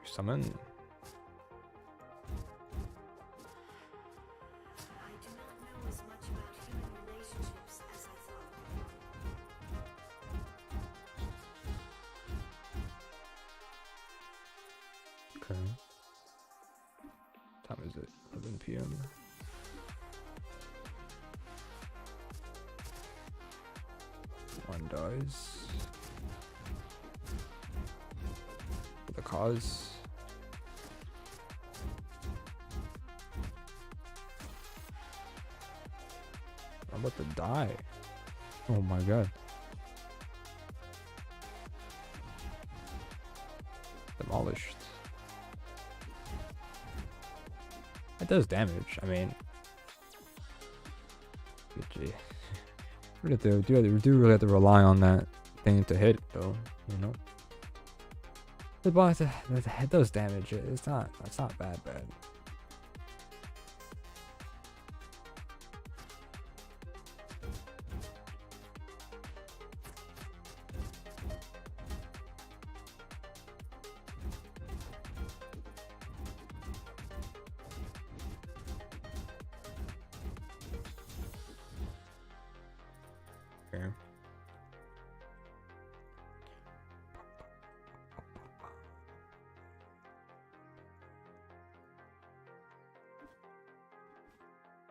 [SPEAKER 1] Summon. Okay. Time is it? 11 p.m. one dies. For the cause. I'm about to die. Oh my god. Demolished. It does damage. I mean, GG. We do really have to rely on that thing to hit, though. You know, the boss it does damage. It's not bad. Okay.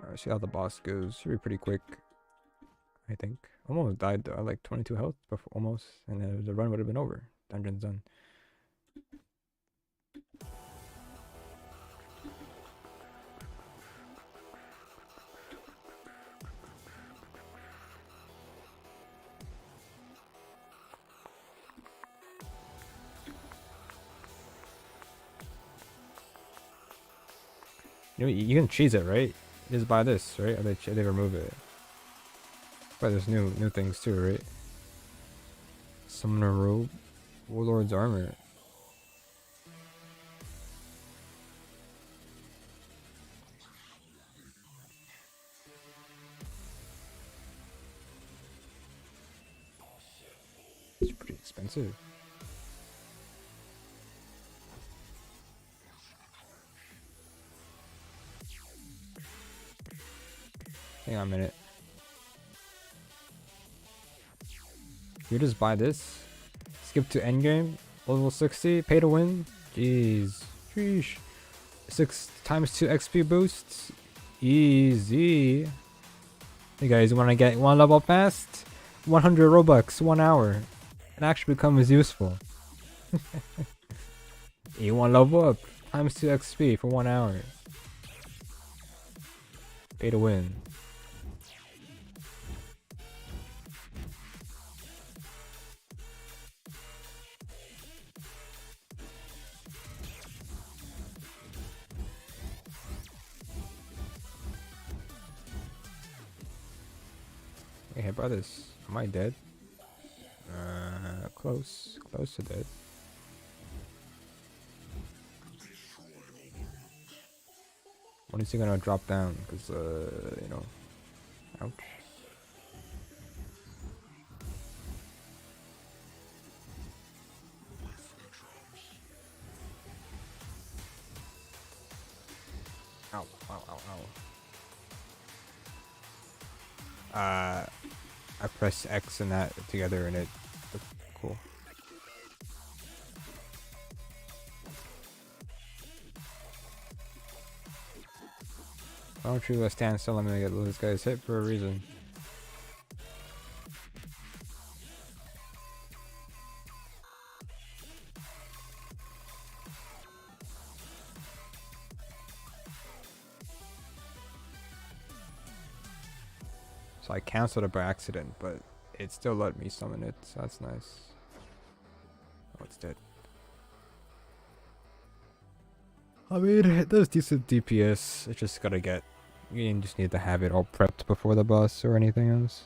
[SPEAKER 1] Alright, see how the boss goes. Should be pretty quick, I think. Almost died though. I had like 22 health before almost, and then the run would have been over. Dungeon's done. You can cheese it, right? Just buy this, right? Or they remove it. But there's new things too, right? Summoner robe, Warlord's armor. It's pretty expensive. Hang on a minute. You just buy this, skip to endgame, level 60, pay to win. Jeez. Sheesh. 6 times 2 XP boosts. Easy. Hey guys, wanna level up fast? 100 Robux, 1 hour. It actually becomes useful. You wanna level up? Times 2 XP for 1 hour. Pay to win. Hey brothers, am I dead? Close to dead. When is he gonna drop down? Cause you know, ouch. Ow, ow, ow, ow. I press X and that together and it looked cool. Why don't you stand still? I'm gonna get this guy's hit for a reason. So I canceled it by accident, but it still let me summon it, so that's nice. Oh, it's dead. I mean, it does decent DPS. It's just gotta get... You just need to have it all prepped before the boss or anything else.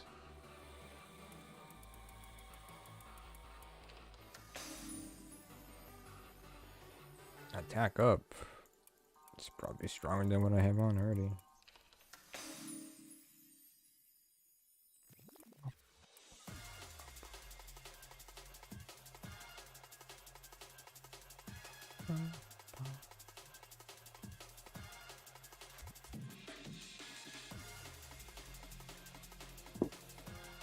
[SPEAKER 1] Attack up. It's probably stronger than what I have on already.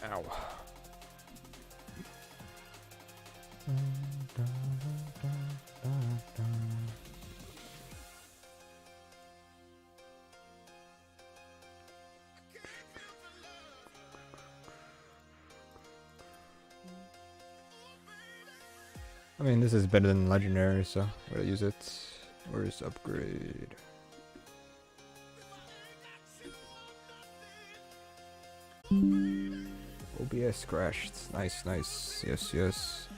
[SPEAKER 1] Ow. I mean, this is better than legendary, so I'm gonna use it. Where's upgrade? OBS crashed. Nice, nice. Yes, yes.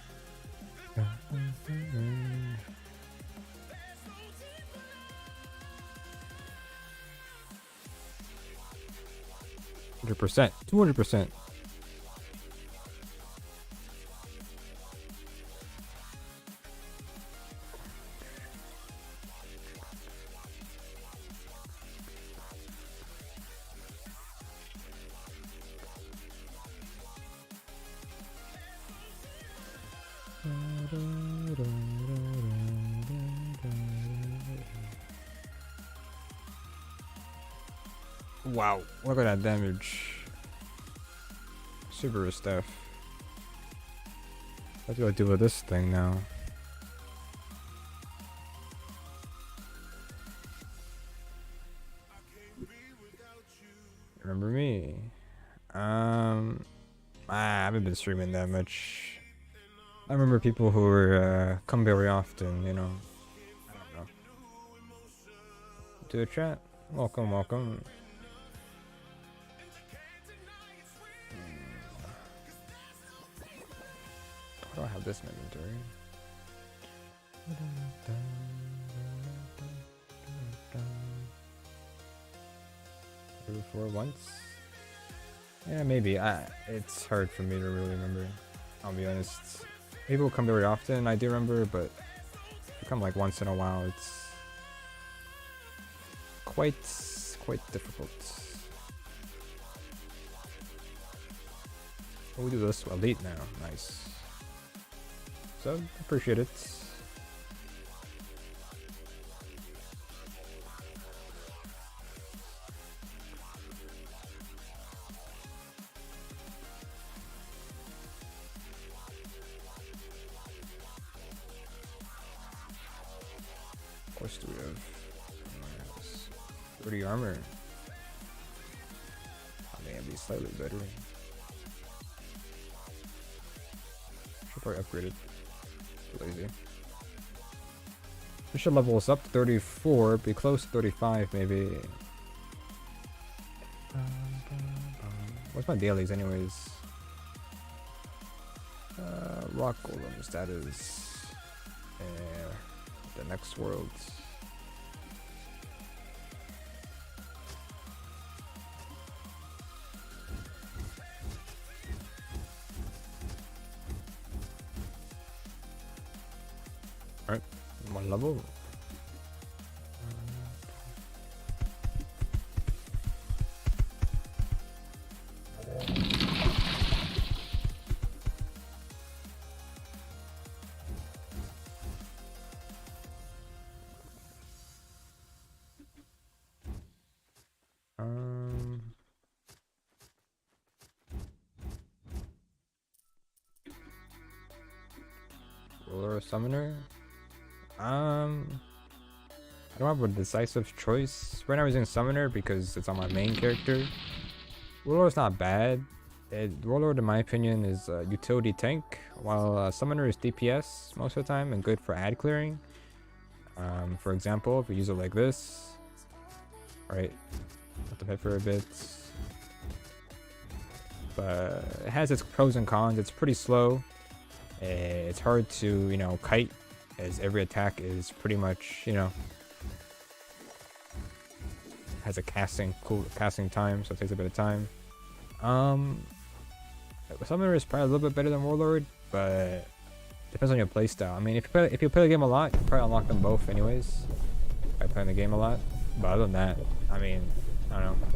[SPEAKER 1] 100%. 200%. Wow, look at that damage. Super stuff. What do I do with this thing now? Remember me? I haven't been streaming that much. I remember people who were come very often, you know. I don't know. To the chat. Welcome, welcome. I don't have this in inventory. Before once? Yeah, maybe. It's hard for me to really remember. I'll be honest. People come very often, I do remember, but if you come like once in a while, it's quite difficult. Oh, we do this elite now. Nice. So, appreciate it. What else do we have? 30 armor. I may be slightly better. Should probably upgrade it. Lazy. We should level us up to 34, be close to 35 maybe. What's my dailies anyways? Rock golems, that is the next world. Alright, one level. Ruler Summoner. I don't have a decisive choice. Right now I'm using Summoner because it's on my main character. Warlord's not bad. Warlord, in my opinion, is a utility tank, while Summoner is DPS most of the time and good for ad clearing. For example, if we use it like this, right, let the pet for a bit. But it has its pros and cons. It's pretty slow. It's hard to, you know, kite, as every attack is pretty much, you know, has a casting time, so it takes a bit of time. Summoner is probably a little bit better than Warlord, but depends on your playstyle. I mean, if you play the game a lot, you probably unlock them both anyways by playing the game a lot. But other than that, I mean, I don't know.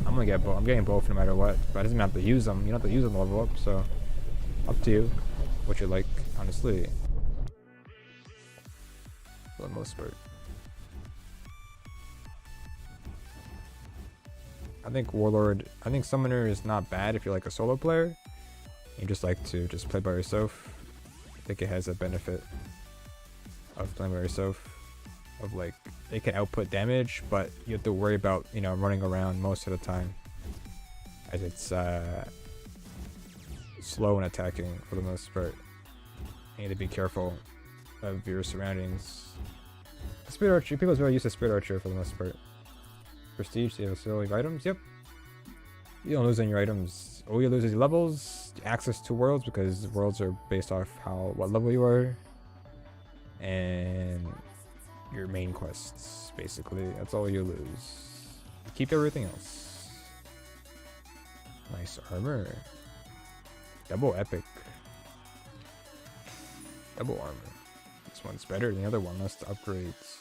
[SPEAKER 1] I'm gonna get both. I'm getting both no matter what. But I doesn't have to use them. You don't have to use them to level up. So up to you, what you like, honestly. For the most part. I think Summoner is not bad if you're like a solo player. You just like to just play by yourself. I think it has a benefit of playing by yourself. Of like, it can output damage, but you have to worry about, you know, running around most of the time. As it's slow and attacking for the most part. You need to be careful of your surroundings. Spirit Archer, people's very used to Spirit Archer for the most part. Prestige, you still leave items, yep. You don't lose any your items. All you lose is levels, access to worlds, because worlds are based off what level you are. And your main quests, basically. That's all you lose. You keep everything else. Nice armor. Double epic. Double armor. This one's better than the other one. That's the upgrades.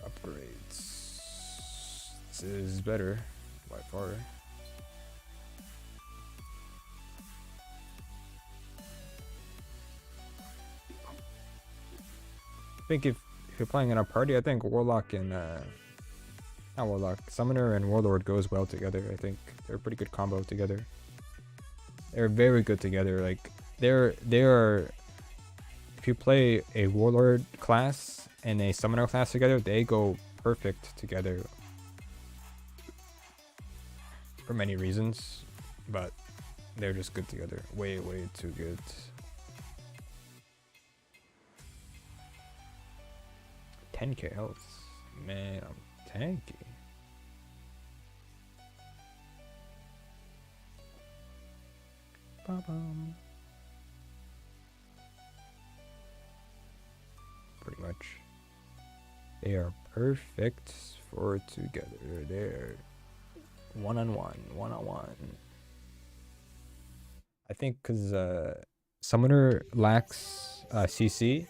[SPEAKER 1] Upgrades. This is better by far. I think if you're playing in a party, I think Warlock and not Warlock, Summoner and Warlord goes well together. I think they're a pretty good combo together. They're very good together. Like they are. If you play a Warlord class and a Summoner class together, they go perfect together. For many reasons, but they're just good together. Way too good. $10k health. Man, I'm tanky. Ba-bum. Pretty much. They are perfect for together. They're one-on-one. I think because Summoner lacks CC,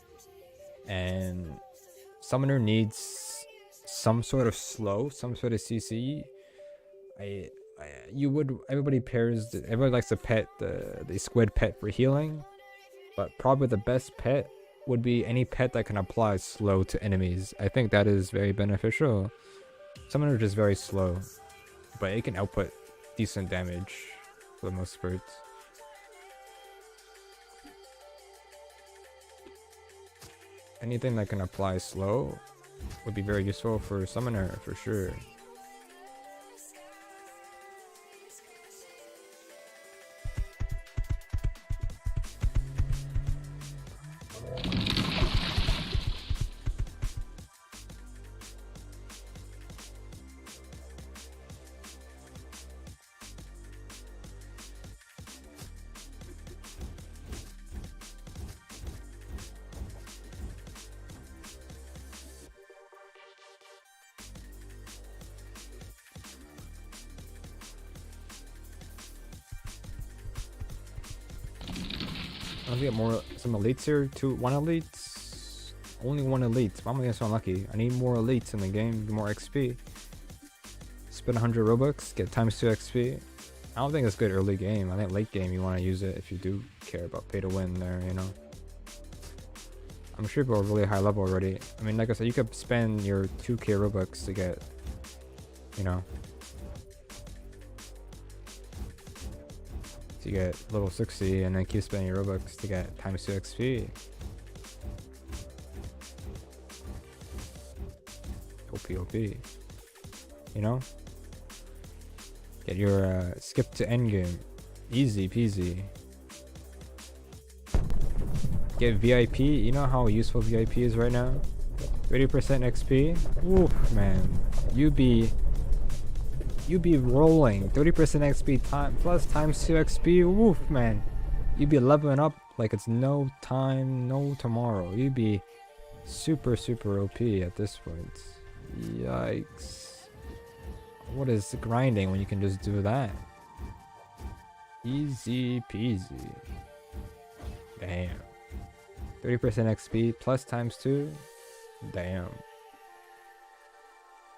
[SPEAKER 1] and Summoner needs some sort of slow, some sort of CC. Everybody likes to pet the squid pet for healing, but probably the best pet would be any pet that can apply slow to enemies. I think that is very beneficial. Summoner is just very slow, but it can output decent damage for the most part. Anything that can apply slow would be very useful for Summoner for sure. I'll get some elites here. One elites. Only one elite. I'm gonna get so unlucky. I need more elites in the game. Get more XP. Spend 100 Robux. Get ×2 XP. I don't think it's good early game. I think late game you want to use it if you do care about pay to win there, you know. I'm sure people are really high level already. I mean, like I said, you could spend your 2k Robux to get, you know, to get level 60 and then keep spending your Robux to get ×2 XP. OP. You know? Get your skip to endgame. Easy peasy. Get VIP. You know how useful VIP is right now? 30% XP? Oof, man. You be rolling. 30% XP plus ×2 XP. Woof, man. You be leveling up like it's no time, no tomorrow. You be super OP at this point. Yikes. What is grinding when you can just do that? Easy peasy. Damn. 30% XP plus ×2. Damn.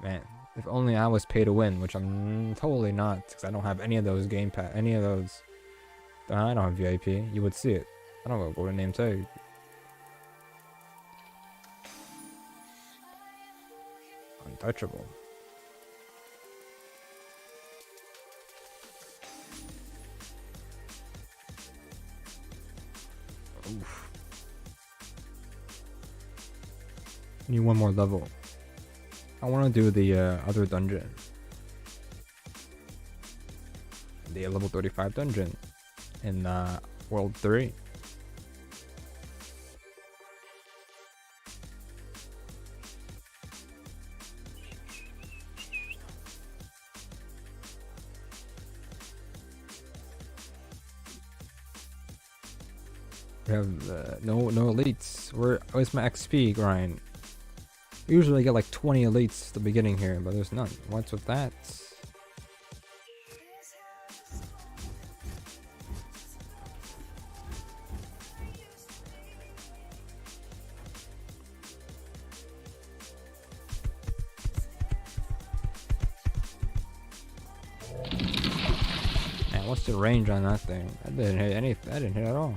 [SPEAKER 1] Man. If only I was pay to win, which I'm totally not, because I don't have any of those game pass, any of those. I don't have VIP. You would see it. I don't know what the name tag. Untouchable. Oof. Need one more level. I want to do the other dungeon. The level 35 dungeon in World 3. We have no elites. Where's my XP grind? Usually I get like 20 elites at the beginning here, but there's none. What's with that? Man, what's the range on that thing? That didn't hit anything. That didn't hit at all.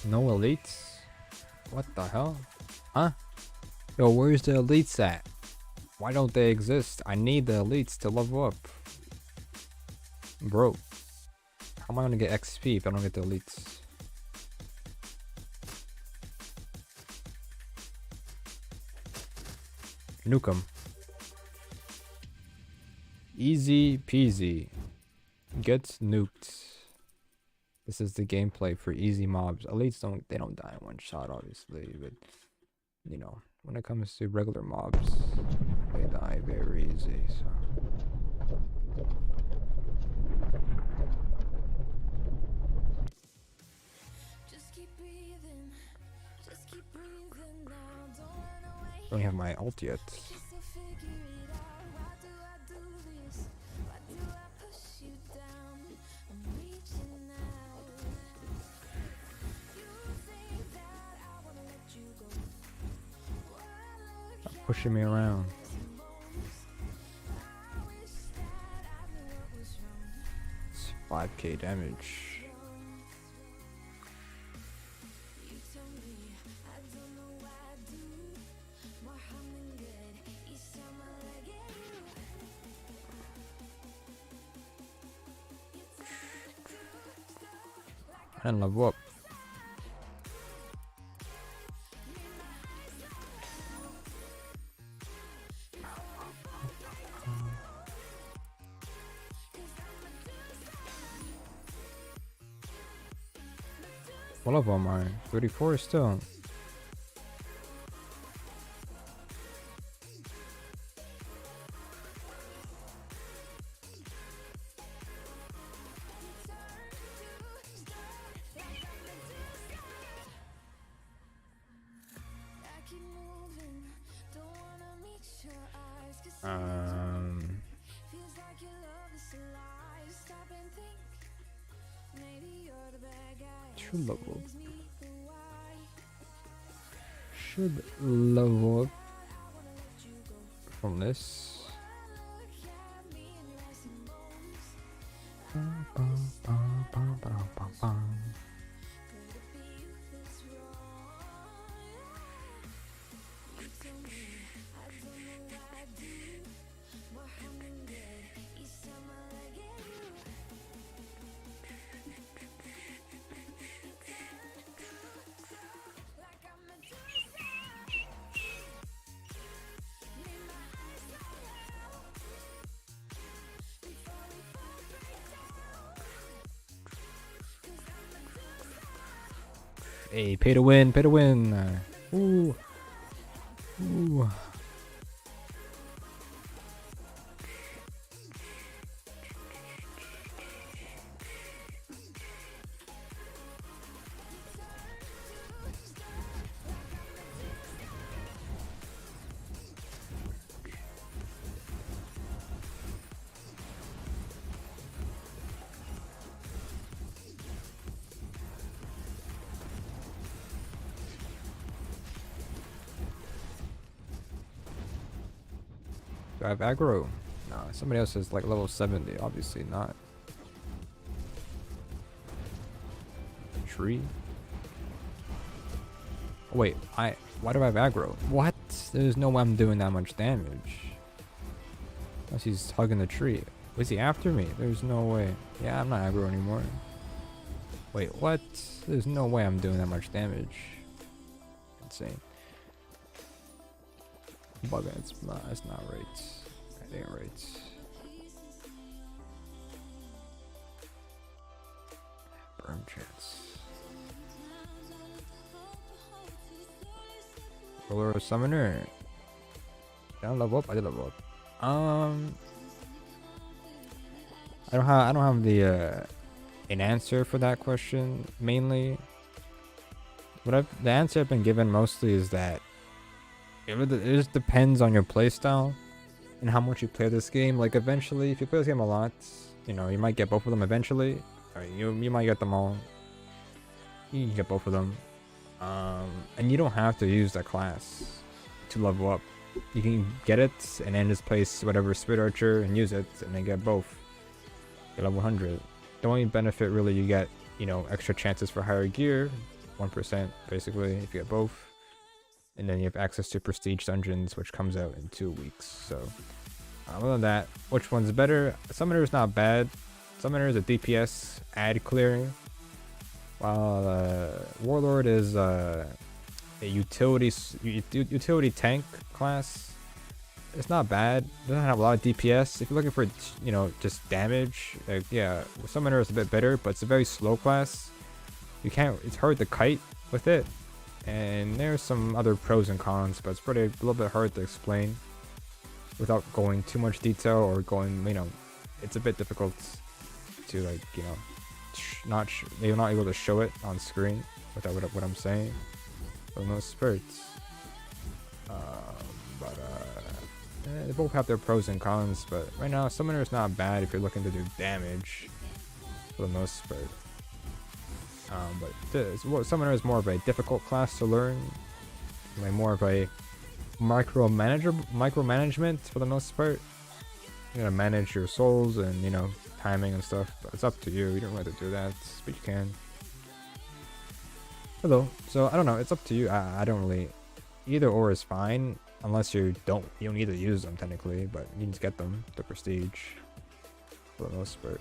[SPEAKER 1] No elites? What the hell? Huh? Yo, where's the elites at? Why don't they exist? I need the elites to level up. Bro, how am I gonna get XP if I don't get the elites? Nuke 'em. Easy peasy. Get nuked. This is the gameplay for easy mobs. Elites don't die in one shot, obviously, but you know, when it comes to regular mobs, they die very easy. So. Don't have my ult yet. Pushing me around. It's 5k damage. I didn't level up. What level am I? 34 still. Should level up from this. Hey, pay to win, pay to win. Ooh. Ooh. Do I have aggro? No, somebody else is like level 70, obviously not. tree. Oh, wait, why do I have aggro? What? There's no way I'm doing that much damage. Unless he's hugging the tree. Was he after me? There's no way. Yeah, I'm not aggro anymore. Wait, what? There's no way I'm doing that much damage. Insane. Bugging. That's not right. That ain't right. Burn chance. Warlord summoner. Did I level up? I did level up. I don't have the an answer for that question. Mainly, the answer I've been given mostly is that it just depends on your playstyle and how much you play this game. Like eventually, if you play this game a lot, you know you might get both of them eventually. Or you might get them all. You can get both of them, and you don't have to use that class to level up. You can get it and then just place whatever Spirit Archer and use it, and then get both. Get level 100. The only benefit really you get, you know, extra chances for higher gear, 1% basically if you get both, and then you have access to Prestige Dungeons, which comes out in 2 weeks. So other than that, which one's better? Summoner is not bad. Summoner is a DPS ad clearing, while Warlord is a utility tank class. It's not bad. It doesn't have a lot of DPS. If you're looking for, you know, just damage, yeah, Summoner is a bit better, but it's a very slow class. It's hard to kite with it, and there's some other pros and cons, but it's a little bit hard to explain without going too much detail or going, you know, it's a bit difficult to, like, you know, you're not able to show it on screen without what I'm saying. For the most parts, they both have their pros and cons. But right now, Summoner is not bad if you're looking to do damage for the most part. But Summoner is more of a difficult class to learn, like more of a micromanagement for the most part. You gotta manage your souls and, you know, timing and stuff. But it's up to you. You don't really have to do that, but you can. Hello. So I don't know. It's up to you. I don't really. Either or is fine, unless you don't need to use them technically, but you need to get them to prestige for the most part.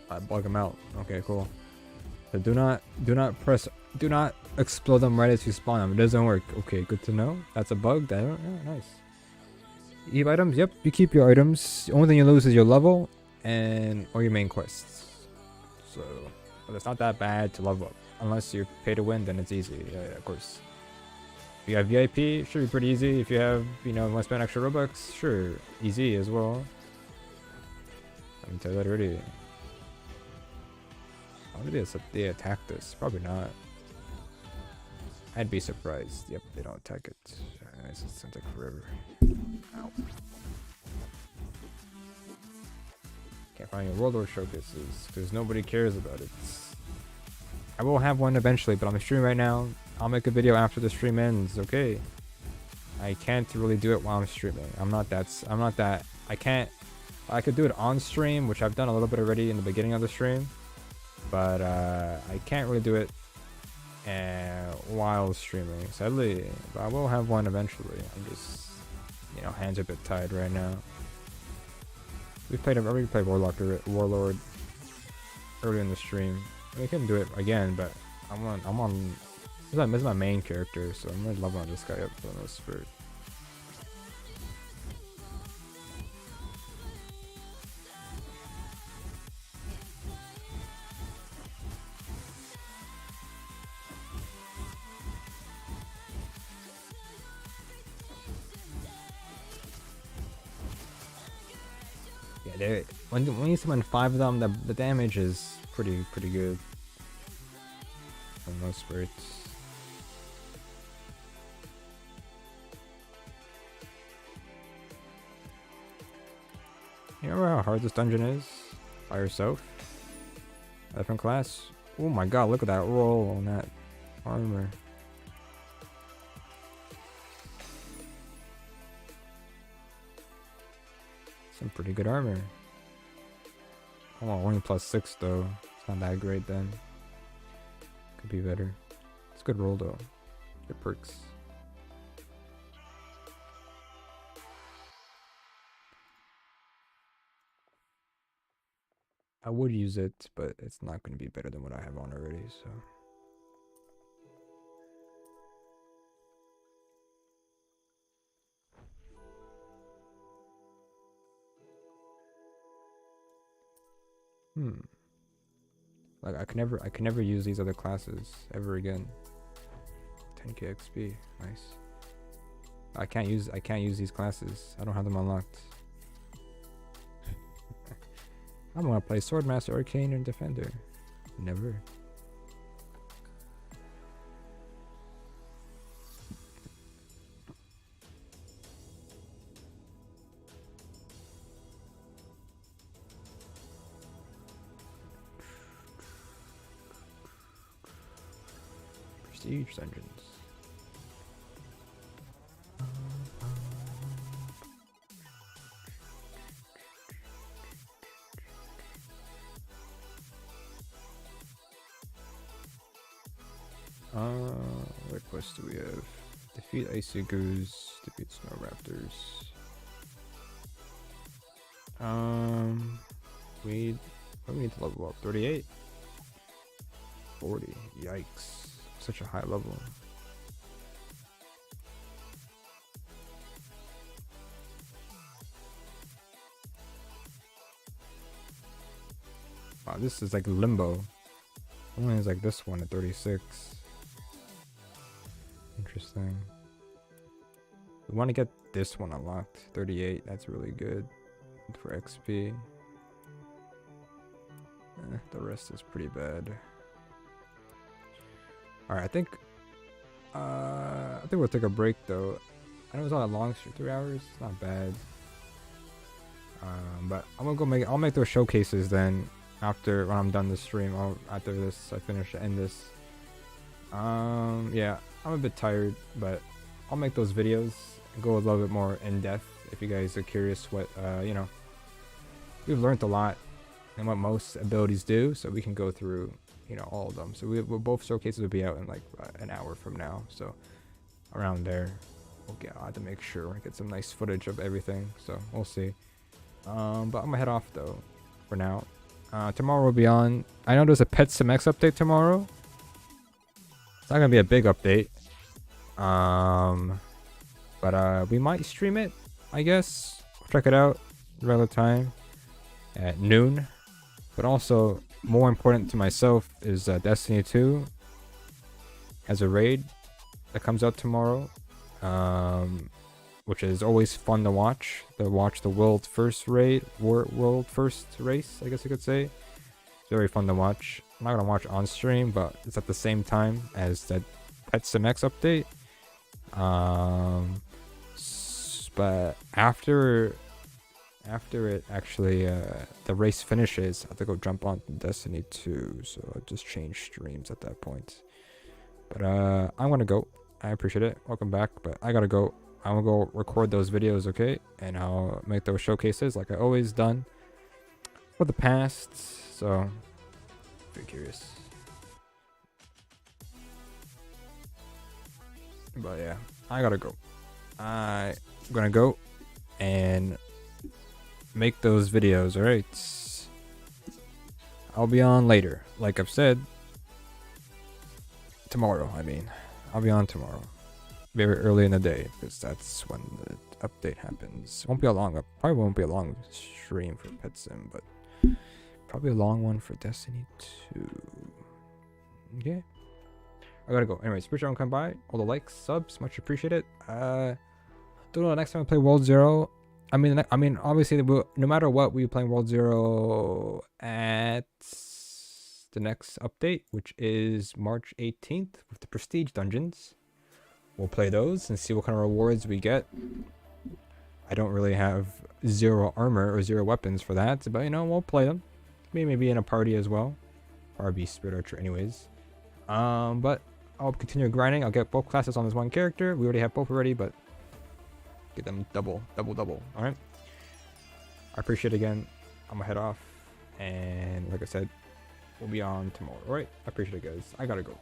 [SPEAKER 1] I bug them out. Okay, cool. So do not explode them right as you spawn them. It doesn't work. Okay, good to know. That's a bug. Yeah, nice. You keep items? Yep, you keep your items. The only thing you lose is your level or your main quests. So, but it's not that bad to level up. Unless you pay to win, then it's easy. Yeah, of course. If you have VIP, it should be pretty easy. If you have, you know, want to spend extra Robux, sure, easy as well. I can tell you that already. How did they attack this? Probably not. I'd be surprised. Yep, they don't attack it. This is gonna take forever. Ow. Can't find your Warlord showcases because nobody cares about it. I will have one eventually, but I'm streaming right now. I'll make a video after the stream ends. Okay. I can't really do it while I'm streaming. I'm not that. I can't. I could do it on stream, which I've done a little bit already in the beginning of the stream. But I can't really do it while streaming, sadly. But I will have one eventually. I'm just, you know, hands are a bit tied right now. I already played Warlord earlier in the stream. I couldn't do it again, but this is my main character, so I'm really leveling this guy up for the most part. Yeah, when you summon 5 of them, the damage is pretty good for the most part. You remember how hard this dungeon is? By yourself? A different class? Oh my god, look at that roll on that armor. Some pretty good armor. Oh, only +6 though. It's not that great then. Could be better. It's a good roll though. Good perks. I would use it, but it's not going to be better than what I have on already, so. Like I can never use these other classes ever again. 10k XP, nice. I can't use these classes. I don't have them unlocked. I'm gonna play Swordmaster, Arcane, and Defender. Never. Prestige dungeons. What quests do we have? Defeat Icy Goose, defeat Snow Raptors. We need to level up 38. 40. Yikes. Such a high level. Wow, this is like limbo. Only is like this one at 36. Interesting. We want to get this one unlocked. 38. That's really good for XP. The rest is pretty bad. Alright, I think we'll take a break though. I know it's not a long stream, 3 hours. It's not bad. But I'm gonna go I'll make those showcases then after when I'm done the stream. After this I finish to end this. Yeah, I'm a bit tired, but I'll make those videos and go a little bit more in depth if you guys are curious what you know. We've learned a lot and what most abilities do, so we can go through, you know, all of them. So we'll both showcases will be out in like an hour from now, so around there I'll have to make sure I get some nice footage of everything, so we'll see. But I'm gonna head off though for now. Tomorrow we'll be on. I know there's a Pet Sim X update tomorrow. It's not gonna be a big update, but we might stream it, I guess. Check it out regular time at noon. But also, more important to myself is Destiny 2 has a raid that comes out tomorrow, which is always fun to watch. To watch the world first raid, world first race, I guess you could say. It's very fun to watch. I'm not gonna watch on stream, but it's at the same time as that Pet Sim X update. But after it actually the race finishes, I have to go jump on Destiny 2, so I'll just change streams at that point. But I'm gonna go. I appreciate it. Welcome back, but I gotta go. I'm gonna go record those videos, okay? And I'll make those showcases like I always done for the past. So, very curious. But yeah, I gotta go. I'm gonna go and make those videos, alright? I'll be on later. Like I've said, tomorrow, I'll be on tomorrow. Very early in the day, because that's when the update happens. Probably won't be a long stream for Pet Sim, but probably a long one for Destiny 2. Okay. I gotta go. Anyways, appreciate everyone come by. All the likes, subs, much appreciated. Don't know next time I play World Zero. I mean, obviously, no matter what, we're playing World Zero at the next update, which is March 18th with the Prestige Dungeons. We'll play those and see what kind of rewards we get. I don't really have 0 armor or 0 weapons for that, but you know, we'll play them. Maybe in a party as well. Or be Spirit Archer anyways. But I'll continue grinding. I'll get both classes on this one character. We already have both already, but get them double. Alright? I appreciate it again. I'm gonna head off. And like I said, we'll be on tomorrow. Alright? I appreciate it, guys. I gotta go.